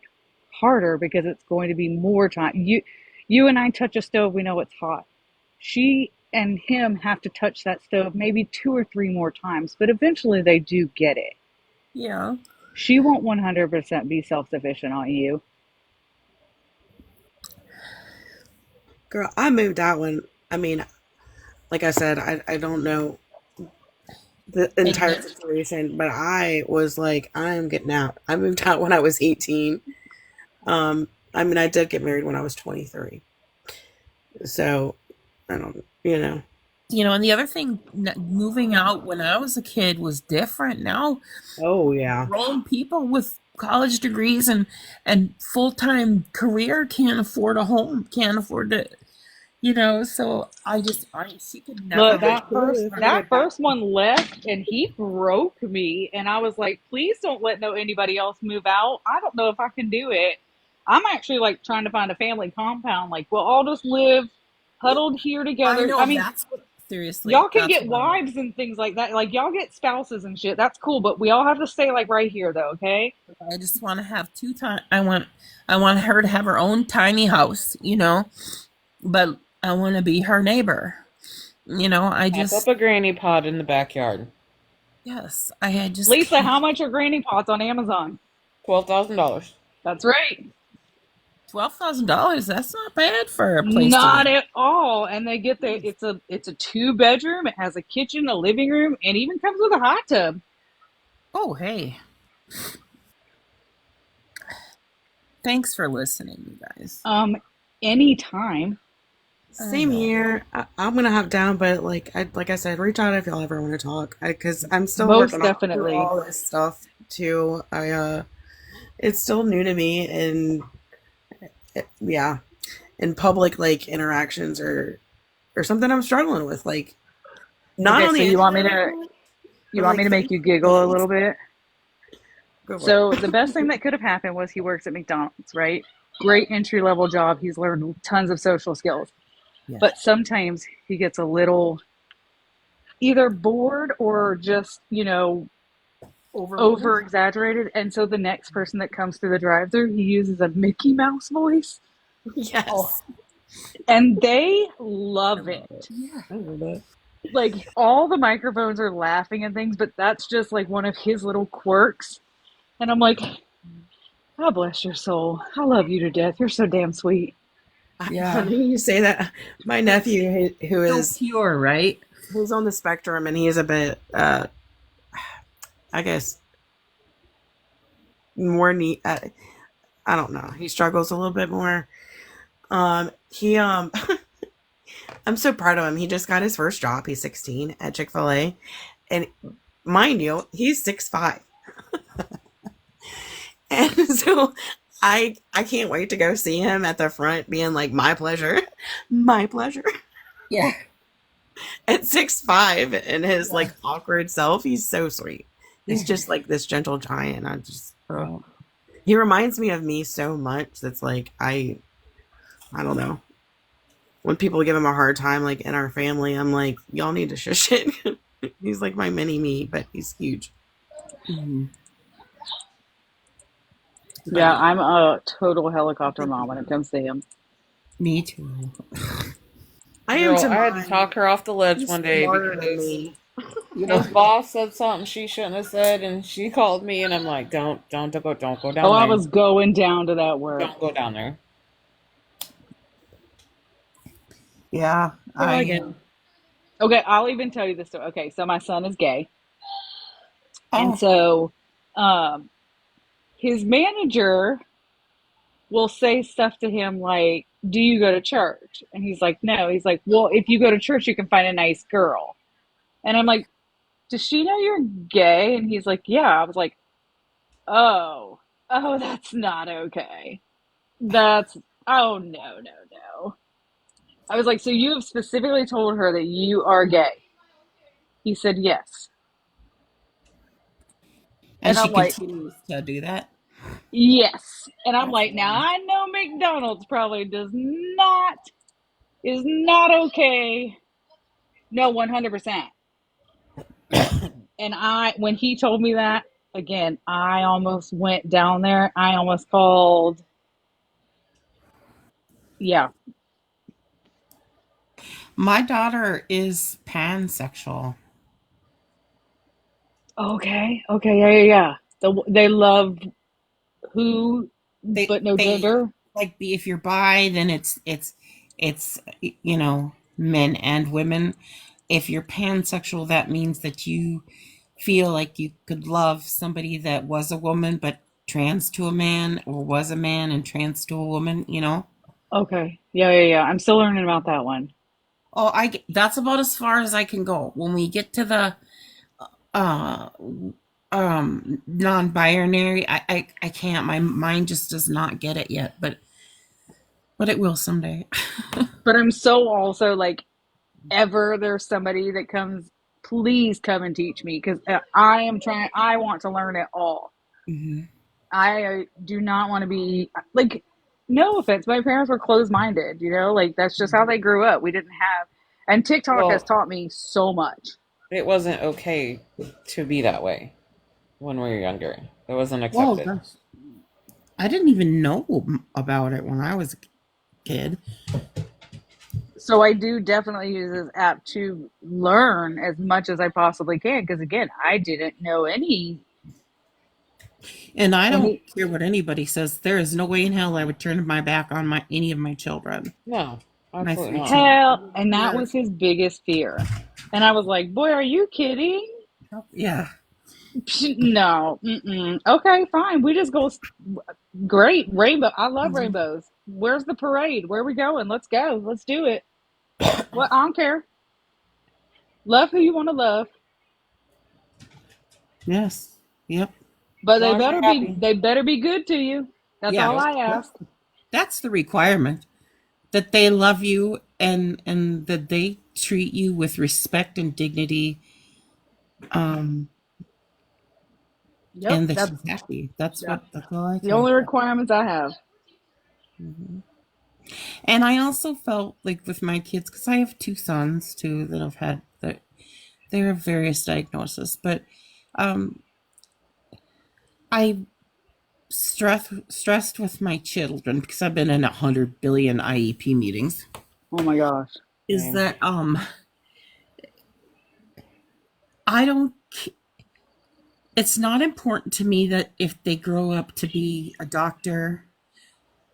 harder because it's going to be more time. You and I touch a stove, we know it's hot. She and him have to touch that stove maybe 2 or 3 more times, but eventually they do get it. Yeah. She won't 100% be self-sufficient on you. Girl, I moved out when, like I said, I don't know the entire situation, but I was like, I am getting out. I moved out when I was 18. I did get married when I was 23. So, I don't, and the other thing, moving out when I was a kid was different. Now, oh yeah, grown people with college degrees and full-time career can't afford a home, can't afford to, so she could never. Look, that first one left and he broke me, and I was like, please don't let anybody else move out. I don't know if I can do it. I'm actually trying to find a family compound. We'll all just live huddled here together. I know, that's what, seriously. Y'all can get wives and things like that. Y'all get spouses and shit. That's cool, but we all have to stay right here though, okay? I just want to have I want her to have her own tiny house, but I want to be her neighbor. I just up a granny pod in the backyard. Yes, I just. Lisa, how much are granny pots on Amazon? $12,000. That's right. $12,000. That's not bad for a place. Not at all. And they get it's a 2-bedroom. It has a kitchen, a living room, and even comes with a hot tub. Oh, hey. Thanks for listening, you guys. Anytime. Same here. I'm gonna hop down, but like I said, reach out if y'all ever want to talk. Because I'm still Most working definitely. on all this stuff too. It's still new to me, and yeah, in public like interactions or something I'm struggling with. Like, not Okay, on so the you want me internet, to but, want me to like, make you giggle a little bit? Go for So it. the best thing that could have happened was he works at McDonald's, right? Great entry level job. He's learned tons of social skills. Yeah. But sometimes he gets a little either bored or just, over exaggerated. And so the next person that comes through the drive thru, he uses a Mickey Mouse voice. Yes. Oh. And they love it. Yeah, I love that. Like, all the microphones are laughing and things, but that's just like one of his little quirks. And I'm like, God bless your soul. I love you to death. You're so damn sweet. Yeah. Funny you say that. My nephew, who So is pure, right? He's on the spectrum, and he is a bit, I guess, more neat. I don't know. He struggles a little bit more. I'm so proud of him. He just got his first job. He's 16 at Chick-fil-A, and mind you, he's 6'5". And so I can't wait to go see him at the front being like, my pleasure. My pleasure. Yeah. At 6'5" and his like awkward self, he's so sweet. He's just like this gentle giant. I just he reminds me of me so much. That's like I don't know. When people give him a hard time, like in our family, I'm like, y'all need to shush it. He's like my mini me, but he's huge. Mm-hmm. Yeah, I'm a total helicopter mom when it comes to him. Me too. I am. Girl, I had to talk her off the ledge He's one day smarter than because me. his boss said something she shouldn't have said, and she called me, and I'm like, don't go down Oh, there. I was going down to that work. Don't go down there. Yeah. Okay, I'll even tell you this story. Okay, so my son is gay. Oh. And so his manager will say stuff to him like, do you go to church? And he's like, no. He's like, well, if you go to church, you can find a nice girl. And I'm like, does she know you're gay? And he's like, yeah. I was like, oh, that's not okay. Oh, no. I was like, so you have specifically told her that you are gay? He said, yes. And I'm she like, continues to do that? yes. And I'm like, now I know McDonald's probably is not okay. No, 100%. And when he told me that, again, I almost went down there. I almost called. Yeah. My daughter is pansexual. Okay. Yeah. They love but no gender. Like, if you're bi, then it's men and women. If you're pansexual, that means that you feel like you could love somebody that was a woman but trans to a man, or was a man and trans to a woman. Okay. Yeah. I'm still learning about that one. Oh, that's about as far as I can go. When we get to the non-binary, I can't. My mind just does not get it yet, but it will someday. But I'm so also like, ever there's somebody that comes, please come and teach me, because I want to learn it all. Mm-hmm. I do not want to be like, no offense, my parents were closed-minded, like that's just how they grew up. We didn't have, and TikTok has taught me so much. It wasn't okay to be that way when we were younger. It wasn't accepted. Well, I didn't even know about it when I was a kid. So I do definitely use this app to learn as much as I possibly can, because again, I didn't know any. And I don't care what anybody says. There is no way in hell I would turn my back on any of my children. No, absolutely not. Hell, and that was his biggest fear. And I was like, boy, are you kidding? Yeah. No. Okay, fine. We just go Great. Rainbow. I love rainbows. Where's the parade? Where are we going? Let's go. Let's do it. What? I don't care. Love who you want to love. Yes. Yep. But As long as you're happy. they better be good to you. That's all I ask. That's the requirement. That they love you and that they treat you with respect and dignity. And that she's happy. That's all I the only requirements I have. Mm-hmm. And I also felt like with my kids, because I have 2 sons too that have had they have various diagnoses, but I stressed with my children, because I've been in 100 billion IEP meetings. Oh my gosh. Is that I don't, it's not important to me that if they grow up to be a doctor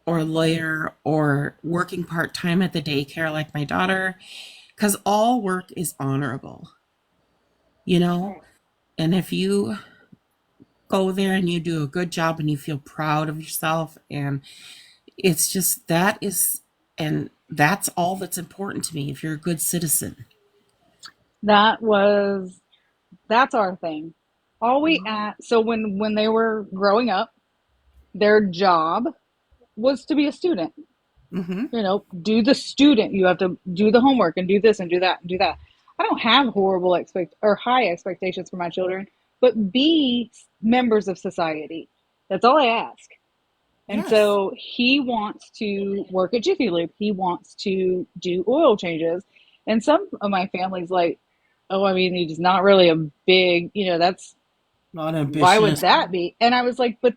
or a lawyer or working part-time at the daycare like my daughter, because all work is honorable, you know? And if you go there and you do a good job and you feel proud of yourself, and it's just that's all that's important to me, if you're a good citizen. That's our thing. All we so when they were growing up, their job was to be a student. Mm-hmm. You know, do the student. You have to do the homework and do this and do that and do that. I don't have horrible high expectations for my children, but be members of society. That's all I ask. And so he wants to work at Jiffy Lube. He wants to do oil changes. And some of my family's like, oh, I mean, he's not really a big, that's not ambitious. Why would that be? And I was like, but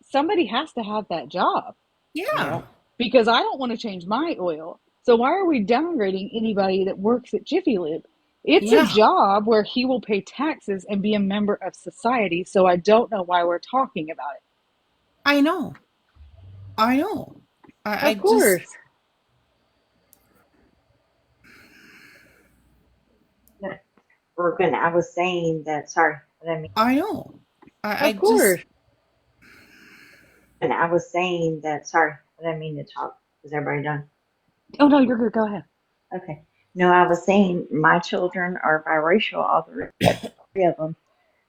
somebody has to have that job. Yeah. Because I don't want to change my oil. So why are we downgrading anybody that works at Jiffy Lube? It's a job where he will pay taxes and be a member of society. So I don't know why we're talking about it. I know. Of course. Broken. I was saying that. Sorry, I know. Of course. And I was saying that. Sorry, I didn't mean to talk. Is everybody done? Oh no, you're good. Go ahead. Okay. No, I was saying my children are biracial. All 3 of them.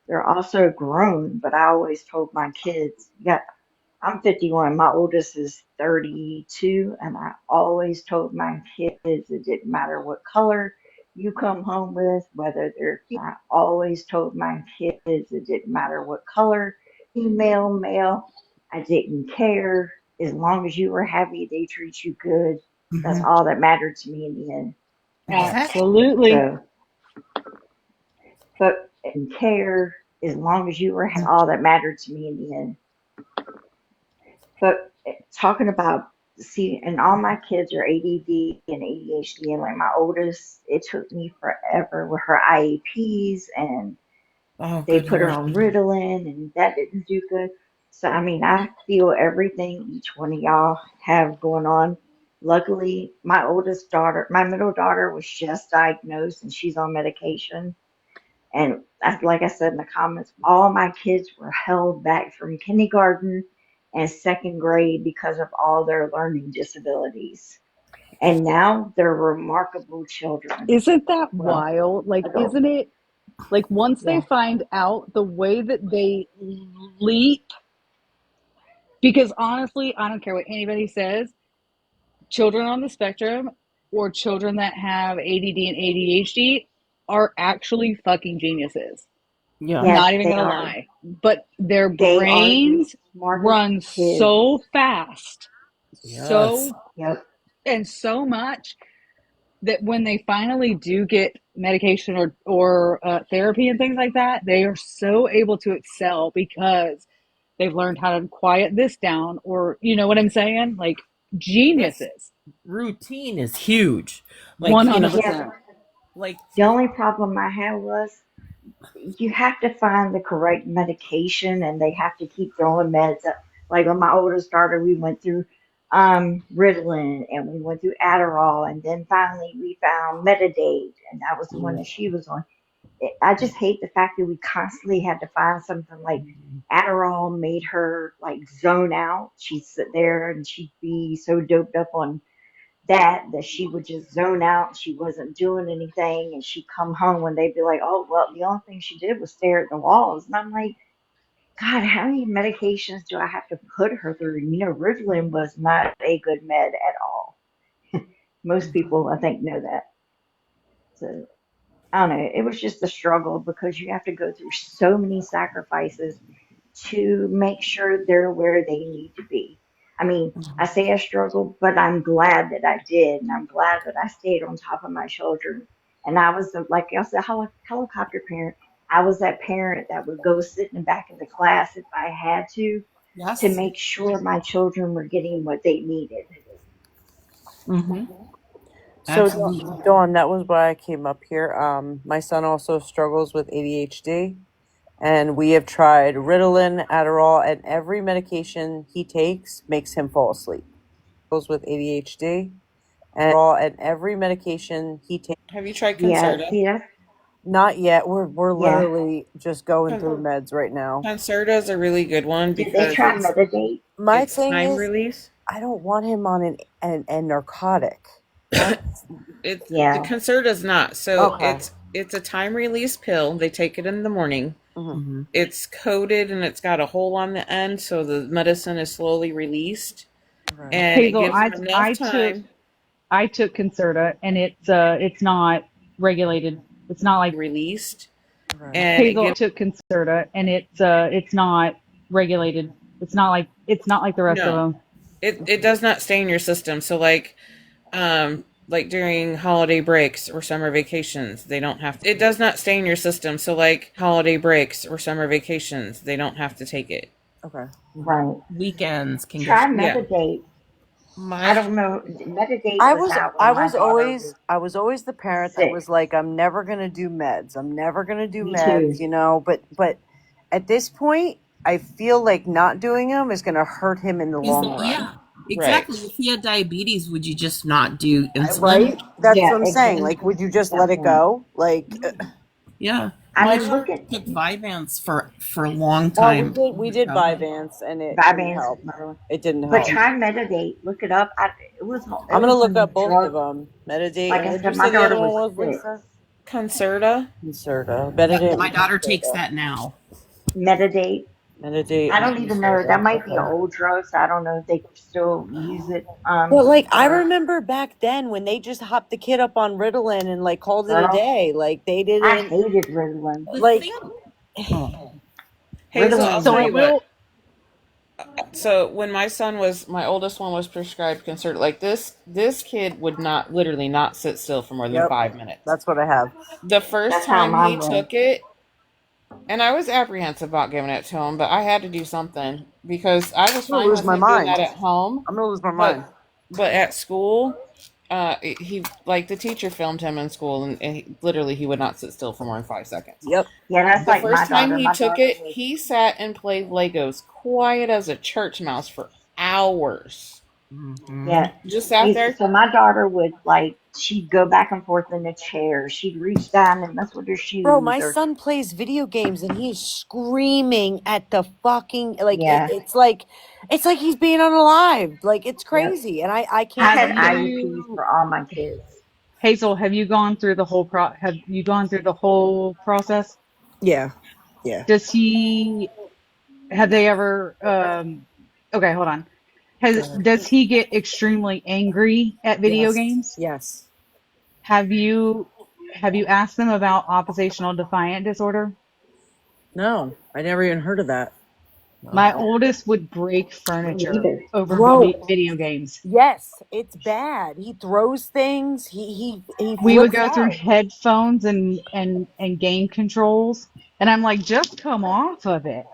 They're also grown, but I always told my kids, I'm 51. My oldest is 32, and I always told my kids it didn't matter what color you come home with, whether I always told my kids it didn't matter what color, female, male. I didn't care. As long as you were happy, they treat you good. Mm-hmm. That's all that mattered to me in the end. Absolutely. So, but and care, as long as you were all that mattered to me in the end. But talking about, and all my kids are ADD and ADHD, and like my oldest, it took me forever with her IEPs, and they put her on Ritalin, and that didn't do good. So, I mean, I feel everything each one of y'all have going on. Luckily, my middle daughter was just diagnosed, and she's on medication. And like I said in the comments, all my kids were held back from kindergarten and 2nd grade because of all their learning disabilities. And now they're remarkable children. Isn't that wild? Like, isn't it? Like, once they find out the way that they leap, because honestly, I don't care what anybody says, children on the spectrum or children that have ADD and ADHD are actually fucking geniuses. Yeah. Not even gonna lie. But their brains run so fast. And so much that when they finally do get medication or therapy and things like that, they are so able to excel because they've learned how to quiet this down, or you know what I'm saying? Like, geniuses. Routine is huge. Like 100%. Like, the only problem I had was you have to find the correct medication, and they have to keep throwing meds up. Like when my oldest daughter, we went through Ritalin, and we went through Adderall, and then finally we found Metadate, and that was the one that she was on. I just hate the fact that we constantly had to find something like Adderall made her like zone out. She'd sit there and she'd be so doped up on that she would just zone out. She wasn't doing anything, and she'd come home when they'd be like, "Oh, well, the only thing she did was stare at the walls." And I'm like, God, how many medications do I have to put her through? Ritalin was not a good med at all. Most people, I think, know that. So I don't know. It was just a struggle because you have to go through so many sacrifices to make sure they're where they need to be. I mean, I say I struggled, but I'm glad that I did, and I'm glad that I stayed on top of my children. And I was, like I said, helicopter parent. I was that parent that would go sit in the back of the class if I had to Yes. make sure my children were getting what they needed. Mm-hmm. So, Absolutely. Dawn, that was why I came up here. My son also struggles with ADHD, and we have tried Ritalin, Adderall, and every medication he takes makes him fall asleep. Goes with ADHD, and every medication he takes. Have you tried Yeah, Concerta? see, that's, Not yet. We're yeah. literally just going through meds right now. Concerta is a really good one Did they because try Metadate? My it's thing time is, release. I don't want him on a narcotic. It's Yeah. the Concerta's not. So Okay. it's a time release pill. They take it in the morning. Mm-hmm. It's coated and it's got a hole on the end, so the medicine is slowly released, Right. and it Hazel, gives them enough time. I took Concerta, and it's not regulated. It's not like released. Right. And Hazel took Concerta, and it's not regulated. It's not like the rest of them. It does not stay in your system. So like during holiday breaks or summer vacations, they don't have to. It does not stay in your system. So like holiday breaks or summer vacations, they don't have to take it. Okay. Right. Weekends can Try get. Metadate. I don't know. Metadate I was was out when my daughter was always the parent that sick. was like, I'm never gonna do meds. I'm never gonna do Me meds, too. But at this point, I feel like not doing them is gonna hurt him in the long run. Yeah, exactly. If he had diabetes, would you just not do insulin? Right? That's Yeah, what I'm saying. exactly. Like, would you just let it go? Like, Yeah. I My mean, daughter look at took Vyvanse for a long well, time. we did Vyvanse, and it didn't Vyvanse help. is another one. It didn't But help. try Metadate. Look it up. It was. I'm gonna look up both of them. Meditate. Like I What did said, you my say the other daughter one was was, sick. Lisa? Concerta. Concerta. Meditate. My daughter takes that now. Meditate. Meditate. I don't even know. That might be an old drug, so I don't know if they still use it. But like, I remember back then when they just hopped the kid up on Ritalin and like called it a Girl, day. Like they I didn't. hated Ritalin. Like, Hazel, I'll Ritalin. tell you what. So when my oldest one was prescribed Concerta, like this kid would literally not sit still for more than Yep. 5 minutes. That's what I have. The first That's how time mine he was. took it, and I was apprehensive about giving it to him, but I had to do something because I was I'm gonna fine lose with my him doing mind. that at home. I'm gonna lose my mind. But at school, he like the teacher filmed him in school, and he would not sit still for more than 5 seconds. Yep. Yeah, that's The like my first time daughter. he My took daughter it, was. he sat and played Legos quiet as a church mouse for hours. Yeah. Just sat there. So my daughter would she'd go back and forth in the chair. She'd reach down and mess with her shoes. Bro, my or, son plays video games and he's screaming at the fucking Yeah. it's like he's being unalive. Like it's crazy, and I I can't. had Have IEPs you, for all my kids. Hazel? Have you gone through the whole process? Yeah, yeah. Does he? Have they ever? Okay, hold on. Does he get extremely angry at video Yes. games? Yes. Have you asked them about oppositional defiant disorder? No, I never even heard of that. My oldest would break furniture Neither. over Bro. video games. Yes, it's bad. He throws things. He We would flips go through out. headphones and game controls, and I'm like, just come off of it.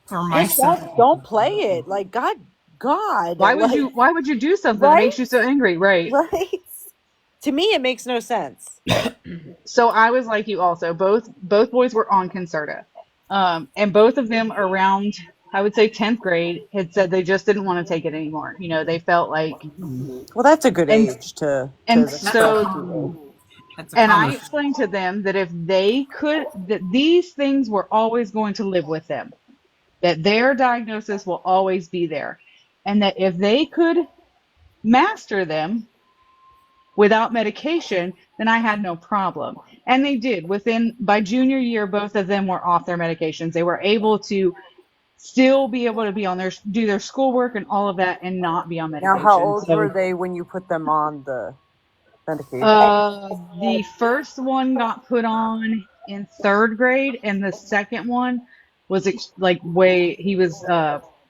For my Just son. don't play it. Like God. Why would you do something that makes you so angry? Right. Right. To me, it makes no sense. So I was like you also. Both boys were on Concerta. And both of them around, I would say 10th grade, had said they just didn't want to take it anymore. They felt like. Well, that's a good age to. And to so people. That's a And I common. explained to them that if they could, that these things were always going to live with them, that their diagnosis will always be there, and that if they could master them without medication, then I had no problem. And they did. By junior year, both of them were off their medications. They were able to still be able to be on do their schoolwork and all of that and not be on Now, how medication. old were they when you put them on the medication? The first one got put on in 3rd grade, and the second one was he was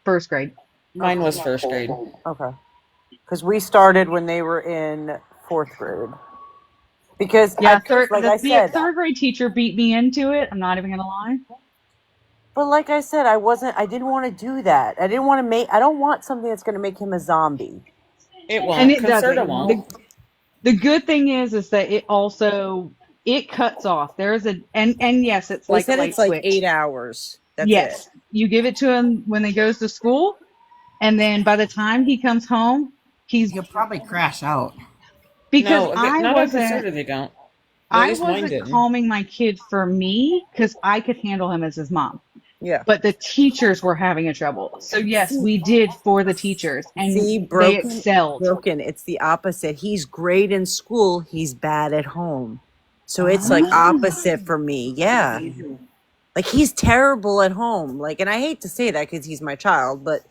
first grade. Mine was first grade. Okay. Because we started when they were in 4th grade. Because yeah, I said, 3rd grade teacher beat me into it. I'm not even gonna lie. But like I said, I didn't want to do that. I don't want something that's going to make him a zombie. It won't. And it Concerta doesn't. won't. The good thing is that it cuts off. There's and yes, it's They like said light it's like switch. 8 hours. That's Yes, it. you give it to him when he goes to school, and then by the time he comes home, He'll probably crash out. because No, I not on wasn't. Concerta they don't. At I least mine wasn't didn't. calming my kid for me because I could handle him as his mom. Yeah. But the teachers were having a trouble. So yes, we did for the teachers, and they excelled. Broken. It's the opposite. He's great in school. He's bad at home. So it's like opposite for me. Yeah. Like he's terrible at home. Like, and I hate to say that because he's my child, but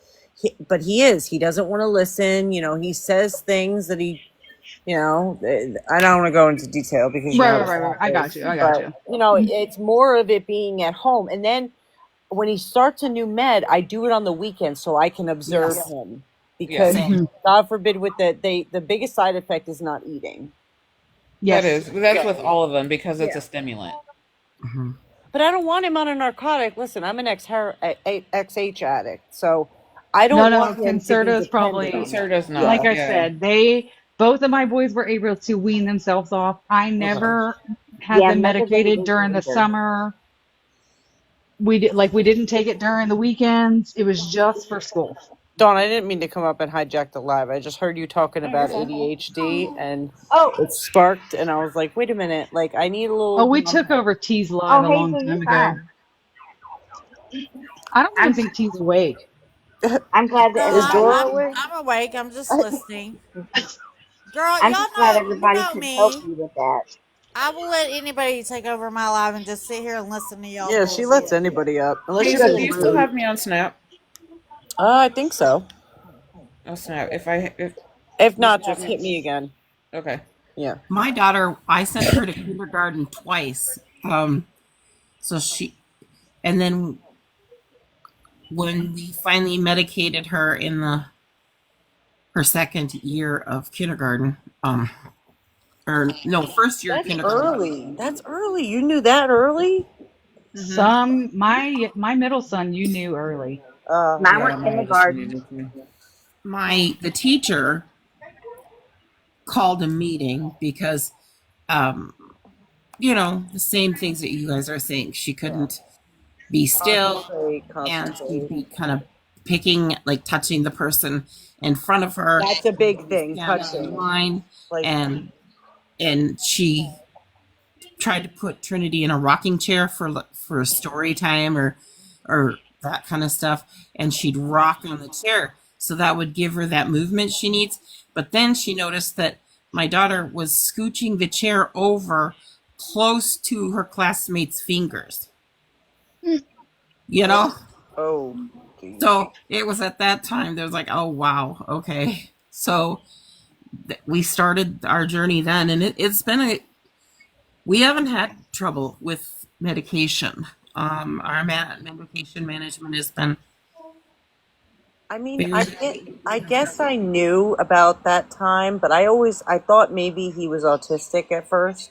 he is. He doesn't want to listen. You know, he says things that he. You know, I don't want to go into detail because Right. I got you. You know, it's more of it being at home, and then when he starts a new med, I do it on the weekend so I can observe him because God forbid with the biggest side effect is not eating. Yes. That's with all of them because it's a stimulant. Mm-hmm. But I don't want him on a narcotic. Listen, I'm an XH addict, so I don't want him Concerta's to be probably Concerta's not. like I said, both of my boys were able to wean themselves off. I never had them medicated during the summer. We didn't take it during the weekends. It was just for school. Dawn, I didn't mean to come up and hijack the live. I just heard you talking about ADHD and it sparked, and I was like, wait a minute, like I need a little. Oh, we took over T's live a long time ago. I don't even think T's awake. I'm glad that everybody. I'm awake. I'm just listening. Girl, I'm y'all just glad know everybody about could me. help you with that. I will let anybody take over my live and just sit here and listen to y'all. Yeah, she lets anybody up. Unless Hazel, do you still have me on Snap? I think so. Oh, Snap. If not, just hit me again. Okay. Yeah. My daughter, I sent her to kindergarten twice. And then when we finally medicated her in her second year of kindergarten, first year of kindergarten. That's early. You knew that early? My middle son, you knew early. Mine were kindergarten. The teacher called a meeting because, the same things that you guys are saying. She couldn't be still, and she'd be kind of touching the person in front of her. That's a big thing. Touching line, and she tried to put Trinity in a rocking chair for story time or that kind of stuff, and she'd rock on the chair, so that would give her that movement she needs. But then she noticed that my daughter was scooching the chair over close to her classmates' fingers. Oh. So it was at that time there was like, oh wow, okay. So we started our journey then, and it's been we haven't had trouble with medication. Our medication management has been. I mean, I guess I knew about that time, but I thought maybe he was autistic at first.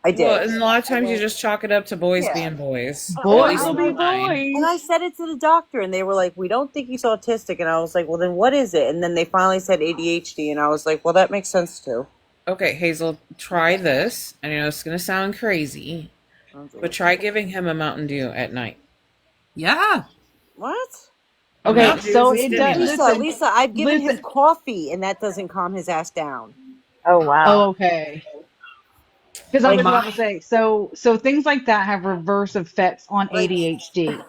I did. Well, and a lot of times you just chalk it up to boys being boys. Boys will be boys. And I said it to the doctor, and they were like, we don't think he's autistic. And I was like, well, then what is it? And then they finally said ADHD, and I was like, well, that makes sense too. Okay, Hazel, try this. I know it's going to sound crazy, but try giving him a Mountain Dew at night. Yeah. What? Okay, so it does. Lisa, I've given him coffee, and that doesn't calm his ass down. Oh, wow. Oh, okay. Because I Like was about my to say, so things like that have reverse effects on like ADHD.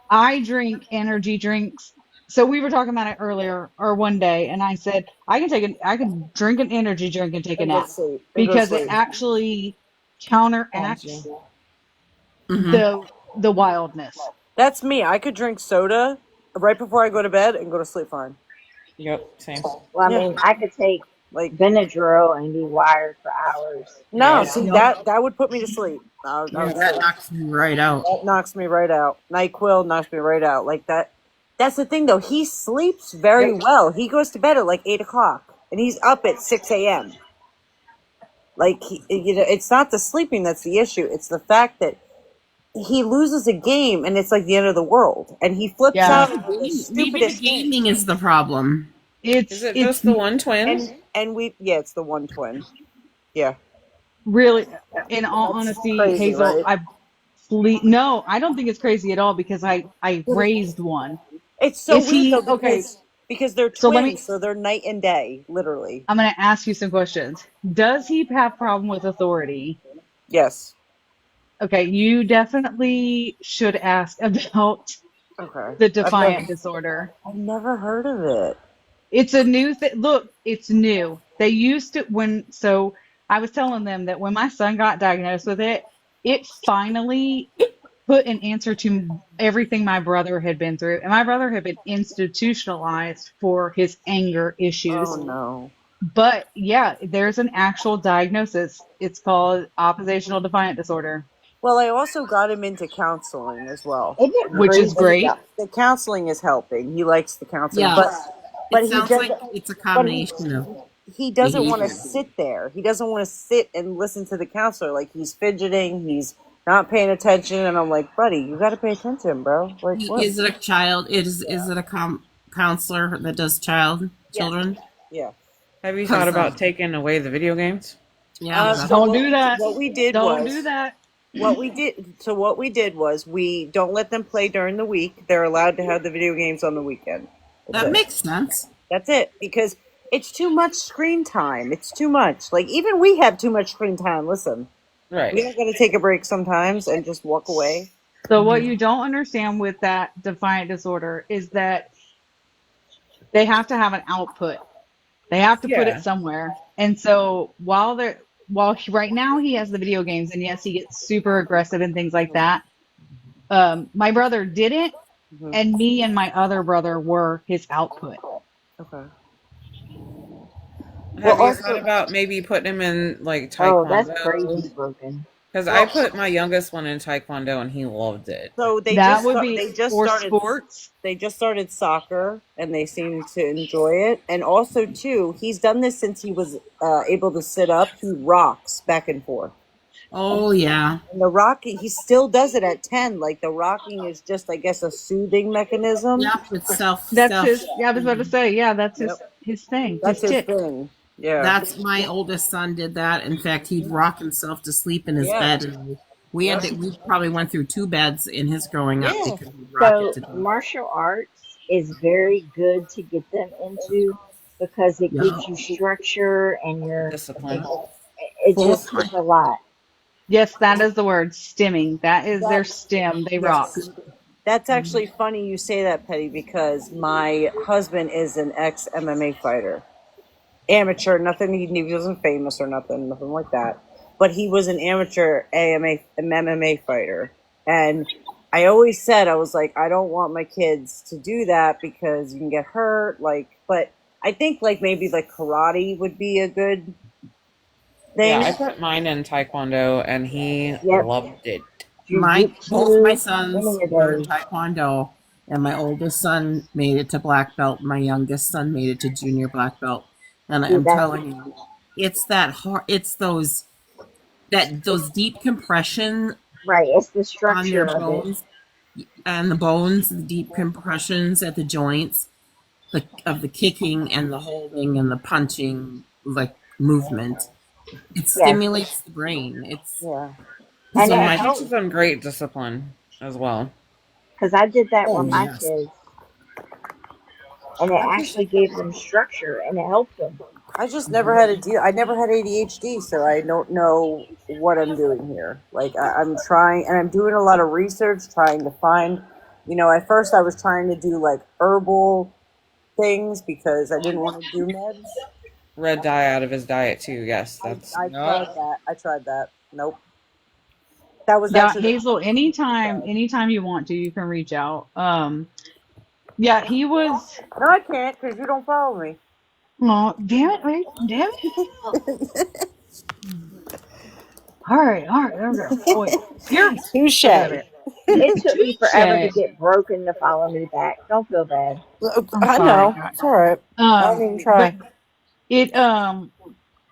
I drink energy drinks. So we were talking about it earlier or one day, and I said I can drink an energy drink and take a and go to nap sleep. And go to because it sleep. actually Calms counteracts you. the wildness. That's me. I could drink soda right before I go to bed and go to sleep fine. Yep, same. Well, I Yeah. mean, I could take Like Benadryl and be wired for hours. no, Yeah. see Yep. that would put me to sleep. I Yeah, would that sleep. knocks me right out. That knocks me right out. NyQuil knocks me right out. Like that. That's the thing, though. He sleeps very Yep. well. He goes to bed at like 8 o'clock, and he's up at 6 a.m. Like it's not the sleeping that's the issue. It's the fact that he loses a game, and it's like the end of the world, and he flips Yeah. out of the Maybe the stupidest thing. gaming is the problem. Is it just the one twin? And we it's the one twin. Yeah, really, in all that's honesty, crazy, Hazel, right? no, I don't think it's crazy at all because I raised one. It's so Is weird he though okay? because they're So twins, so they're night and day, literally. I'm going to ask you some questions. Does he have problem with authority? Yes. Okay, you definitely should ask about Okay. the defiant disorder. I've never heard of it. It's a new thing. Look, it's new. They used to so I was telling them that when my son got diagnosed with it, it finally put an answer to everything my brother had been through. And my brother had been institutionalized for his anger issues. Oh no. But yeah, there's an actual diagnosis. It's called oppositional defiant disorder. Well, I also got him into counseling as well. Isn't it Which is crazy? great. The counseling is helping. He likes the counseling, Yeah. but It he sounds doesn't. like it's a combination of He doesn't want to behavior. sit there. He doesn't want to sit and listen to the counselor. Like he's fidgeting. He's not paying attention. And I'm like, buddy, you got to pay attention, bro. Like what? Is it a child? Is it a counselor that does children? Yeah. Have you thought about taking away the video games? Yeah. Don't do that. What we did Don't was do that. what we did was we don't let them play during the week. They're allowed to have the video games on the weekend. That makes sense. That's it, because it's too much screen time. It's too much. Like even we have too much screen time. Listen, Right. we got to take a break sometimes and just walk away. So what you don't understand with that defiant disorder is that they have to have an output. They have to put Yeah. it somewhere. And so right now he has the video games, and yes, he gets super aggressive and things like that. My brother didn't, and me and my other brother were his output. Okay. Have you thought about maybe putting him in like Taekwondo? Oh, that's crazy, Broken. Because I put my youngest one in Taekwondo and he loved it. So they just started soccer, and they seem to enjoy it. And also, too, he's done this since he was able to sit up. He rocks back and forth. Oh yeah. And the rocking, he still does it at 10. Like the rocking is just, I guess, a soothing mechanism. Yep, it's self. That's his. Yeah, I was about to say. Yeah, that's his thing. That's his tick. thing. Yeah. That's my oldest son did that. In fact, he'd rock himself to sleep in his Yeah. bed. And we probably went through 2 beds in his growing up Yeah. because he'd rock So it to death. martial arts is very good to get them into because it gives you structure and your discipline. It's a lot. Yes, that is the word. Stimming. That is their stem. They rock. That's actually funny you say that, Petty, because my husband is an ex-MMA fighter. Amateur, nothing, he wasn't famous or nothing like that. But he was an amateur MMA fighter. And I always said, I was like, I don't want my kids to do that because you can get hurt. But I think maybe karate would be a good thing. Yeah, I put mine in Taekwondo and he loved it. Both my sons were in Taekwondo, and my oldest son made it to black belt. My youngest son made it to junior black belt. And I'm telling you, it's that hard. It's those deep compression. Right, it's the structure on your of bones, and the bones, the deep compressions at the joints, of the kicking and the holding and the punching movement. It stimulates the brain. It's And so it teaches them great discipline as well. Because I did that Oh, with my yes. kids. And it actually gave them structure and it helped them. I just never had I never had ADHD, so I don't know what I'm doing here. Like I'm trying, and I'm doing a lot of research, trying to find. At first I was trying to do like herbal things because I didn't want to do meds. Red dye out of his diet too. Yes, that's. I tried that. I tried that. Nope. That was Yeah, actually Hazel, anytime you want to, you can reach out. Yeah, he was. No, I can't because you don't follow me. Oh, damn it, right? Damn it. All right, there we go. Oh, wait. You're touche. It took me forever to Touche. get Broken to follow me back. Don't feel bad. I know. It's all right. I don't even try. But it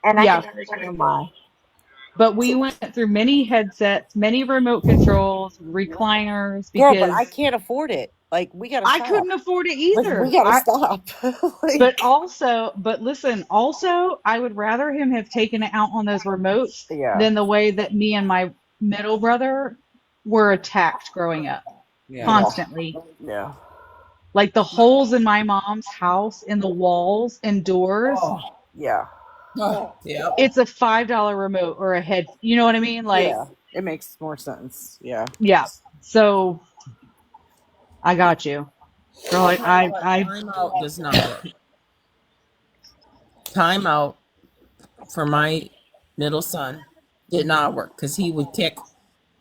And I yeah. can understand why. But we went through many headsets, many remote controls, recliners. Girl, Because but I can't afford it. Like we gotta. I stop. couldn't afford it either. We gotta stop. But listen, also, I would rather him have taken it out on those remotes than the way that me and my middle brother were attacked growing up constantly. Yeah. Like the holes in my mom's house in the walls and doors. Yeah. Yeah. It's a $5 remote or a head. You know what I mean? Like, yeah, it makes more sense. Yeah. Yeah. So I got you. Girl, I Timeout does not work. Timeout for my middle son did not work because he would kick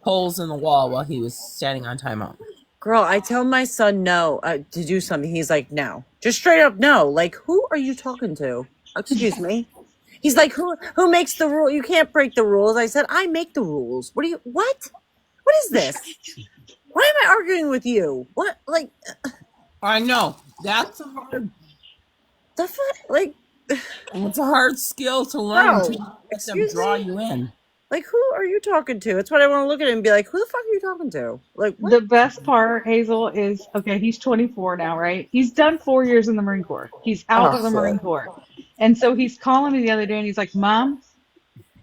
holes in the wall while he was standing on timeout. Girl, I tell my son no to do something. He's like, no. Just straight up no. Like, who are you talking to? Excuse me. He's like, who makes the rule? You can't break the rules. I said, I make the rules. What? What is this? Why am I arguing with you? What? Like, I know. That's a hard. It's a hard skill to learn to make them draw you in. Like, who are you talking to? It's what I want to look at him and be like, who the fuck are you talking to? Like, what? The best part, Hazel, is okay. He's 24 now, right? He's done 4 years in the Marine Corps. He's out of the Marine Corps, and so he's calling me the other day, and he's like, "Mom,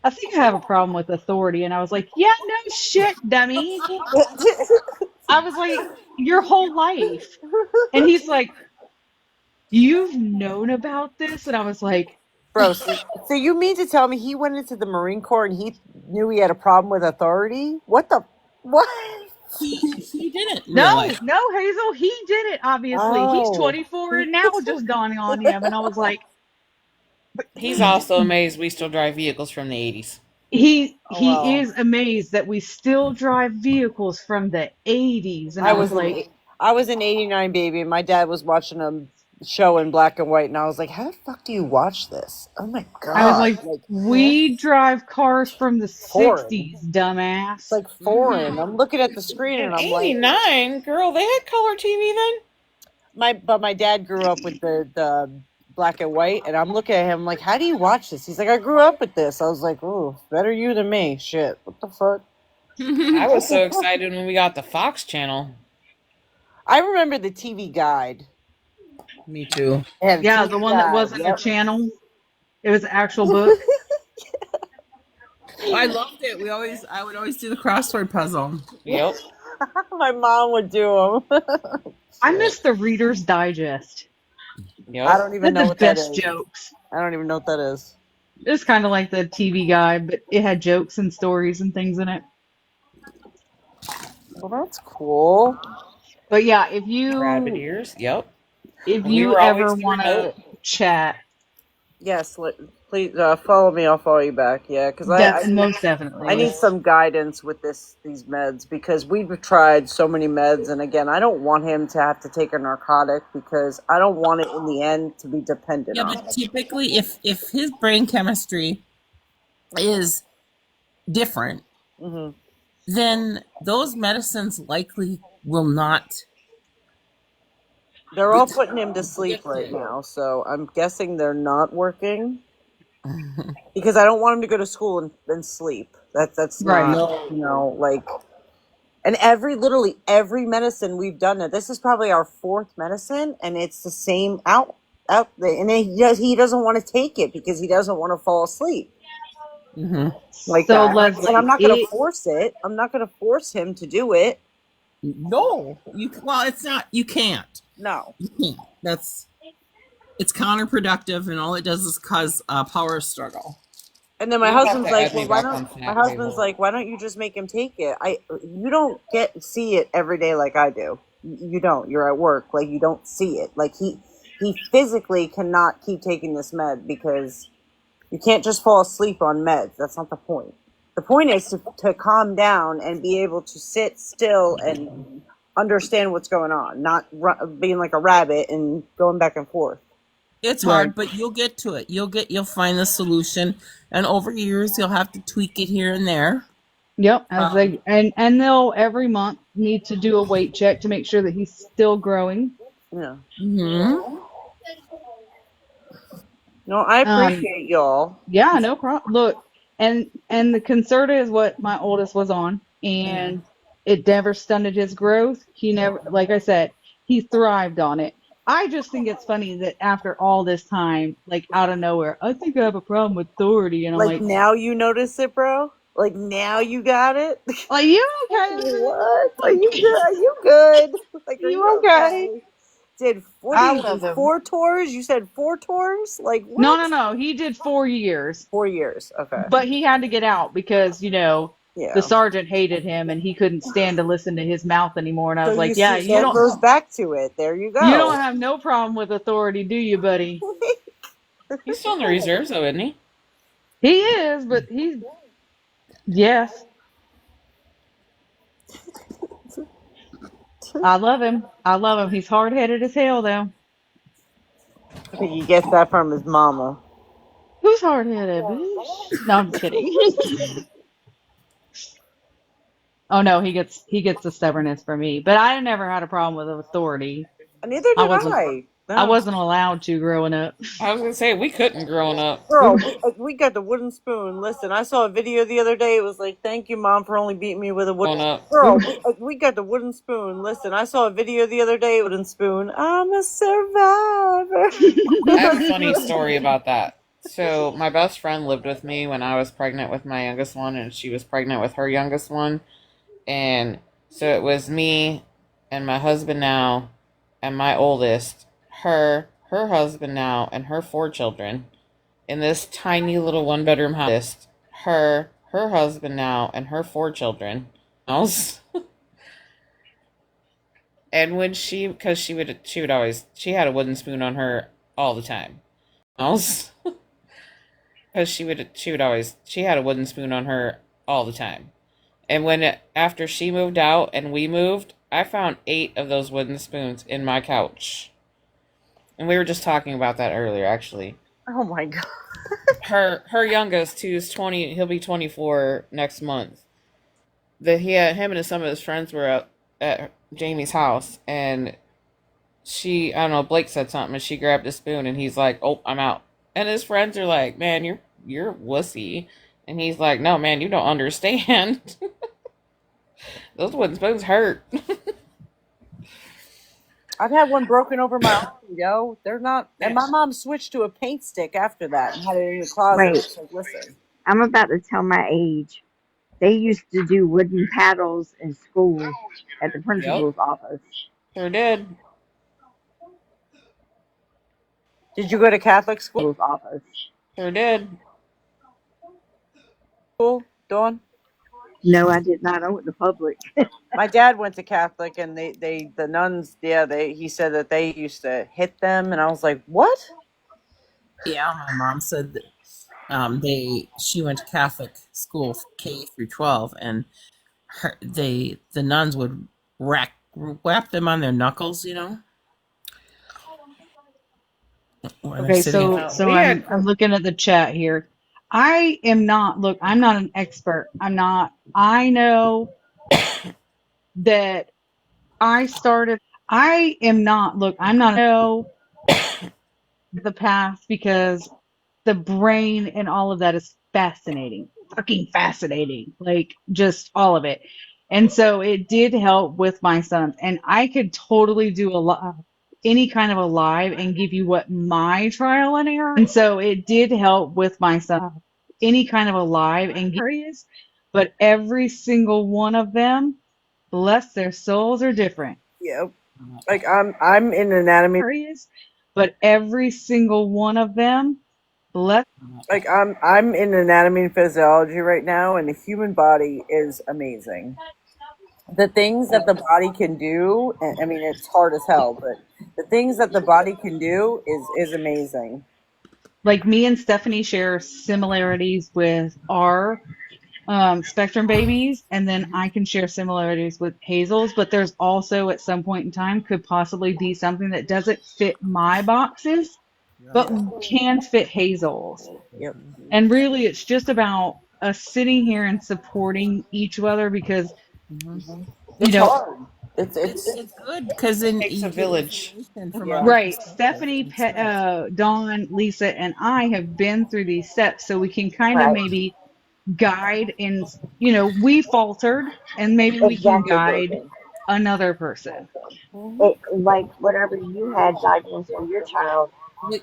I think I have a problem with authority." And I was like, "Yeah, no shit, dummy." I was like, "Your whole life," and he's like, "You've known about this?" And I was like, bro, so you mean to tell me he went into the Marine Corps and he knew he had a problem with authority? What? He didn't. No, Hazel, he did it, obviously. He's 24 and now just dawning on him. And I was like... He's also amazed we still drive vehicles from the 80s. He is amazed that we still drive vehicles from the 80s. And I was like... I was an 89 baby and my dad was watching a show in black and white and I was like, how the fuck do you watch this? Oh my God. I was like we drive cars from the 60s, dumbass. It's like foreign. I'm looking at the screen and I'm 89, like... girl, they had color TV then? But my dad grew up with the black and white and I'm looking at him like, how do you watch this? He's like, I grew up with this. I was like, oh, better you than me. Shit. What the fuck? I was so excited when we got the Fox channel. I remember the TV Guide. Me too. Yeah, the one that wasn't a channel. It was an actual book. I loved it. I would always do the crossword puzzle. Yep. My mom would do them. I miss the Reader's Digest. Yep. I don't even know what that is. The best jokes. I don't even know what that is. It's kind of like the TV Guide, but it had jokes and stories and things in it. Well, that's cool. But yeah, if you... Rabbit ears, yep. If you ever want to chat, yes, please follow me. I'll follow you back. Yeah, because most definitely. I need some guidance with these meds because we've tried so many meds, and again, I don't want him to have to take a narcotic because I don't want it in the end to be dependent on. Yeah, but typically, if his brain chemistry is different, then those medicines likely will not. They're all putting him to sleep right now, so I'm guessing they're not working. Because I don't want him to go to school and sleep. That's right. Not, and literally every medicine we've done it. This is probably our 4th medicine, and it's the same out there. And he doesn't want to take it because he doesn't want to fall asleep. Like so that. Leslie, and I'm not going to force it. I'm not going to force him to do it. No, it's not. You can't. No, you can't. It's counterproductive, and all it does is cause power struggle. And then my You'll have husband's to like, add well, me why back on don't my Snack husband's Table. like, why don't you just make him take it? You don't see it every day like I do. You don't. You're at work, like you don't see it. Like he physically cannot keep taking this med because you can't just fall asleep on meds. That's not the point. The point is to calm down and be able to sit still and understand what's going on, not being like a rabbit and going back and forth. It's hard, but you'll get to it. You'll find the solution, and over years you'll have to tweak it here and there. Yep, as they and they'll every month need to do a weight check to make sure that he's still growing. Yeah. Mm-hmm. No, I appreciate y'all. Yeah, no problem. Look, and the Concerta is what my oldest was on, and it never stunted his growth. He never, like I said, he thrived on it. I just think it's funny that after all this time, like out of nowhere, I think I have a problem with authority, and I'm Like like, now you notice it, bro? Like now you got it? are you okay? What? Are you good? Are you good? Like, are you okay? Did what I did you love do? him. 4 tours? You said 4 tours? Like what? No. He did 4 years. 4 years. Okay. But he had to get out because, the Yeah. sergeant hated him and he couldn't stand to listen to his mouth anymore. And I So was you like, yeah, see, that goes back to it. There you go. you don't have no problem with authority, do you, buddy? He's still in the reserves, though, isn't he? He is, but yes. I love him. He's hard-headed as hell, though. I think he gets that from his mama. Who's hard-headed, bitch? No, I'm kidding. Oh no, he gets the stubbornness from me. But I never had a problem with authority. Neither did I. I wasn't allowed to growing up. I was gonna say we couldn't growing up. Girl, we got the wooden spoon. Listen, I saw a video the other day. It was like, "Thank you, Mom, for only beating me with a wooden." Girl, we got the wooden spoon. Listen, I saw a video the other day. Wooden spoon. I'm a survivor. I have a funny story about that. So my best friend lived with me when I was pregnant with my youngest one, and she was pregnant with her youngest one, and so it was me and my husband now, and my oldest, her husband now, and her 4 children in this tiny little 1-bedroom house. Her husband now, and her 4 children. And when she would always, she had a wooden spoon on her all the time. Because she had a wooden spoon on her all the time. And after she moved out and we moved, I found 8 of those wooden spoons in my couch. And we were just talking about that earlier, actually. Oh my god. Her youngest, who's 20, he'll be 24 next month. Him and some of his friends were at Jamie's house, and I don't know, Blake said something, and she grabbed a spoon, and he's like, "Oh, I'm out." And his friends are like, "Man, you're wussy," and he's like, "No, man, you don't understand. Those wooden spoons hurt." I've had one broken over my arm, yo. They're not. And my mom switched to a paint stick after that and had it in the closet. Wait. So listen. I'm about to tell my age. They used to do wooden paddles in school at the principal's office. Sure did. Did you go to Catholic school? Office. Sure did. School, Dawn? No, I did not. I went to public. My dad went to Catholic, and the nuns, he said that they used to hit them, and I was like, what? Yeah, my mom said that she went to Catholic school K through 12, and the nuns would whap them on their knuckles, Okay, so I'm looking at the chat here. I'm not an expert. I know that I'm not the past because the brain and all of that is fascinating. Fucking fascinating. Like just all of it. And so it did help with my sons. And I could totally do any kind of a live and give you what my trial and error. And so it did help with my son. Any kind of a live and areas, but every single one of them, bless their souls, are different. Yep. Like I'm in anatomy. Areas, but every single one of them, Like I'm in anatomy and physiology right now, and the human body is amazing. The things that the body can do, and I mean it's hard as hell, but the things that the body can do is amazing. like me and Stephanie share similarities with our spectrum babies, and then I can share similarities with Hazel's, but there's also at some point in time could possibly be something that doesn't fit my boxes, but can fit Hazel's. Yep. And really, it's just about us sitting here and supporting each other because, It's hard. It's good because it takes a village. Right. Stephanie, Dawn, Lisa, and I have been through these steps, so we can kind of maybe guide and, we faltered, and maybe we can guide another person. It, like whatever you had diagnosed for your child,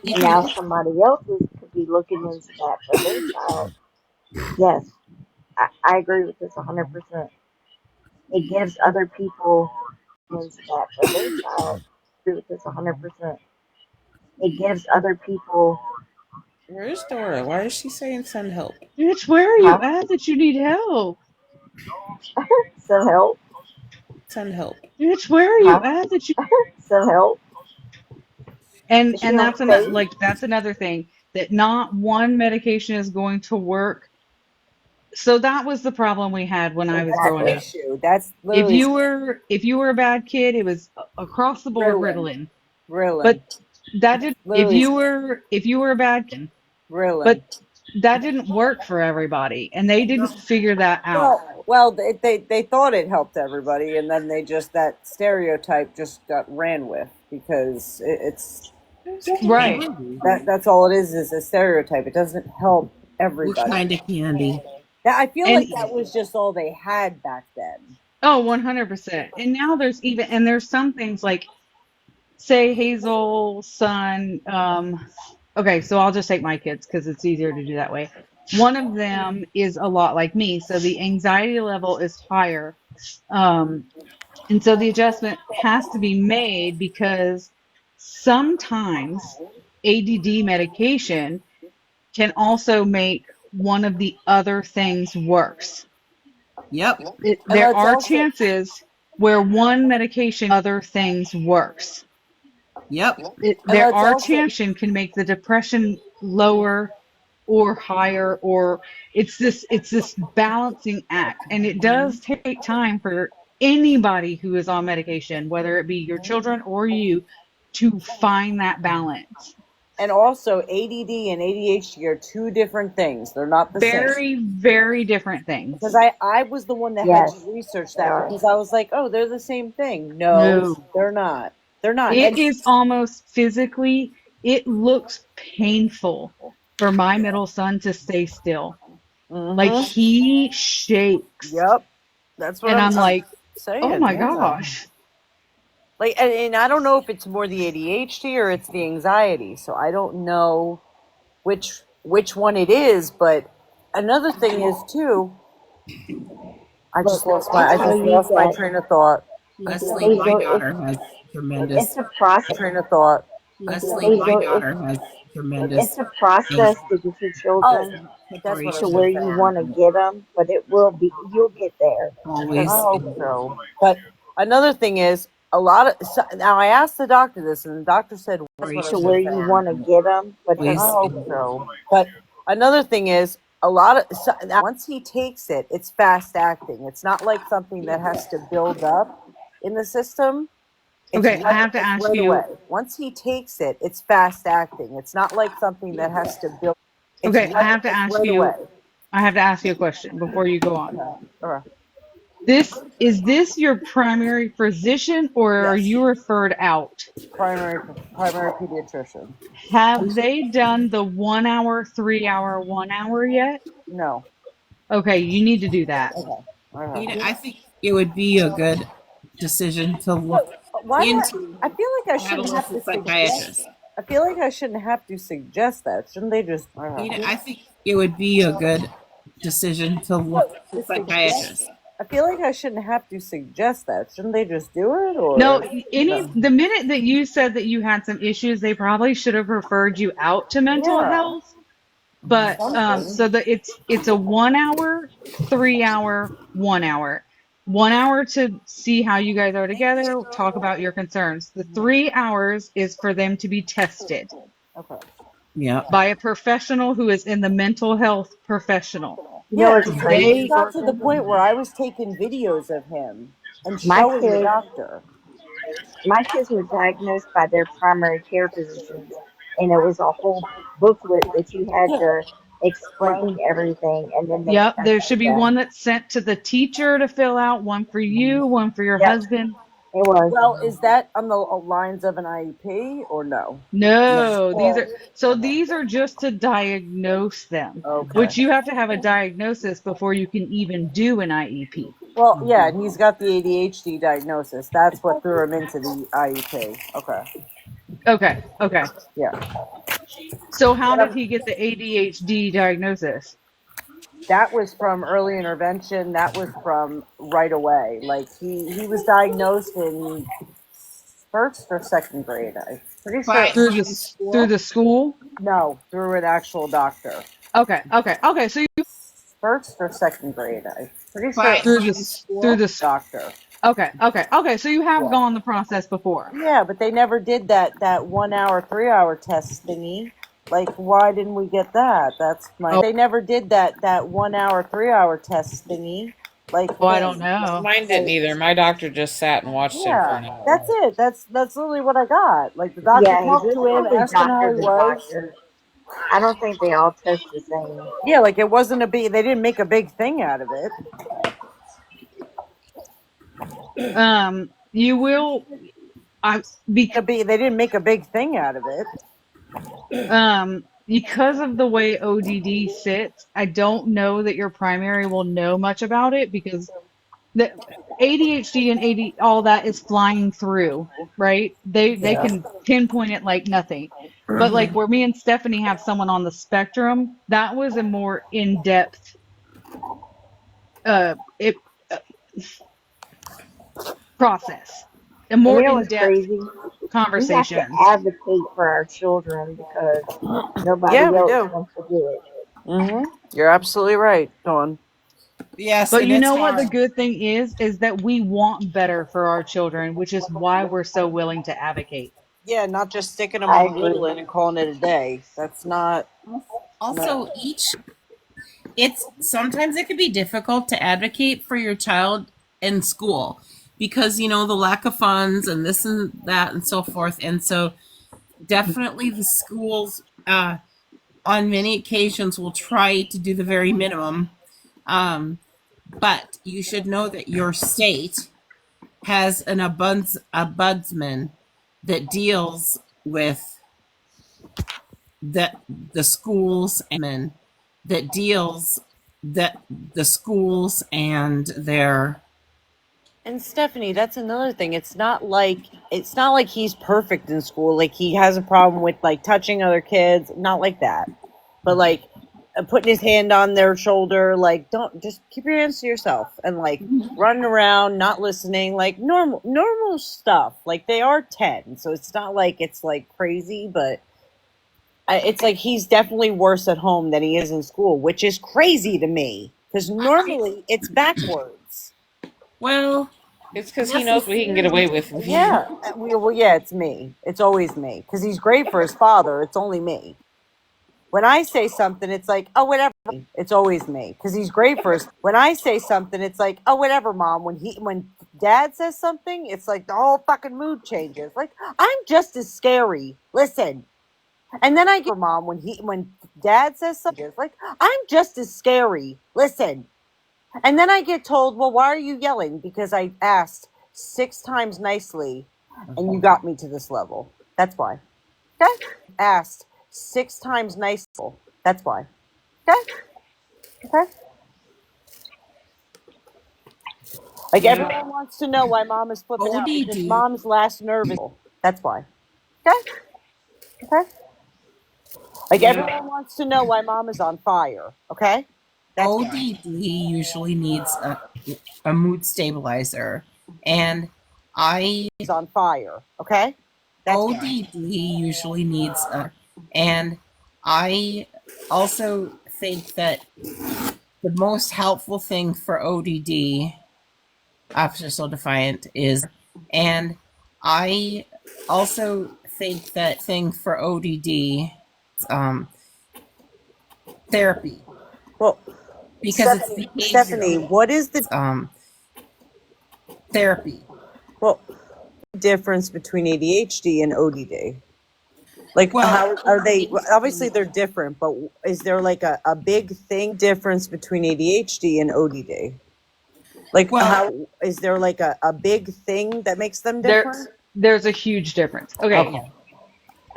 now somebody else's could be looking into that for their child. Yes, I agree with this 100%. It gives other people into that for their child. I agree with this 100%. It gives other people. Where is Dora? Why is she saying send help? Bitch, where are you at that you need help? Send help. Send help. Bitch, where are you at that you send help? And that's another that's another thing, that not one medication is going to work. So that was the problem we had when I was growing up. That's if you were a bad kid, it was across the board Ritalin. But that did if you were a bad kid. But that didn't work for everybody, and they didn't figure that out. Well, they thought it helped everybody, and then that stereotype just got ran with because it's right. That's all it is a stereotype. It doesn't help everybody. What kind of candy? Yeah, I feel like that was just all they had back then. Oh, 100%. And now there's some things like, say Hazel's son. Okay, so I'll just take my kids because it's easier to do that way. One of them is a lot like me, so the anxiety level is higher. And so the adjustment has to be made because sometimes ADD medication can also make one of the other things worse. Yep. There are chances where one medication other things works. Yep. There are chances can make the depression lower or higher, or it's this balancing act, and it does take time for anybody who is on medication, whether it be your children or you, to find that balance. And also, ADD and ADHD are two different things. They're not the same. Very, very different things. Because I was the one that had to research that because I was like, oh, they're the same thing. No, they're not. They're not. It is almost physically, it looks painful for my middle son to stay still. Like he shakes. Yep. That's what I'm like, saying. Oh my gosh. Like, and I don't know if it's more the ADHD or it's the anxiety. So I don't know which one it is. But another thing is too, I just lost my train of thought. Leslie, my daughter has tremendous. It's a process. Train of thought. Leslie, my daughter has tremendous. It's a process to get your children to where you want to get them, but it will be. You'll get there. Always. I hope so. But another thing is, now I asked the doctor this, and the doctor said to where you want to get them, but I hope so. But another thing is, once he takes it, it's fast acting. It's not like something that has to build up in the system. Okay, I have to ask you. Away. Once he takes it, it's fast acting. It's not like something that has to build. Okay, I have to ask you. I have to ask you a question before you go on. Is this your primary physician, or are you referred out? Primary pediatrician. Have they done the 1 hour, 3 hour, 1 hour yet? No. Okay, you need to do that. Okay. I think it would be a good decision to look into. I feel like I shouldn't have to suggest. I feel like I shouldn't have to suggest that. Shouldn't they just? I think it would be a good decision to look at psychiatrist. I feel like I shouldn't have to suggest that. Shouldn't they just do it? Or No, no? the minute that you said that you had some issues, they probably should have referred you out to mental Yeah. health. But so that it's a 1 hour, 3 hour, 1 hour. 1 hour to see how you guys are together, talk about your concerns. The 3 hours is for them to be tested Okay. Yeah. by a professional who is in the mental health professional. You know Yeah, what's because crazy, it got to the Broken? point where I was taking videos of him and My showing the kids, doctor. my kids were diagnosed by their primary care physicians, and it was a whole booklet that you had to explain everything, and then they Yep, sent there that should be back. one that's sent to the teacher to fill out, one for you, one for your Yep, husband. it was. Well, is that on the lines of an IEP or no? No, Okay. these are just to diagnose them, Okay. which you have to have a diagnosis before you can even do an IEP. Well, yeah, and he's got the ADHD diagnosis. That's what threw him into the IEP. Okay. Okay. Yeah. So how did he get the ADHD diagnosis? That was from early intervention. That was from right away. Like he was diagnosed in first or second grade. I'm pretty sure. Through the school? No, through an actual doctor. Okay. So you First or second grade. I'm pretty sure. through the Doctor. Okay. So you have Yeah. gone the process before. Yeah, but they never did that 1 hour, 3 hour test thingy. Like, why didn't we get that? That's my. They never did that 1 hour, 3 hour test thingy. Like, Well, I don't know. Mine didn't either. My doctor just sat and watched him for an yeah, hour. that's it. That's literally what I got. Like the doctor Yeah, talked it's to him, probably asked him how doctor he to was. doctor. I don't think they all test the same. Yeah, like it wasn't a big. They didn't make a big thing out of it. You will. They didn't make a big thing out of it. Because of the way ODD sits, I don't know that your primary will know much about it because the ADHD and AD all that is flying through, right? They can pinpoint it like nothing. But like where me and Stephanie have someone on the spectrum, that was a more in-depth process. A more in-depth conversation. We have to advocate for our children because nobody else wants to do it. Mm-hmm. You're absolutely right, Dawn. Yes, but and you it's know what hard. the good thing is that we want better for our children, which is why we're so willing to advocate. Yeah, not just sticking them on Ritalin and calling it a day. That's not. Also, it's sometimes it can be difficult to advocate for your child in school because the lack of funds and this and that and so forth. And so definitely the schools on many occasions will try to do the very minimum. But you should know that your state has an ombudsman that deals with the schools and that deals the schools and their. And Stephanie, that's another thing. It's not like he's perfect in school. Like he has a problem with like touching other kids. Not like that, but like putting his hand on their shoulder. Like don't just keep your hands to yourself and like running around, not listening. Like normal stuff. Like they are 10, so it's not like it's like crazy, but. It's like he's definitely worse at home than he is in school, which is crazy to me because normally it's backwards. Well, it's because he knows what he can get away with. Yeah, yeah, it's me. It's always me because he's great for his father. It's only me. When I say something, it's like, oh, whatever. It's always me because he's great for his. When I say something, it's like, oh, whatever, mom. When dad says something, it's like the whole fucking mood changes. Like I'm just as scary. Listen. And then I get mom when dad says something like I'm just as scary. Listen. And then I get told, "Well, why are you yelling?" Because I asked 6 times nicely and you got me to this level. That's why. Okay? Asked 6 times nicely. That's why. Okay? Like everyone wants to know why mom is flipping out because mom's last nerve is. That's why. Okay? Like everyone wants to know why mom is on fire, okay? ODD usually needs a mood stabilizer, and He's on fire. Okay. ODD usually needs and I also think that the most helpful thing for ODD, Oppositional Defiant, is, and I also think that thing for ODD, therapy. Well, because Stephanie, it's Stephanie, what is the therapy? Well, difference between ADHD and ODD? Like, how are they? Obviously, they're different, but is there like a big thing difference between ADHD and ODD? Like, how is there like a big thing that makes them different? There's a huge difference. Okay.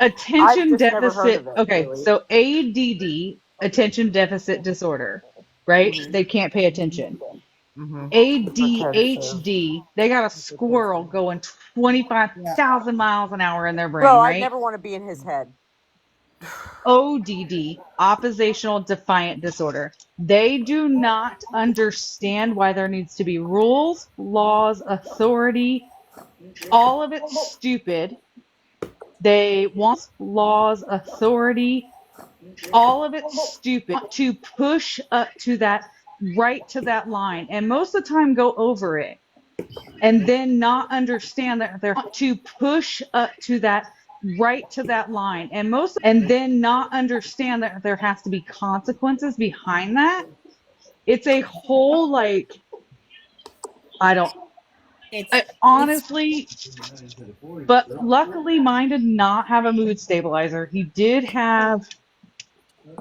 I've Attention just never heard deficit. of it. Okay, Really. so ADD, attention deficit disorder, right? They can't pay attention. ADHD, they got a squirrel going 25,000 miles an hour in their brain, Bro, I'd right? never want to be in his head. ODD, oppositional defiant disorder. They do not understand why there needs to be rules, laws, authority. All of it's stupid. They want laws, authority. All of it's stupid to push up to that, right to that line. And most of the time go over it. And then not understand that they're to push up to that, right to that line. And then not understand that there has to be consequences behind that. It's a whole, like, honestly, but luckily mine did not have a mood stabilizer. He did have,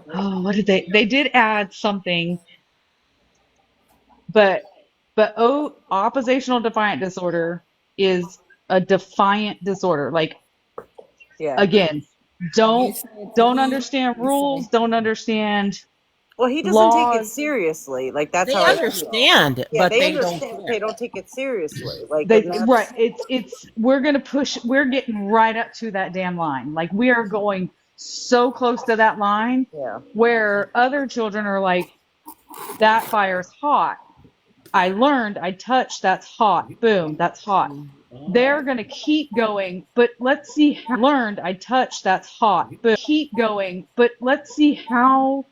what did they did add something, but oppositional defiant disorder is a defiant disorder. Like, again, don't understand rules, don't understand. Well, he doesn't laws. take it seriously. Like, that's They how understand, yeah, but they they understand. don't care. They don't take it seriously. Like, Right. It's we're gonna push. We're getting right up to that damn line. Like, we are going so close to that line. Yeah. Where other children are like, that fire's hot. I learned. I touched. That's hot. Boom. That's hot. They're gonna keep going, but let's see. Learned. I touched. That's hot. But keep going, but let's see how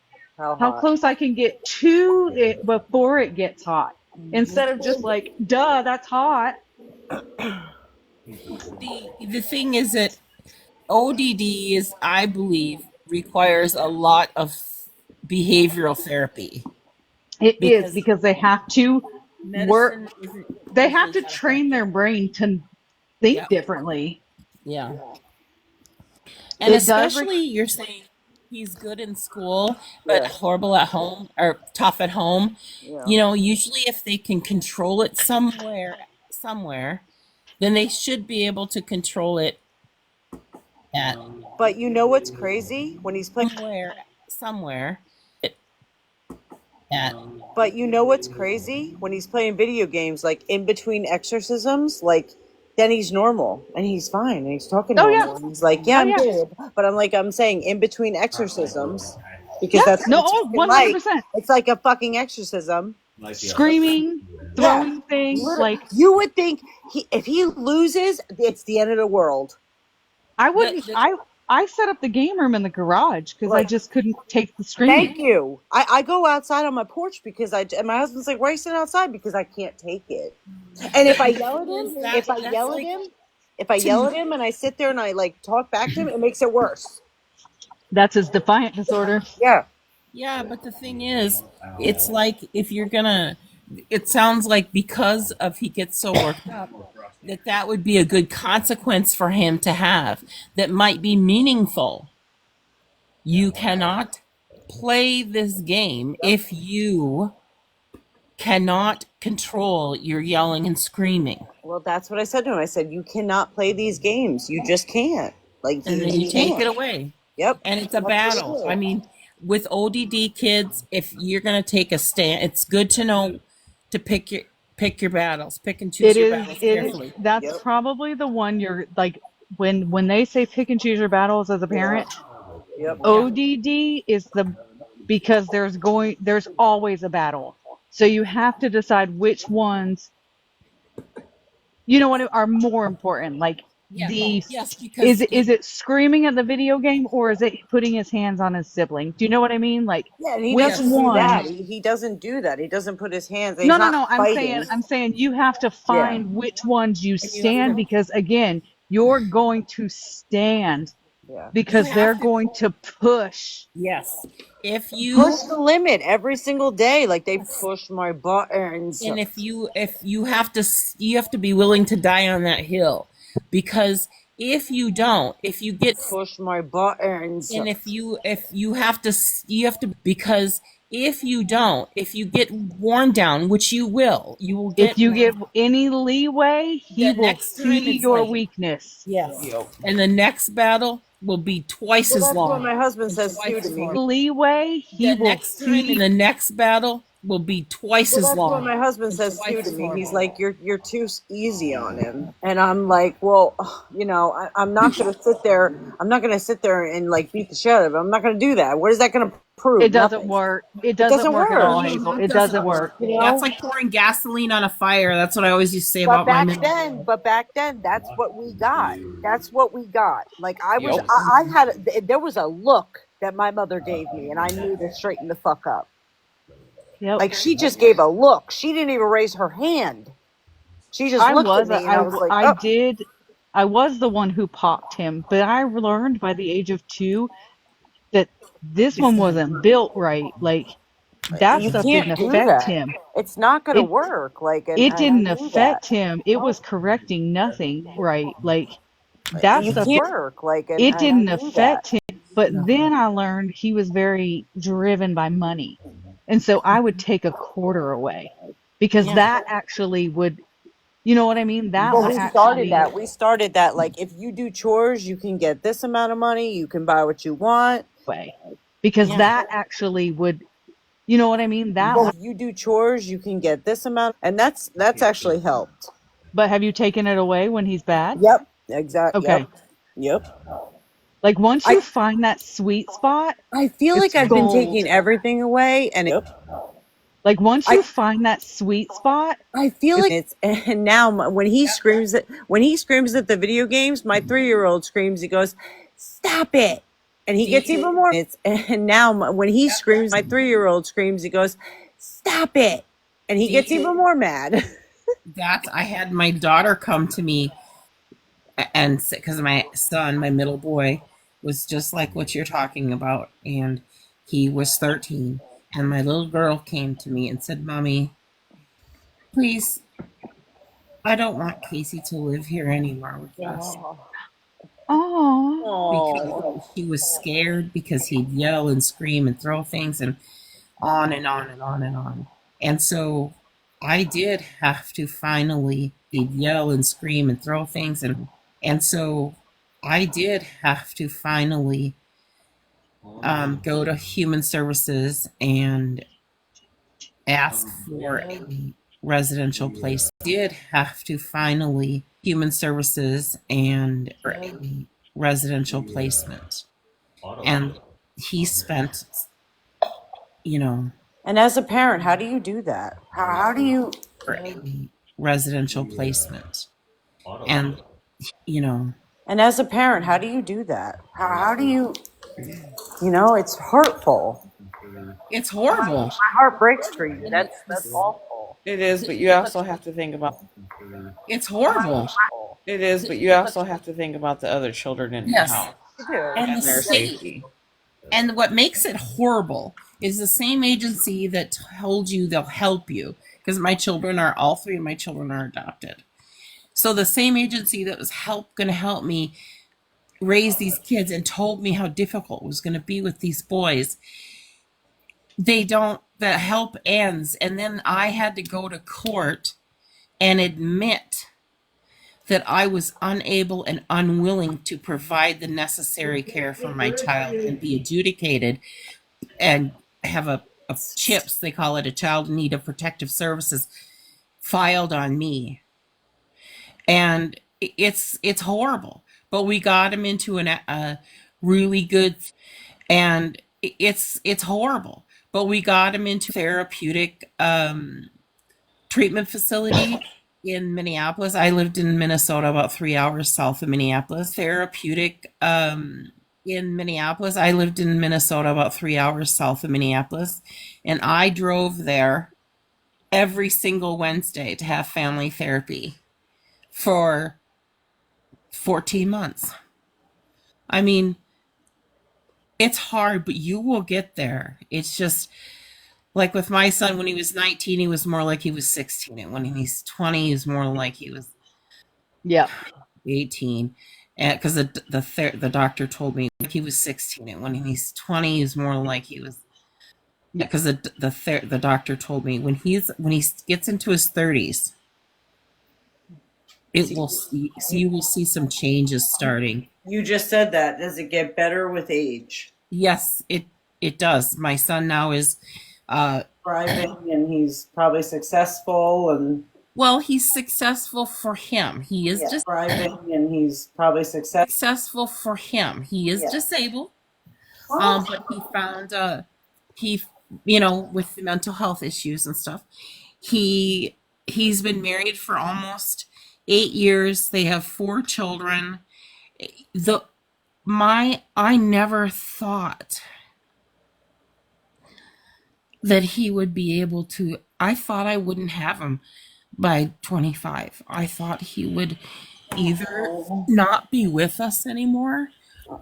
close I can get to it before it gets hot. Instead of just like, duh, that's hot. The thing is that ODD is, I believe, requires a lot of behavioral therapy. It is because they have to work. They have to train their brain to think differently. Yeah. And especially you're saying he's good in school, but horrible at home or tough at home. Yeah. You know, usually if they can control it somewhere, then they should be able to control it at. But you know what's crazy? When he's playing somewhere. But you know what's crazy? When he's playing video games, like in between exorcisms, like then he's normal and he's fine and he's talking normal. And he's like, yeah, I'm good. But I'm saying in between exorcisms, because that's what it's 100%. It's like a fucking exorcism. Screaming, throwing things. Like, you would think if he loses, it's the end of the world. I wouldn't. I set up the game room in the garage because I just couldn't take the screaming. Thank you. I go outside on my porch because and my husband's like, why are you sitting outside? Because I can't take it. And if I yell at him, if I yell at him and I sit there and I like talk back to him, it makes it worse. That's his defiant disorder. Yeah. Yeah, but the thing is, it's like if you're gonna, it sounds like because of he gets so worked up, that would be a good consequence for him to have that might be meaningful. You cannot play this game if you cannot control your yelling and screaming. Well, that's what I said to him. I said, you cannot play these games. You just can't. Like, and then you take it away. Yep. And it's a battle. I mean, with ODD kids, if you're going to take a stand, it's good to know to pick your battles, pick and choose your battles carefully. That's probably the one you're like, when they say pick and choose your battles as a parent, ODD is because there's always a battle. So you have to decide which ones you know what are more important. Like Yes, because is it screaming at the video game or is it putting his hands on his sibling? Do you know what I mean? Like Yeah, and he which doesn't do one? that. He doesn't do that. He doesn't put his hands. He's No, no, not no. fighting. I'm saying you have to Yeah. find which ones you And you have stand to, because again, you're going to stand Yeah. because you they're have to, going to push. yes. If Push you the limit every single day. Like they push my buttons. and if you have to you have to be willing to die on that hill, because if you don't, if you get Push my buttons. and if you have to because if you don't, if you get worn down, which you will get If you give any leeway, he the will next time see it's your like weakness. yes, and the next battle will be twice Well, as that's what long. my husband says too to me. Leeway, he The will next time in see. the next battle will be twice Well, as that's long. what my husband says Twice too to as me. long. He's like, you're too easy on him, and I'm like, well, you know, I'm not gonna sit there. I'm not gonna sit there and like beat the shit out of him. I'm not gonna do that. What is that gonna prove? It doesn't Nothing. work. It doesn't doesn't work at work. all, Hazel. It doesn't work. You know? That's like pouring gasoline on a fire. That's what I always used to say But about my back then, that's what we got. That's what we got. Like I was, Yep. I had. There was a look that my mother gave me, and I knew to straighten the fuck up. Yep. Like she just gave a look. She didn't even raise her hand. She just looked at me, and I was like, oh. I was the one who popped him, but I learned by the age of 2 that this one wasn't built right. Like that You stuff can't didn't do affect that. him. It's not gonna It work. Like, and it I didn't knew affect that. him. It was correcting nothing right. Like that You stuff can't work. Like, and it I didn't knew affect that. him. But then I learned he was very driven by money. And so I would take a quarter away because that actually would, you know what I mean? That Well, would we actually started that. We started that. Like, if you do chores, you can get this amount of money. You can buy what you want. way because that actually would, you know what I mean? That Well, would, if you do chores, you can get this amount, and that's actually helped. but have you taken it away when he's bad? Yep. Exactly. Okay. Yep. Like once you find that sweet spot, I feel like I've been taking everything away, and like once you find that sweet spot, I feel like it's. And now when he screams at the video games, my 3-year-old screams. He goes, "Stop it!" And he gets even more. And now when he screams, my 3-year-old screams. He goes, "Stop it!" And he gets even more mad. I had my daughter come to me and because my son, my middle boy, was just like what you're talking about, and he was 13, and my little girl came to me and said, "Mommy, please, I don't want Casey to live here anymore with us." Oh, because she was scared because he'd yell and scream and throw things and on and on and on and on. And so I did have to finally, he'd yell and scream and throw things, and so I did have to finally go to Human Services and ask for a residential place. Did have to finally Human Services and a residential placement, and he spent, you know. And as a parent, how do you do that? How do you a residential placement, and you know. And as a parent, how do you do that? How do you, you know, it's hurtful. It's horrible. My heart breaks for you. That's awful. It is, but you also have to think about. It's horrible. It is, but you also have to think about the other children in the house and their safety. And what makes it horrible is the same agency that told you they'll help you, because all 3 of my children are adopted. So the same agency that was going to help me raise these kids and told me how difficult it was going to be with these boys, the help ends. And then I had to go to court and admit that I was unable and unwilling to provide the necessary care for my child and be adjudicated and have a CHIPS, they call it, a child in need of protective services, filed on me. And it's horrible, but we got him into a really good, and it's horrible. But we got him into therapeutic treatment facility in Minneapolis. I lived in Minnesota, about 3 hours south of Minneapolis. Therapeutic in Minneapolis. I lived in Minnesota, about 3 hours south of Minneapolis, and I drove there every single Wednesday to have family therapy for 14 months. I mean, it's hard, but you will get there. It's just like with my son, when he was 19, he was more like he was 16. And when he's 20, he's more like he was 18. And because the doctor told me he was 16. And when he's 20, he's more like he was, because the doctor told me when he gets into his 30s, you will see some changes starting. You just said that. Does it get better with age? Yes, it does. My son now is thriving, and he's probably successful, and well, he's successful for him. He is just thriving, and he's probably successful for him. He is disabled, but he found with the mental health issues and stuff. He's been married for almost 8 years. They have 4 children. I never thought that he would be able to. I thought I wouldn't have him by 25. I thought he would either not be with us anymore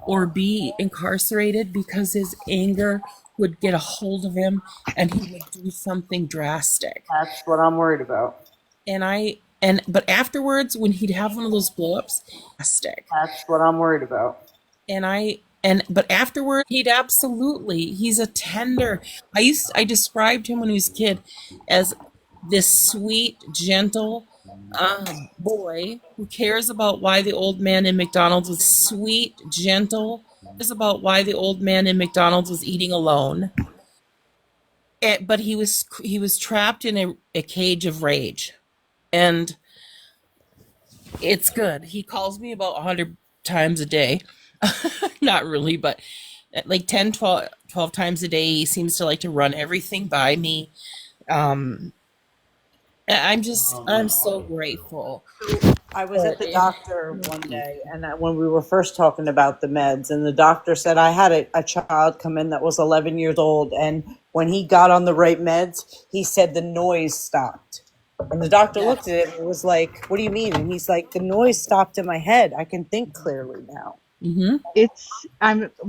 or be incarcerated because his anger would get a hold of him and he would do something drastic. That's what I'm worried about. But afterwards, when he'd have one of those blow-ups, drastic. That's what I'm worried about. But afterward, he's a tender. I described him when he was a kid as this sweet, gentle boy who cares about why the old man in McDonald's was sweet, gentle, cares about why the old man in McDonald's was eating alone. But he was trapped in a cage of rage. And it's good. He calls me about 100 times a day. Not really, but like 10, 12 times a day. He seems to like to run everything by me. I'm so grateful. I was at the doctor one day, and when we were first talking about the meds, and the doctor said I had a child come in that was 11 years old, and when he got on the right meds, he said the noise stopped. And the doctor looked at it and was like, "What do you mean?" And he's like, "The noise stopped in my head. I can think clearly now." Mm-hmm.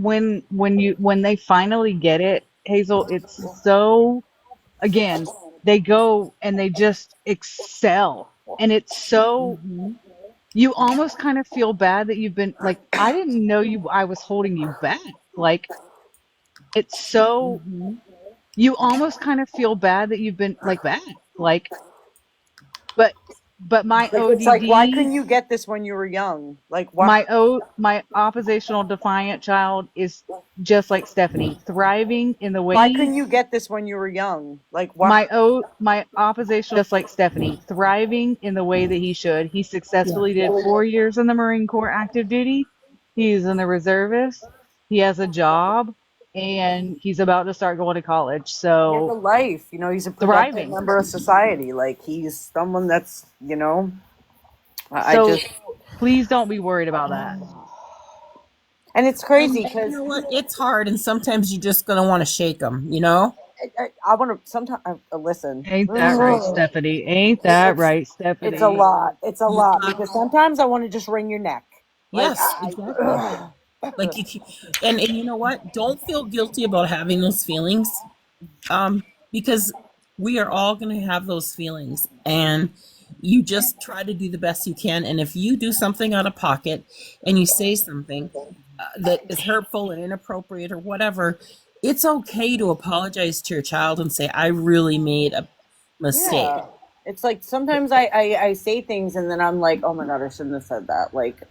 When they finally get it, Hazel, it's so, again, they go and they just excel, and it's so, you almost kind of feel bad that you've been like, I didn't know I was holding you back. Like, it's so, you almost kind of feel bad that you've been like that. Like, but my ODD, it's like, why couldn't you get this when you were young? Like, why? My oppositional defiant child is just like Stephanie, thriving in the way. Why couldn't you get this when you were young? Like, why? My oppositional, just like Stephanie, thriving in the way that he should. He successfully did 4 years in the Marine Corps active duty. He's in the reservists. He has a job. And he's about to start going to college. So he has a life, he's a productive member of society. Like, he's someone that's, please don't be worried about that. And it's crazy because you know what? It's hard, and sometimes you're just gonna want to shake them. I want to sometimes listen. Ain't that right, Stephanie? Ain't that right, Stephanie? It's a lot. It's a lot because sometimes I want to just wring your neck. Yes, exactly. Like and you know what? Don't feel guilty about having those feelings, because we are all going to have those feelings, and you just try to do the best you can. And if you do something out of pocket and you say something that is hurtful and inappropriate or whatever, it's okay to apologize to your child and say, "I really made a mistake." Yeah. It's like sometimes I say things and then I'm like, "Oh my God, I shouldn't have said that." Like,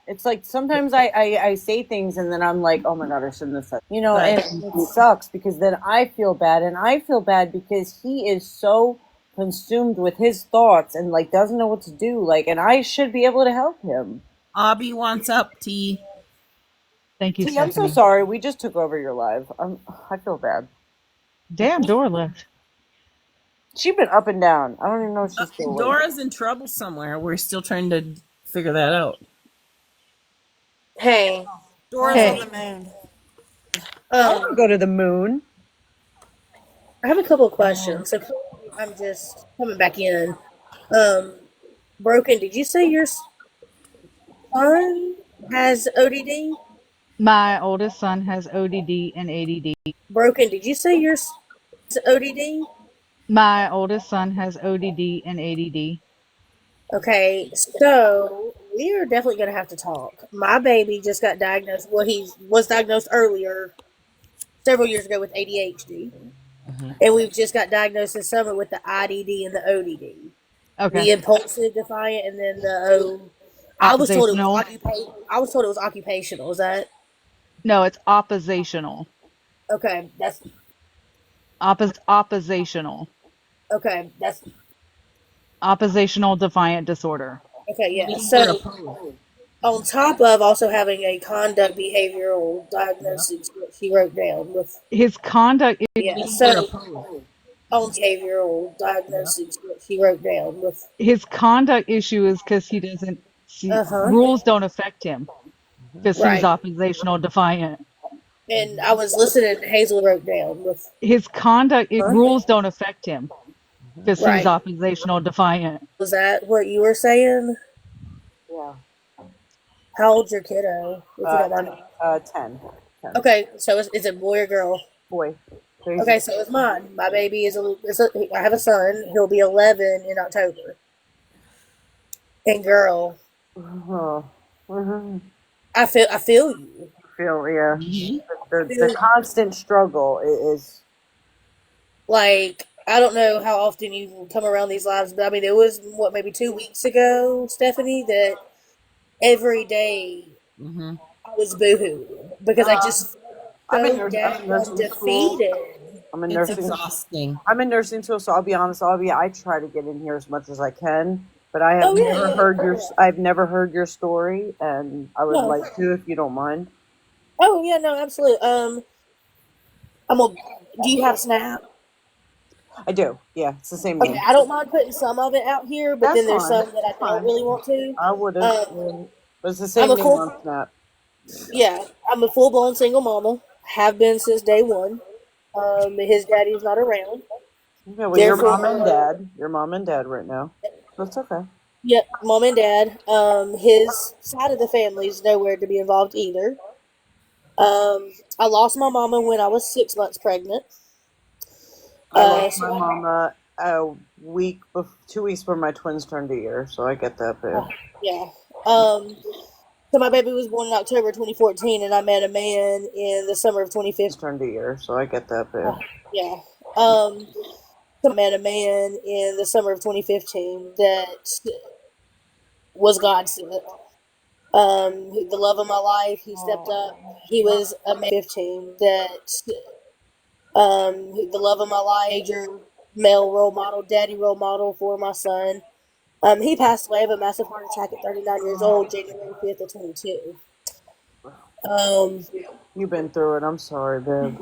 it's like sometimes I say things and then I'm like, "Oh my God, I shouldn't have said," and it sucks because then I feel bad, and I feel bad because he is so consumed with his thoughts and like doesn't know what to do. Like, and I should be able to help him. Abby wants up, T. Thank you, T, I'm so Stephanie. sorry. We just took over your live. I feel bad. Damn, Dora left. She's been up and down. I don't even know if she's still awake. Dora's in trouble somewhere. We're still trying to figure that out. Hey, Dora's Hey. on the moon. I want to go to the moon. I have a couple of questions. So I'm just coming back in. Broken, did you say your son has ODD? My oldest son has ODD and ADD. Broken, did you say your son has ODD? My oldest son has ODD and ADD. Okay, so we are definitely going to have to talk. My baby just got diagnosed. Well, he was diagnosed earlier, several years ago, with ADHD. And we've just got diagnosed this summer with the IDD and the ODD. Okay. The impulsive defiant and then the I was told it was occupational. Is that? No, it's oppositional. Okay, that's oppositional. Okay, that's oppositional defiant disorder. Okay, yeah. So on top of also having a conduct behavioral diagnosis, what she wrote down with his conduct is on behavioral diagnosis, what she wrote down with his conduct issue is because he doesn't rules don't affect him because he's oppositional defiant. And I was listening. Hazel wrote down with his conduct rules don't affect him because he's oppositional defiant. Was that what you were saying? Yeah. How old's your kiddo? If you don't mind. 10. Okay, so is it boy or girl? Boy. Okay, so it's mine. My baby I have a son. He'll be 11 in October. And girl, I feel you. The constant struggle is like, I don't know how often you come around these lives, but I mean, it was maybe 2 weeks ago, Stephanie, that every day I was boohooing because I just I'm in nursing defeated. It's exhausting. I'm in nursing school, so I'll be honest. I try to get in here as much as I can, but I have never heard your story, and I would like to, if you don't mind. Oh yeah, no, absolutely. Do you have Snap? I do. Yeah, it's the same Okay, name. I don't mind putting some of it out here, but then there's some that I don't really want to. I wouldn't. But it's the same name on Snap. Yeah, I'm a full-blown single mama. Have been since day one. His daddy's not around. Yeah, well, your mom and dad right now. That's okay. Yep, mom and dad. His side of the family is nowhere to be involved either. I lost my mama when I was 6 months pregnant. I lost my mama 2 weeks before my twins turned a year, so I get that bit. Yeah. So my baby was born in October 2014, and I met a man in the summer of 2015. Turned a year, so I get that bit. Yeah. So I met a man in the summer of 2015 that was God sent. The love of my life. He stepped up. He was a man 15 that the love of my life, major male role model, daddy role model for my son. He passed away of a massive heart attack at 39 years old, January 5th of 22. You've been through it. I'm sorry, babe.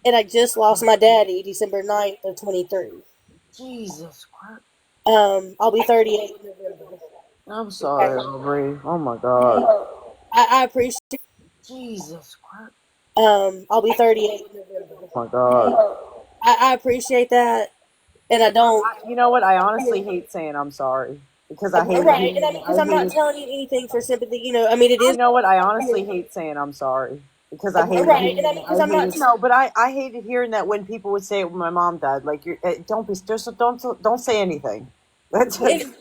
And I just lost my daddy December 9th of 23. Jesus Christ. I'll be 38 in November. I'm sorry, Aubrey. Oh my God. I appreciate. Jesus Christ. I'll be 38 in November. Oh my God. I appreciate that, and I don't. You know what? I honestly hate saying I'm sorry because I hate right, because I'm not telling you anything for sympathy. You know, I mean, it is. You know what? I honestly hate saying I'm sorry because I hate but I hated hearing that when people would say it when my mom died. Like, don't say anything. That's just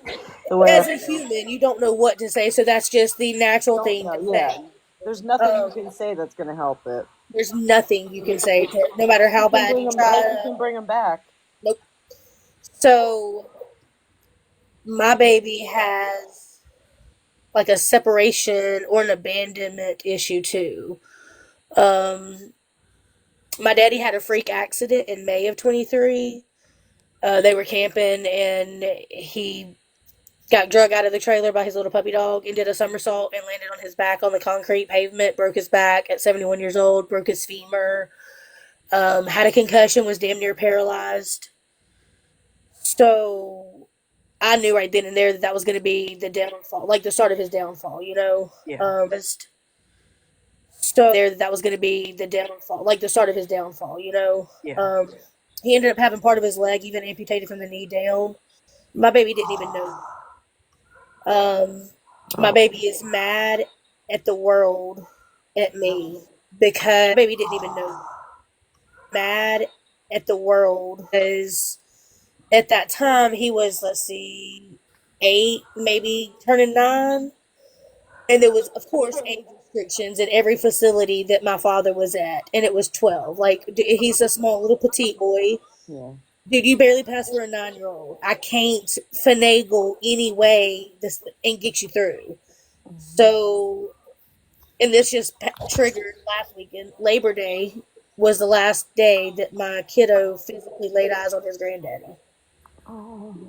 the way. As a human, you don't know what to say, so that's just the natural thing to say. There's nothing you can say that's going to help it. There's nothing you can say, no matter how bad you try. You can bring them back. Nope. So, my baby has like a separation or an abandonment issue too. My daddy had a freak accident in May of 23. They were camping and he got drug out of the trailer by his little puppy dog and did a somersault and landed on his back on the concrete pavement, broke his back at 71 years old, broke his femur, had a concussion, was damn near paralyzed. So I knew right then and there that was going to be the downfall, like the start of his downfall, you know? Yeah. So there that was going to be the downfall, like the start of his downfall, you know? Yeah. He ended up having part of his leg even amputated from the knee down. My baby didn't even know. My baby is mad at the world, at me, because my baby didn't even know. Mad at the world because at that time he was, let's see, 8, maybe turning 9, and there was, of course, age restrictions at every facility that my father was at, and it was 12. Like, he's a small little petite boy. Yeah. Dude, you barely pass for a 9-year-old. I can't finagle any way this and get you through. So, and this just triggered last weekend. Labor Day was the last day that my kiddo physically laid eyes on his granddaddy.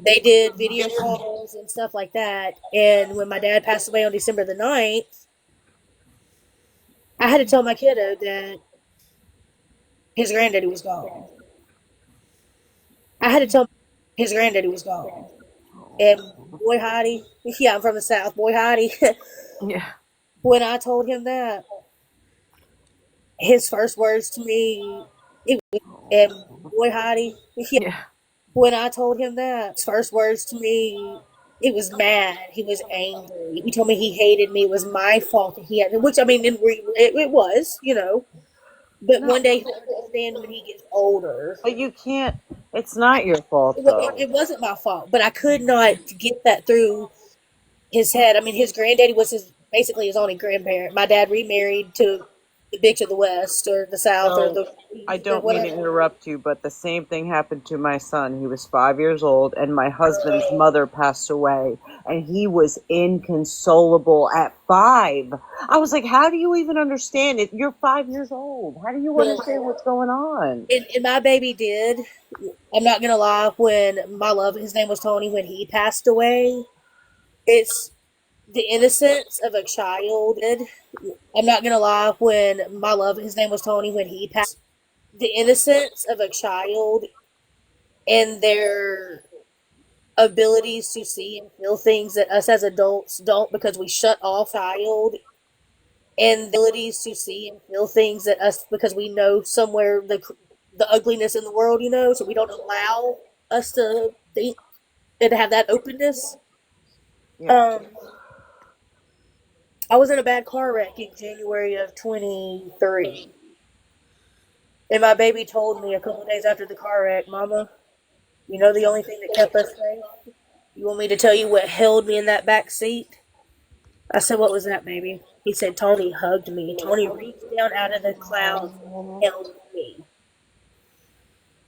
They did video calls and stuff like that. And when my dad passed away on December the 9th, I had to tell my kiddo that his granddaddy was gone. I had to tell his granddaddy was gone. And boy howdy, yeah, I'm from the South, boy howdy. Yeah. When I told him that, his first words to me, it was, and boy howdy, yeah. When I told him that, his first words to me, it was mad. He was angry. He told me he hated me. It was my fault that he had, which I mean, it was, you know. But one day he'll understand when he gets older. But you can't. It's not your fault, though. It wasn't my fault, but I could not get that through his head. I mean, his granddaddy was basically his only grandparent. My dad remarried to the bitch of the West or the South or the East. I don't mean to interrupt you, but the same thing happened to my son. He was 5 years old, and my husband's mother passed away, and he was inconsolable at 5. I was like, how do you even understand it? You're 5 years old. How do you understand what's going on? And my baby did. I'm not going to lie. When my love, his name was Tony, when he passed away, it's the innocence of a child. I'm not going to lie. When my love, his name was Tony, when he passed, the innocence of a child and their abilities to see and feel things that us as adults don't, because we shut off child and the abilities to see and feel things that us, because we know somewhere the ugliness in the world, you know, so we don't allow us to think and have that openness. Yeah. I was in a bad car wreck in January of 23. And my baby told me a couple of days after the car wreck, Mama, you know the only thing that kept us safe? You want me to tell you what held me in that back seat? I said, what was that, baby? He said, Tony hugged me. Tony reached down out of the clouds and held me.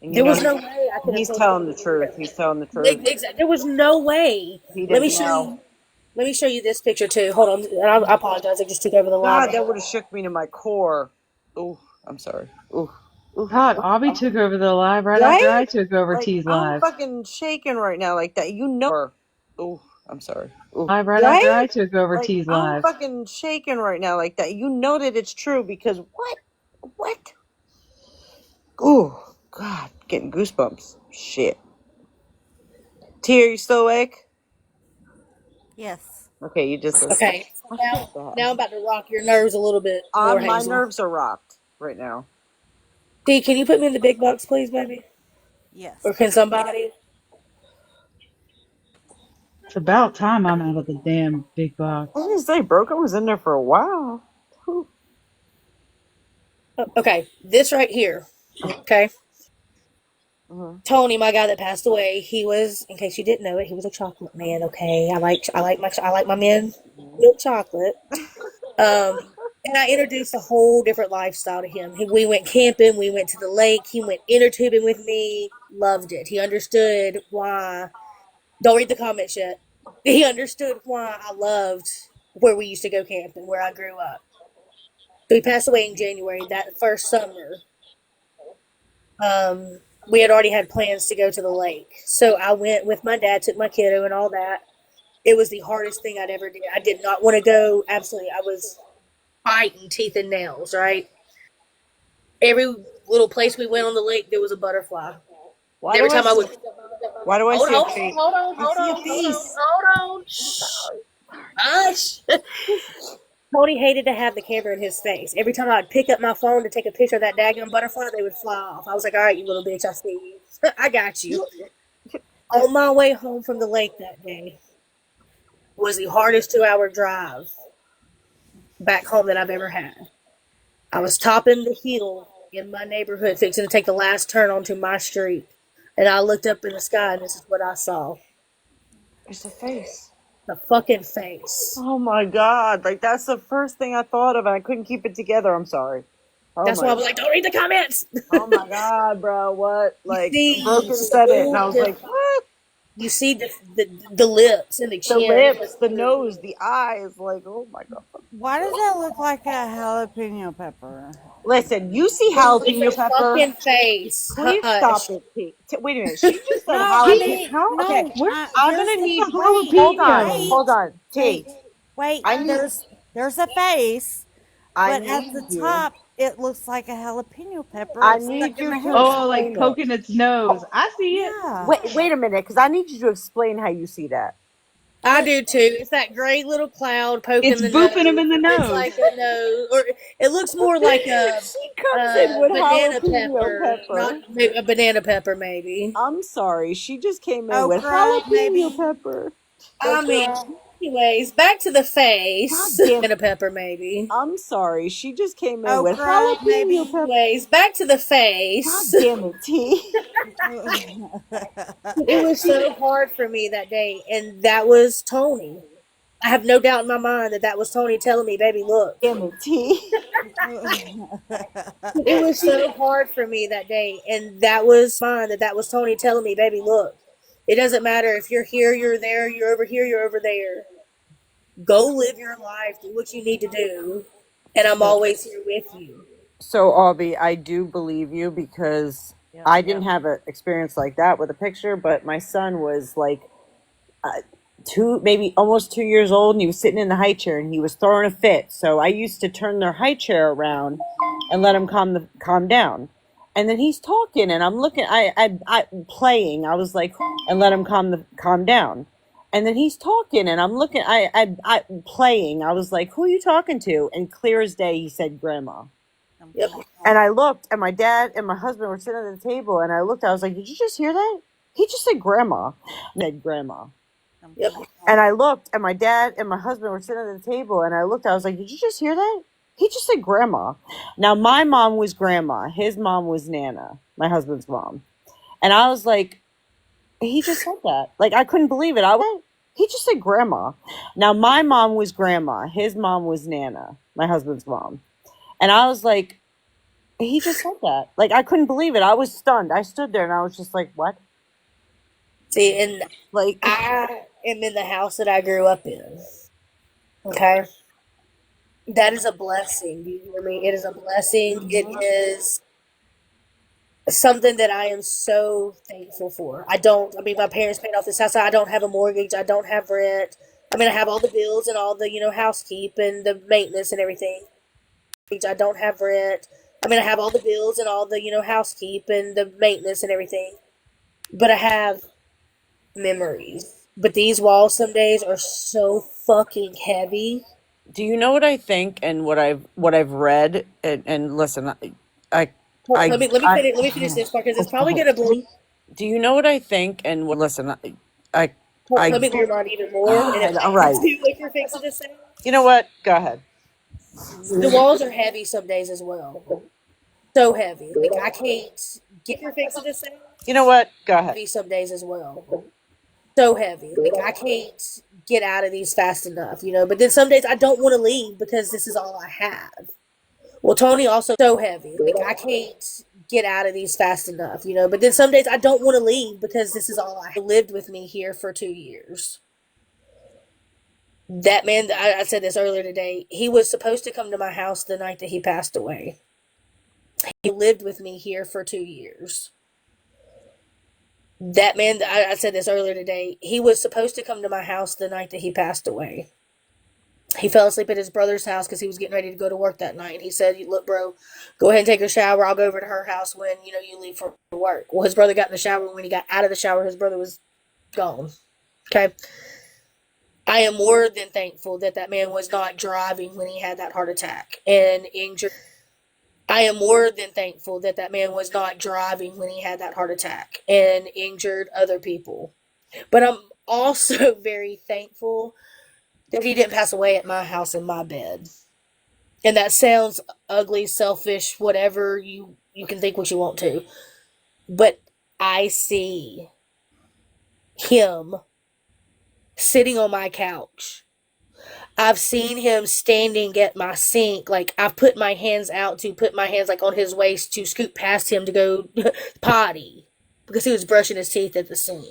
There was no way I could have. He's telling the truth. He's telling the truth. Exactly. There was no way. Let me show you this picture too. Hold on. I apologize. I just took over the line. God, that would have shook me to my core. Oh, I'm sorry. Oh. God, Abby took over the live right after I took over T's live. I'm fucking shaking right now like that. You know. Oh, I'm sorry. Ooh. Live right after I took over T's live. I'm fucking shaking right now like that. You know that it's true because what? Oh, God, getting goosebumps. Shit. T, are you still awake? Yes. Okay, you just listen. Okay. Now I'm about to rock your nerves a little bit more, My Hazel. nerves are rocked right now. T, can you put me in the big box, please, baby? Yes. Or can somebody? It's about time I'm out of the damn big box. I was gonna say, Broken was in there for a while. Okay, this right here. Okay. Tony, my guy that passed away, he was, in case you didn't know it, he was a chocolate man. Okay, I like my men milk chocolate. And I introduced a whole different lifestyle to him. We went camping, we went to the lake, he went inner tubing with me, loved it. He understood why. Don't read the comments yet. He understood why I loved where we used to go camping, where I grew up. So he passed away in January. That first summer, we had already had plans to go to the lake. So I went with my dad, took my kiddo and all that. It was the hardest thing I'd ever did. I did not want to go. Absolutely, I was fighting teeth and nails. Right. Every little place we went on the lake, there was a butterfly. Why Every do I time I see? would Why do I hold see a on, face? hold on, I hold see a on, hold on, face. hold on. Shh. Hush. Tony hated to have the camera in his face. Every time I'd pick up my phone to take a picture of that daggone butterfly, they would fly off. I was like, all right, you little bitch, I see you. I got you. On my way home from the lake that day was the hardest 2-hour drive back home that I've ever had. I was topping the hill in my neighborhood, fixing to take the last turn onto my street. And I looked up in the sky, and this is what I saw. It's a face. The fucking face. Oh my god! Like that's the first thing I thought of, and I couldn't keep it together. I'm sorry. Oh That's my why I was like, don't read the comments. Oh my god, bro! What? Like See, Broken said it, and I was like, what? You see the lips and the The chin. lips, the nose, the eyes. Like, oh my god. Why does that look like a jalapeno pepper? Listen, you see It's jalapeno his pepper. fucking face. Please Hush. stop it. Wait a minute. She just said No, I jalapeno. mean, no. Okay, I'm gonna need. Wait, Hold on, wait, hold on. T. wait. I need. There's a face, I but at need the you. top it looks like a jalapeno pepper. I It's need stuck in you the to head. Oh, like explain it. poking its nose. I see it. Yeah. Wait a minute, because I need you to explain how you see that. I do too. It's that gray little cloud poking It's the booping nose. him in the It's nose. like a nose, or it looks more like a She comes in with banana jalapeno pepper, not a banana pepper, maybe. I'm sorry. She just came in with Okra, jalapeno maybe. pepper. I mean, anyways, back to the face. God damn. Banana pepper, maybe. I'm sorry. She just came in with Okra, maybe. jalapeno pepper. Anyways, back to the face. God damn it, T. It was so hard for me that day, and that was Tony. I have no doubt in my mind that was Tony telling me, "Baby, look." Damn it, T. It was so hard for me that day, and that was mine. That was Tony telling me, "Baby, look. It doesn't matter if you're here, you're there, you're over here, you're over there. Go live your life, do what you need to do, and I'm always here with you." So, Albie, I do believe you because I didn't have an experience like that with a picture, but my son was like maybe almost 2 years old, and he was sitting in the high chair and he was throwing a fit. So I used to turn their high chair around and let him calm down. And then he's talking, and I'm looking, I playing. I was like, and let him calm down. And then he's talking, and I'm looking, I playing. I was like, who are you talking to? And clear as day, he said, Grandma. Yep. And I looked, and my dad and my husband were sitting at the table, and I looked, I was like, did you just hear that? He just said Grandma. I said Grandma. Yep. And I looked, and my dad and my husband were sitting at the table, and I looked, I was like, did you just hear that? He just said Grandma. Now, my mom was Grandma. His mom was Nana, my husband's mom. And I was like, he just said that. Like, I couldn't believe it. He just said Grandma. Now, my mom was Grandma. His mom was Nana, my husband's mom. And I was like, he just said that. Like, I couldn't believe it. I was stunned. I stood there, and I was just like, what? See, and like I am in the house that I grew up in. Okay? That is a blessing. Do you hear me? It is a blessing. It is something that I am so thankful for. My parents paid off this house. I don't have a mortgage. I don't have rent. I mean, I have all the bills and all the, housekeep and the maintenance and everything. I don't have rent. I mean, I have all the bills and all the, housekeep and the maintenance and everything. But I have memories. But these walls some days are so fucking heavy. Do you know what I think and what I've read and listen, Let me finish this part because it's probably gonna blow. Do you know what I think and what let me blow your mind even more. All right. What you're fixing to say. You know what? Go ahead. The walls are heavy some days as well. So heavy. Like I can't get your fixing to say. You know what? Go ahead. Heavy some days as well. So heavy. Like I can't get out of these fast enough, But then some days I don't want to leave because this is all I have. Well, Tony also so heavy. Like I can't get out of these fast enough, But then some days I don't want to leave because this is all I have. Lived with me here for 2 years. That man, I said this earlier today, he was supposed to come to my house the night that he passed away. He lived with me here for 2 years. That man, I said this earlier today, he was supposed to come to my house the night that he passed away. He fell asleep at his brother's house because he was getting ready to go to work that night. He said, look, bro, go ahead and take a shower. I'll go over to her house when, you leave for work. Well, his brother got in the shower. When he got out of the shower, his brother was gone. Okay? I am more than thankful that man was not driving when he had that heart attack and injured. I am more than thankful that man was not driving when he had that heart attack and injured other people. But I'm also very thankful that he didn't pass away at my house in my bed. And that sounds ugly, selfish, whatever, you can think what you want to. But I see him sitting on my couch. I've seen him standing at my sink. Like, I've put my hands out to put my hands like on his waist to scoot past him to go potty because he was brushing his teeth at the sink.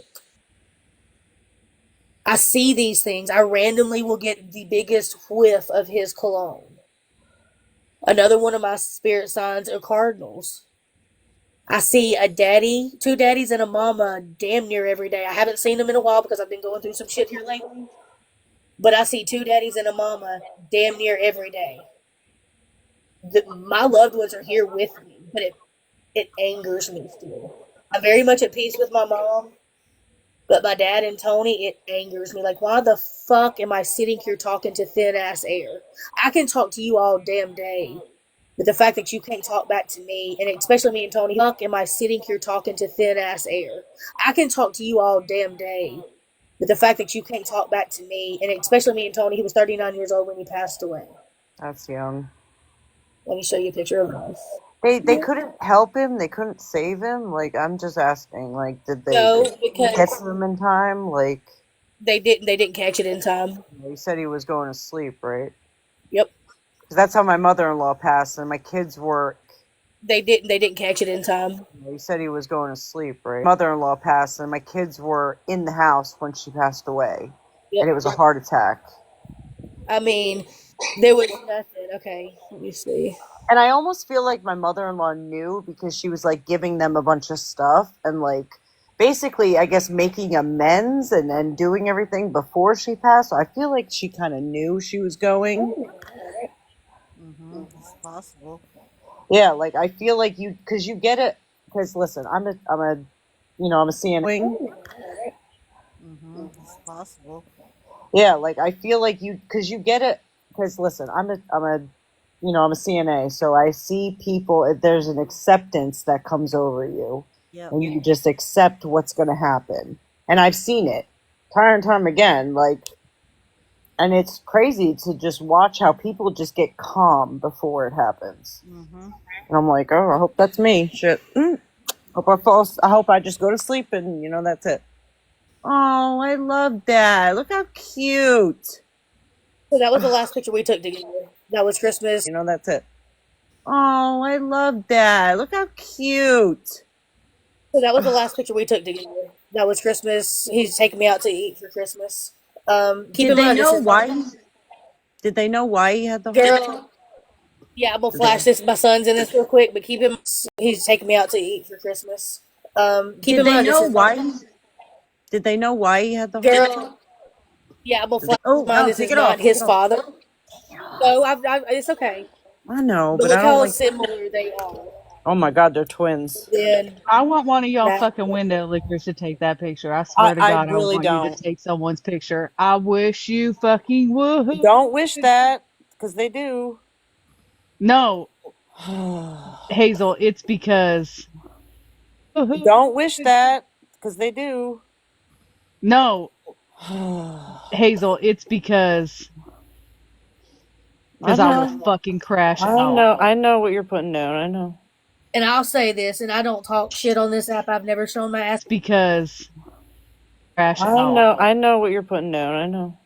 I see these things. I randomly will get the biggest whiff of his cologne. Another one of my spirit signs are cardinals. I see a daddy, 2 daddies and a mama damn near every day. I haven't seen them in a while because I've been going through some shit here lately. But I see 2 daddies and a mama damn near every day. My loved ones are here with me, but it angers me still. I'm very much at peace with my mom. But my dad and Tony, it angers me. Like, why the fuck am I sitting here talking to thin-ass air? I can talk to you all damn day. But the fact that you can't talk back to me, and especially me and Tony, fuck am I sitting here talking to thin-ass air? I can talk to you all damn day. But the fact that you can't talk back to me, and especially me and Tony, he was 39 years old when he passed away. That's young. Let me show you a picture of us. They couldn't help him. They couldn't save him. Like, I'm just asking. Like, did they because get to him in time? Like, they didn't catch it in time. He said he was going to sleep, right? Yep. Because that's how my mother-in-law passed, and my kids were. They didn't catch it in time. He said he was going to sleep, right? Mother-in-law passed, and my kids were in the house when she passed away, and it was a heart attack. I mean, there was nothing. Okay, let me see. And I almost feel like my mother-in-law knew because she was like giving them a bunch of stuff and like basically, I guess, making amends and then doing everything before she passed. So I feel like she kind of knew she was going. Mm-hmm. It's possible. Yeah, like I feel like because you get it. Because listen, I'm a CNA. Mm-hmm. It's possible. Yeah, like I feel like because you get it. Because listen, I'm a CNA, so I see people, there's an acceptance that comes over you. Yep. And you just accept what's going to happen. And I've seen it time and time again, and it's crazy to just watch how people just get calm before it happens. Mm-hmm. And I'm like, oh, I hope that's me. Shit. I hope I just go to sleep and, that's it. Oh, I love that. Look how cute. So that was the last picture we took together. That was Christmas. That's it. Oh, I love that. Look how cute. So that was the last picture we took together. That was Christmas. He's taking me out to eat for Christmas. Did they know why? Did they know why he had the heart attack? Yeah, I'm gonna flash this. My son's in this real quick, but keep him. He's taking me out to eat for Christmas. Did they know why? Did they know why he had the heart attack? Yeah, I'm gonna flash mine. This is not his father. So it's okay. I know, but look I don't how similar they are. Oh my God, they're twins. Then I want one of y'all fucking window lickers to take that picture. I swear to God, really I want you to take someone's picture. I wish you fucking would. Don't wish that, because they do. No, Hazel, it's because. Don't wish that, because they do. No, Hazel, it's because I was fucking crashing. I know what you're putting down. I know. And I'll say this, and I don't talk shit on this app. I've never shown my ass because crashing. I know what you're putting down. I know.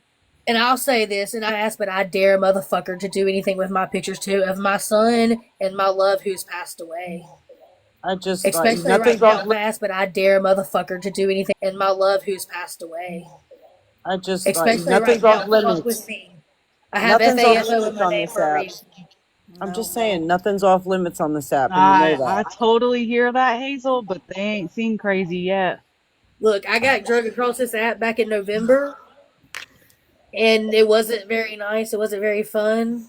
And I'll say this, and I ask, but I dare a motherfucker to do anything with my pictures too of my son and my love who's passed away. I just especially right now, fast, but I dare a motherfucker to do anything and my love who's passed away. I just especially nothing's right off now, limits with me. I have FAFO in my name for a reason. I'm just saying, nothing's off limits on this app, and you know that. I totally hear that, Hazel, but they ain't seen crazy yet. Look, I got drug across this app back in November, and it wasn't very nice. It wasn't very fun.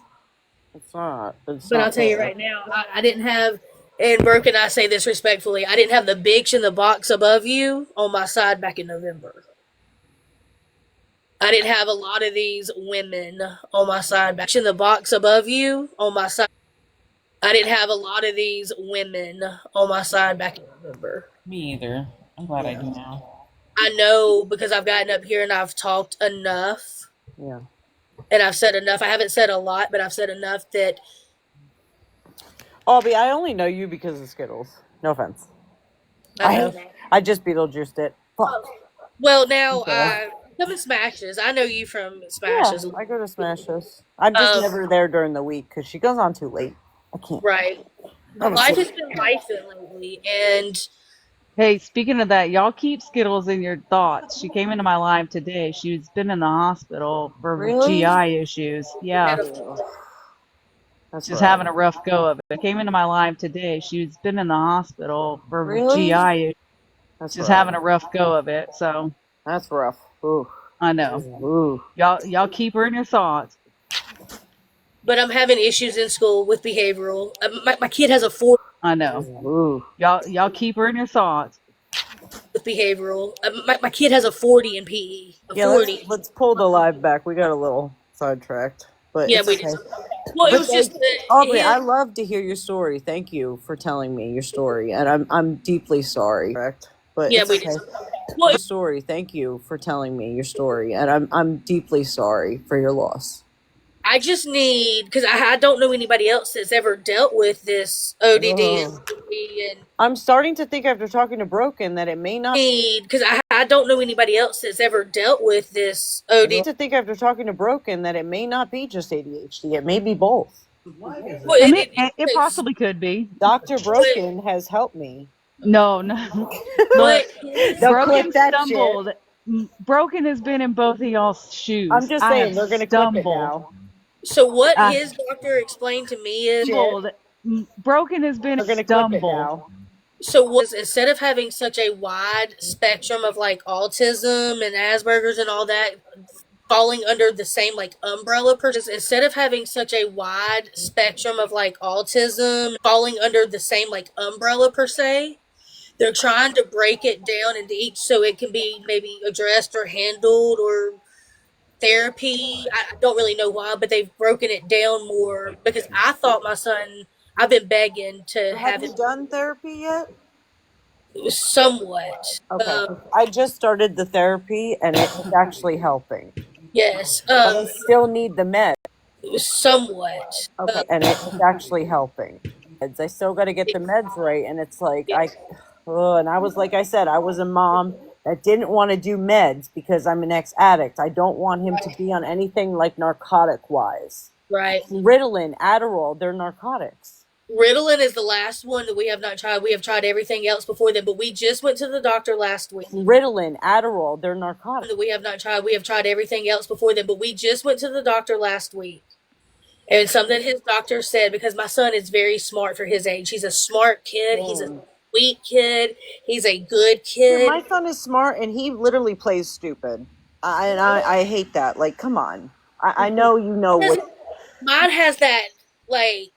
It's not. It's But not I'll tell you fair. right now, I didn't have, and Brooke and I say this respectfully, I didn't have the bitch in the box above you on my side back in November. I didn't have a lot of these women on my side back in the box above you on my side. I didn't have a lot of these women on my side back in November. Me either. I'm glad I do now. I know because I've gotten up here and I've talked enough. Yeah. And I've said enough. I haven't said a lot, but I've said enough that. Albie, I only know you because of Skittles. No offense. I just Beetlejuiced it. Fuck. Well, now Okay. come to Smashes. I know you from Smashes. Yeah, I go to Smashes. I'm just never there during the week because she goes on too late. I can't. Right. Life has been lifing lately, and Hey, speaking of that, y'all keep Skittles in your thoughts. She came into my live today. She's been in the hospital for Really? GI issues. Yeah. That's She's right. having a rough go of it. Came into my live today. She's been in the hospital for Really? GI issues. That's She's right. having a rough go of it. So That's rough. Ooh. I know. Ooh. Y'all keep her in your thoughts. but I'm having issues in school with behavioral. My kid has a 4 I know. Ooh. Y'all keep her in your thoughts. with behavioral. My kid has a 40 in PE. A Yeah, 40. let's pull the live back. We got a little sidetracked, but Yeah, it's we okay. did. Well, it But was just Aubrey, his- I love to hear your story. Thank you for telling me your story, and I'm deeply sorry. Correct, but Yeah, it's we okay. did. Well, Your story. Thank you for telling me your story, and I'm deeply sorry for your loss. I just need, because I don't know anybody else that's ever dealt with this ODD and I'm starting to think after talking to Broken that it may not. because I don't know anybody else that's ever dealt with this ODD. To think after talking to Broken that it may not be just ADHD. It may be both. Well, I mean, it possibly could be. Dr. Broken has helped me. No. Look, Don't Broken clip that stumbled. Broken has been in both of y'all's shoes. I'm just I saying, have they're gonna clip it stumbled. now. So what his doctor explained to me is Broken has been stumbled. So was instead of having such a wide spectrum of like autism and Asperger's and all that falling under the same like umbrella instead of having such a wide spectrum of like autism falling under the same like umbrella per se, they're trying to break it down into each so it can be maybe addressed or handled or therapy. I don't really know why, but they've broken it down more because I thought my son, I've been begging to have you it done therapy yet? Somewhat. Okay. I just started the therapy and it's actually helping. Yes. But I still need the med. Somewhat. Okay. And it's actually helping. I still got to get the meds right. And it's like, and I was, like I said, I was a mom that didn't want to do meds because I'm an ex-addict. I don't want him to be on anything like narcotic-wise. Right. Ritalin, Adderall, they're narcotics. Ritalin is the last one that we have not tried. We have tried everything else before then, but we just went to the doctor last week. Ritalin, Adderall, they're narcotics. That we have not tried. We have tried everything else before then, but we just went to the doctor last week. And something his doctor said, because my son is very smart for his age. He's a smart kid. He's a sweet kid. He's a good kid. My son is smart and he literally plays stupid. I hate that. Like, come on. I know you know what. Mine has that, like,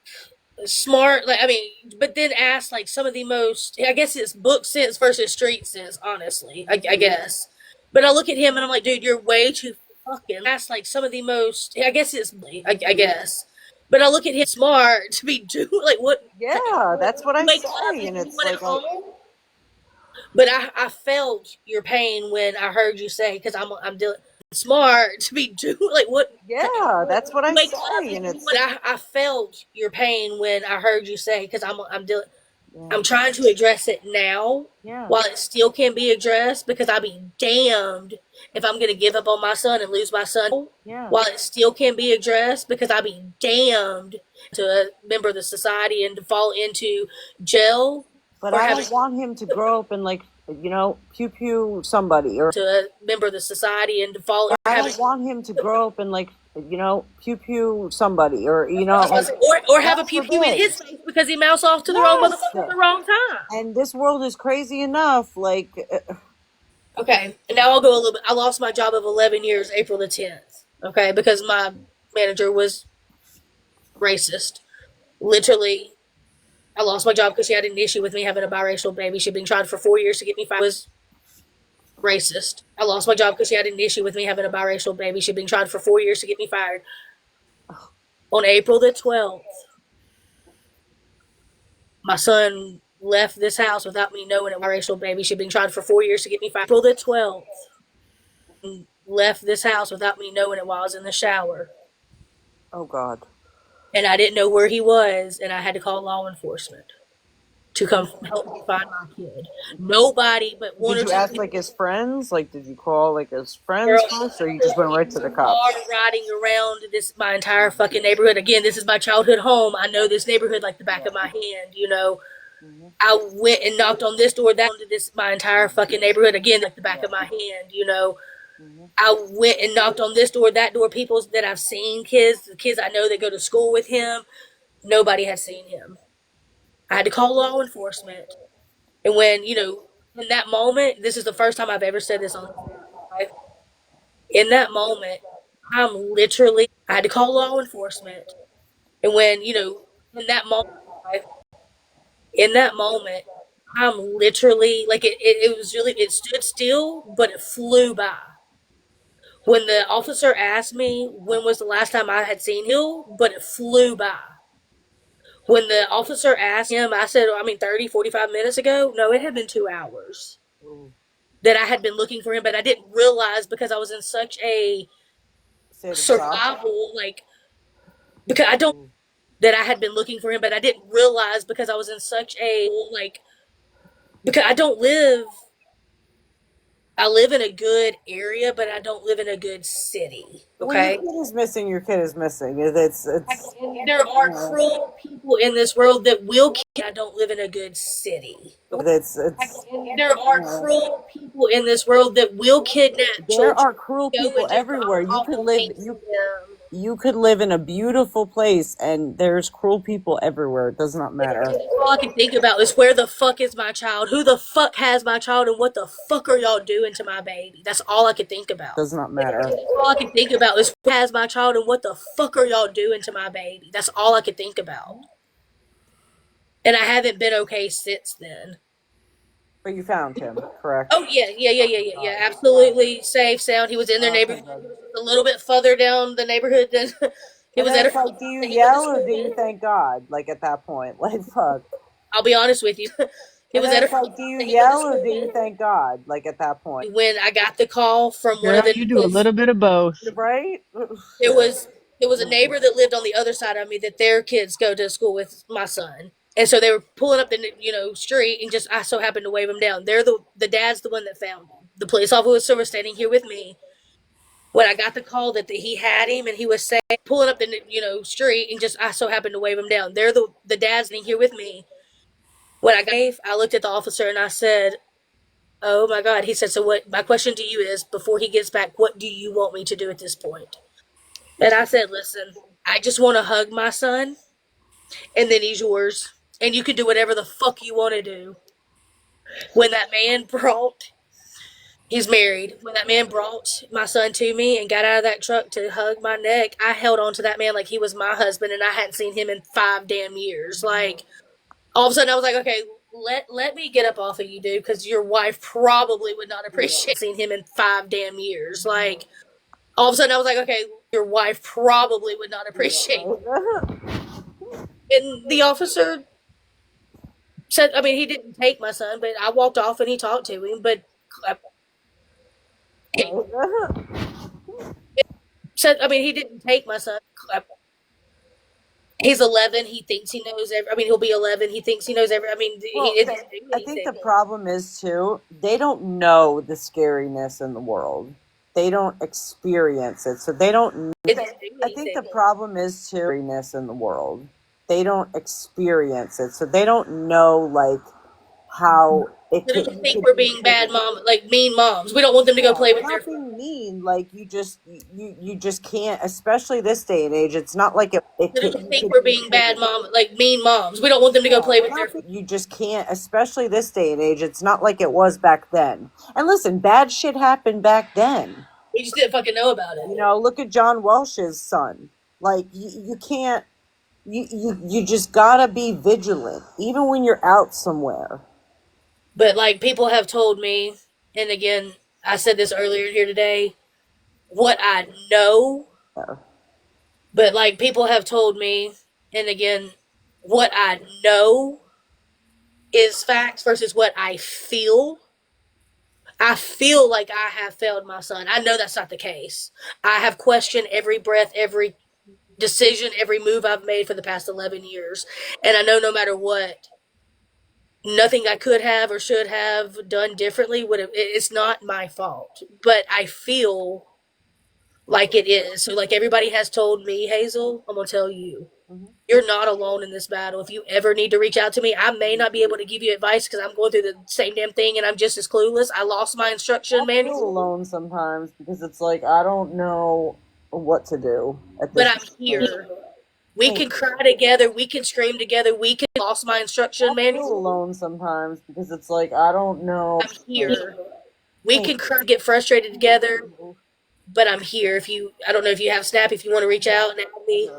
smart, like, I mean, but then ask, like, some of the most, I guess it's book sense versus street sense, honestly, I guess. But I look at him and I'm like, dude, you're way too fucking, ask, like, some of the most, I guess it's, I guess. But I look at him smart to be doing, like, what? Yeah, that's what I say. And it's like, but I felt your pain when I heard you say, because I'm dealing smart to be doing, like, what? Yeah, that's what I say. And it's but I felt your pain when I heard you say, because I'm dealing. I'm trying to address it now while it still can be addressed, because I'll be damned if I'm going to give up on my son and lose my son while it still can be addressed, because I'll be damned to a member of the society and to fall into jail. But I don't want him to grow up and, like, you know, pew pew somebody or to a member of the society and to fall. I don't want him to grow up and, like, you know, pew pew somebody or, you know, like, or have a pew pew in his face because he moused off to the wrong motherfucker at the wrong time. And this world is crazy enough. Like, Okay, and now I'll go a little bit. I lost my job of 11 years, April the 10th. Okay, because my manager was racist. Literally, I lost my job because she had an issue with me having a biracial baby. She'd been trying for 4 years to get me fired. Was racist. I lost my job because she had an issue with me having a biracial baby. She'd been trying for 4 years to get me fired. On April the 12th, my son left this house without me knowing it was a biracial baby. She'd been trying for 4 years to get me fired. April the 12th, left this house without me knowing it while I was in the shower. Oh God. And I didn't know where he was, and I had to call law enforcement to come help me find my kid. Nobody but one or Did two you ask people like his friends? Like, did you call like his friends Girl, first, or you just went right to the are cops? riding around my entire fucking neighborhood. Again, this is my childhood home. I know this neighborhood like the back of my hand, you know. I went and knocked on this door, my entire fucking neighborhood. Again, like the back of my hand, you know. I went and knocked on this door, that door, people that I've seen, the kids I know that go to school with him. Nobody had seen him. I had to call law enforcement. And when, you know, in that moment, this is the first time I've ever said this on life. In that moment, I had to call law enforcement. And when, you know, in that moment, I'm literally, like, it was really, it stood still, but it flew by. When the officer asked me when was the last time I had seen him, but it flew by. When the officer asked him, I said, 30, 45 minutes ago. No, it had been 2 hours that I had been looking for him, but I didn't realize because I was in such a survival, like, because I don't, that I had been looking for him, but I didn't realize because I was in such a, like, because I live in a good area, but I don't live in a good city. Okay? When your kid is missing, your kid is missing. It's There are cruel people in this world that will kill. I don't live in a good city. There are cruel people in this world that will kidnap children. There are cruel people everywhere. You could live in a beautiful place, and there's cruel people everywhere. It does not matter. All I can think about is where the fuck is my child? Who the fuck has my child? And what the fuck are y'all doing to my baby? That's all I could think about. Does not matter. All I can think about is who has my child and what the fuck are y'all doing to my baby? That's all I could think about. And I haven't been okay since then. But you found him, correct? Oh yeah. Absolutely safe, sound. He was in their neighborhood. He was a little bit further down the neighborhood than he was at. Do you yell or do you thank God? Like at that point, like fuck. I'll be honest with you. It was at do you yell or do you thank God? Like at that point. When I got the call from Girl, you do a little bit of both, right? It was a neighbor that lived on the other side of me that their kids go to school with my son. And so they were pulling up the street, and just I so happened to wave them down. They're the dad's the one that found him. The police officer was standing here with me when I got the call that he had him, and he was saying pulling up the street, and just I so happened to wave them down. They're the dad's standing here with me. When I looked at the officer and I said, "Oh my God!" He said, "So what? My question to you is, before he gets back, what do you want me to do at this point?" And I said, "Listen, I just want to hug my son, and then he's yours. And you can do whatever the fuck you want to do." When that man he's married. When that man brought my son to me and got out of that truck to hug my neck, I held on to that man like he was my husband, and I hadn't seen him in 5 damn years. Like, all of a sudden I was like, okay, let me get up off of you, dude, because your wife probably would not appreciate seeing him in 5 damn years. Like, all of a sudden I was like, okay, your wife probably would not appreciate it. And the officer said, he didn't take my son, but I walked off and he talked to him, but he didn't take my son. He's 11. He thinks he knows he'll be 11. He thinks he knows I think the problem is too, they don't know the scariness in the world. They don't experience it, so they don't. I think the problem is too, scariness in the world. They don't experience it, so they don't know like how it They could, think we're being bad mom, like mean moms. We don't want them to go play with their. not being mean, like you just can't, especially this day and age. It's not like They think we're being bad mom, like mean moms. We don't want them to go play with their. you just can't, especially this day and age. It's not like it was back then. And listen, bad shit happened back then. We just didn't fucking know about it. You know, look at John Welsh's son. Like you can't. You just gotta be vigilant, even when you're out somewhere. But like people have told me, and again, I said this earlier here today, what I know. But like people have told me, and again, what I know is facts versus what I feel. I feel like I have failed my son. I know that's not the case. I have questioned every breath, every decision, every move I've made for the past 11 years. And I know no matter what, nothing I could have or should have done differently would have, it's not my fault. But I feel like it is. So like everybody has told me, Hazel, I'm going to tell you, you're not alone in this battle. If you ever need to reach out to me, I may not be able to give you advice because I'm going through the same damn thing and I'm just as clueless. I lost my instruction manual. I feel alone sometimes because it's like I don't know what to do. But I'm here. We can cry together. We can scream together. We can lost my instruction manual. I feel alone sometimes because it's like I don't know. I'm here. We can cry, get frustrated together. But I'm here. If you, I don't know if you have Snap. If you want to reach out and add me,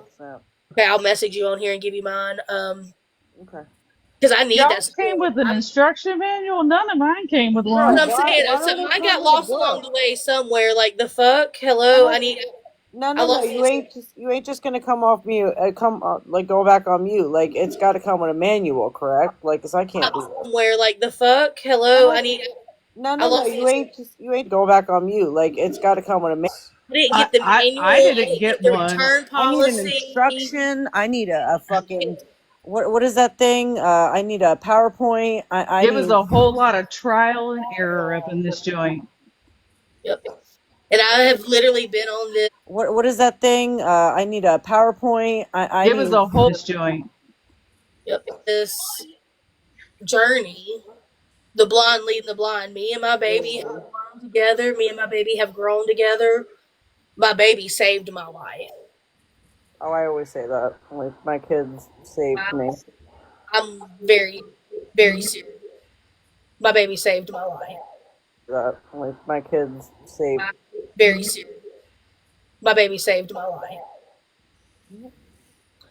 okay, I'll message you on here and give you mine. Okay. Because I need Y'all that. came with an instruction manual. None of mine came with You know one. what I'm saying? So mine got lost along the way somewhere. Like the fuck? Hello, I need. No. You ain't just gonna come off mute. Like go back on mute. Like it's got to come with a manual, correct? Like, cause I can't do that. Somewhere like the fuck? Hello, I need. No. You ain't go back on mute. Like it's got to come with a manual. I didn't get the manual. I didn't get the one. return policy. I need an instruction. I need a fucking. What is that thing? I need a PowerPoint. It was a whole lot of trial and error up in this joint. Yep. And I have literally been on this. What is that thing? I need a PowerPoint. It was a whole joint. Yep. This journey, the blind leading the blind. Me and my baby have grown together. Me and my baby have grown together. My baby saved my life. Oh, I always say that. Like my kids saved me. I'm very, very serious. My baby saved my life. That like my kids saved. Very serious. My baby saved my life.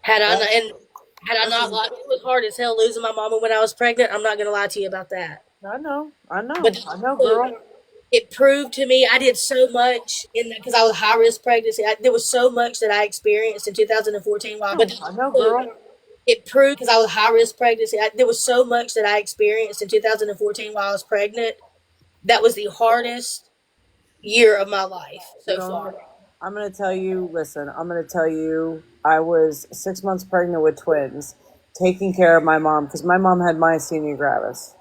Had I not lied, it was hard as hell losing my mama when I was pregnant. I'm not gonna lie to you about that. I know, But I know, girl. It proved to me I did so much in because I was high risk pregnancy. There was so much that I experienced in 2014. I know, girl. It proved because I was high risk pregnancy. There was so much that I experienced in 2014 while I was pregnant. That was the hardest year of my life so far. I'm gonna tell you. Listen, I'm gonna tell you. I was 6 months pregnant with twins, taking care of my mom because my mom had myasthenia gravis.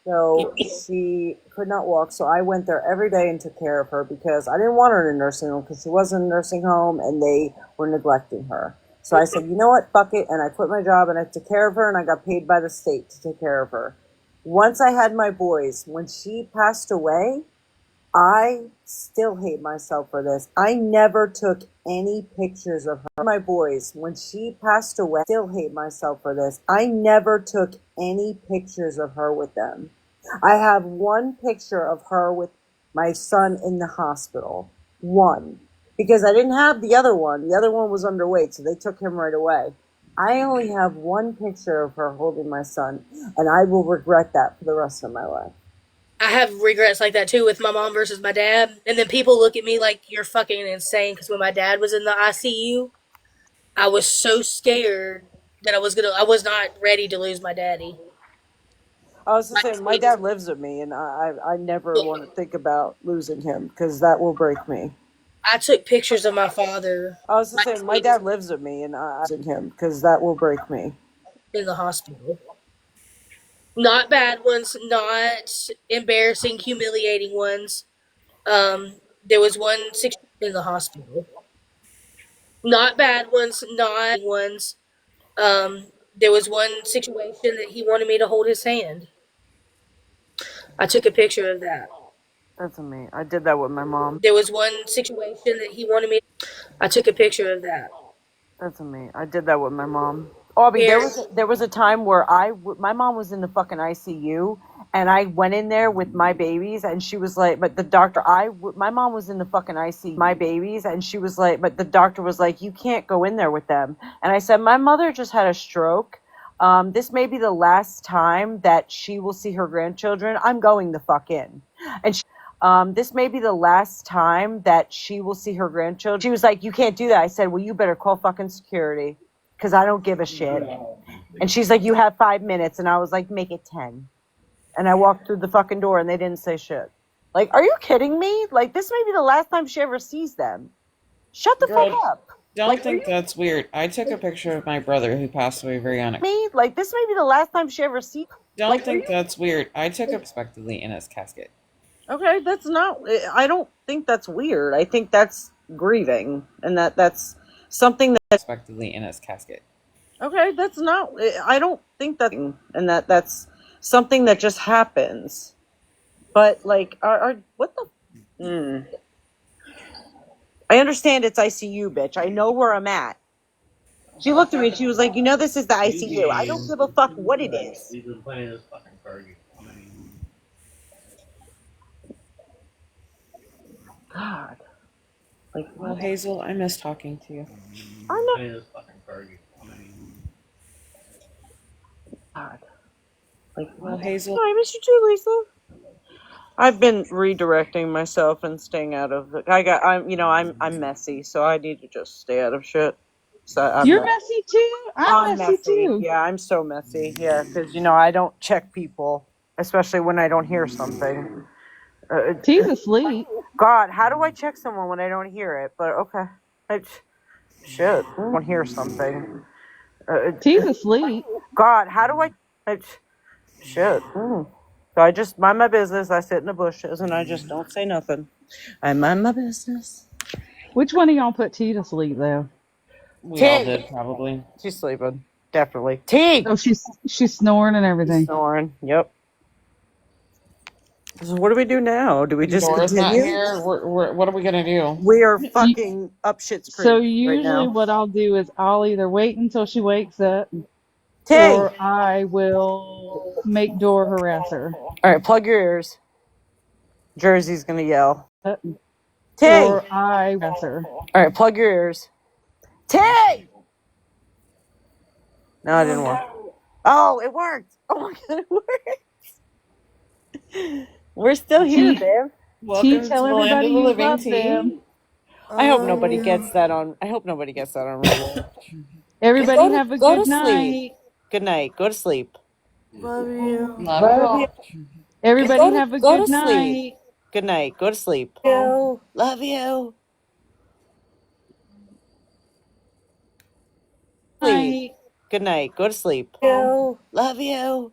So she could not walk. So I went there every day and took care of her because I didn't want her in a nursing home because she wasn't in a nursing home and they were neglecting her. So I said, you know what, fuck it. And I quit my job and I took care of her and I got paid by the state to take care of her. Once I had my boys, when she passed away, I still hate myself for this. I never took any pictures of her. My boys, when she passed away, still hate myself for this. I never took any pictures of her with them. I have one picture of her with my son in the hospital. One. Because I didn't have the other one. The other one was underweight, so they took him right away. I only have one picture of her holding my son, and I will regret that for the rest of my life. I have regrets like that too with my mom versus my dad. And then people look at me like you're fucking insane because when my dad was in the ICU, I was so scared that I was not ready to lose my daddy. I was just saying, my dad lives with me, and I never want to think about losing him because that will break me. I took pictures of my father. I was just saying, my dad lives with me, and I losing him because that will break me. In the hospital. Not bad ones, not embarrassing, humiliating ones. There was one in the hospital. Not bad ones, not ones. There was one situation that he wanted me to hold his hand. I took a picture of that. That's amazing. I did that with my mom. There was one situation that he wanted me. I took a picture of that. That's amazing. I did that with my mom. Aubrey, there was a time where my mom was in the fucking ICU, and I went in there with my babies, and she was like, but the doctor, my mom was in the fucking ICU, my babies, and she was like, but the doctor was like, you can't go in there with them. And I said, my mother just had a stroke. This may be the last time that she will see her grandchildren. I'm going the fuck in. And this may be the last time that she will see her grandchildren. She was like, you can't do that. I said, well, you better call fucking security because I don't give a shit. And she's like, you have 5 minutes. And I was like, make it 10. And I walked through the fucking door and they didn't say shit. Like, are you kidding me? Like, this may be the last time she ever sees them. Shut the fuck up. Don't think that's weird. I took a picture of my brother who passed away very unexpectedly. Me? Like, this may be the last time she ever sees. Don't think that's weird. I took unexpectedly in his casket. Okay, that's not. I don't think that's weird. I think that's grieving, and that's something that Unexpectedly in his casket. Okay, that's not. I don't think that, and that's something that just happens. But like, what the? I understand it's ICU, bitch. I know where I'm at. She looked at me. She was like, "You know, this is the ICU. I don't give a fuck what it is." We've been playing this fucking Fergie. God. Like, well, Hazel, I miss talking to you. I'm not. Playing this fucking Fergie. God. Like, well, Hazel. I miss you too, Lisa. I've been redirecting myself and staying out of the. I'm messy, so I need to just stay out of shit. So You're messy too. I'm messy too. Yeah, I'm so messy. Yeah, because I don't check people, especially when I don't hear something. T's asleep. God, how do I check someone when I don't hear it? But okay, shit, I don't hear something. T's asleep. God, how do I? Shit. So I just mind my business. I sit in the bushes and I just don't say nothing. I mind my business. Which one of y'all put T to sleep though? We all did, probably. She's sleeping. Definitely. T! Oh, she's snoring and everything. Snoring. Yep. So what do we do now? Do we just Dora's not continue? here. What are we gonna do? We are fucking up shit's creek So right usually now. what I'll do is I'll either wait until she wakes up, T! or I will make Dora harass her. All right, plug your ears. Jersey's gonna yell. T! Or I harass her. All right, plug your ears. T! No, it didn't work. Oh, it worked. Oh my god, it worked. We're still here, babe. Welcome tell to the land everybody of the you living, love T. them. I hope nobody gets that on. I hope nobody gets that on radio. Everybody have a go good to night. sleep. Good night. Go to sleep. Love you. Love you. Everybody have a go good to night. sleep. Good night. Go to sleep. Love you. Sleep. Good night. Go to sleep. Love you.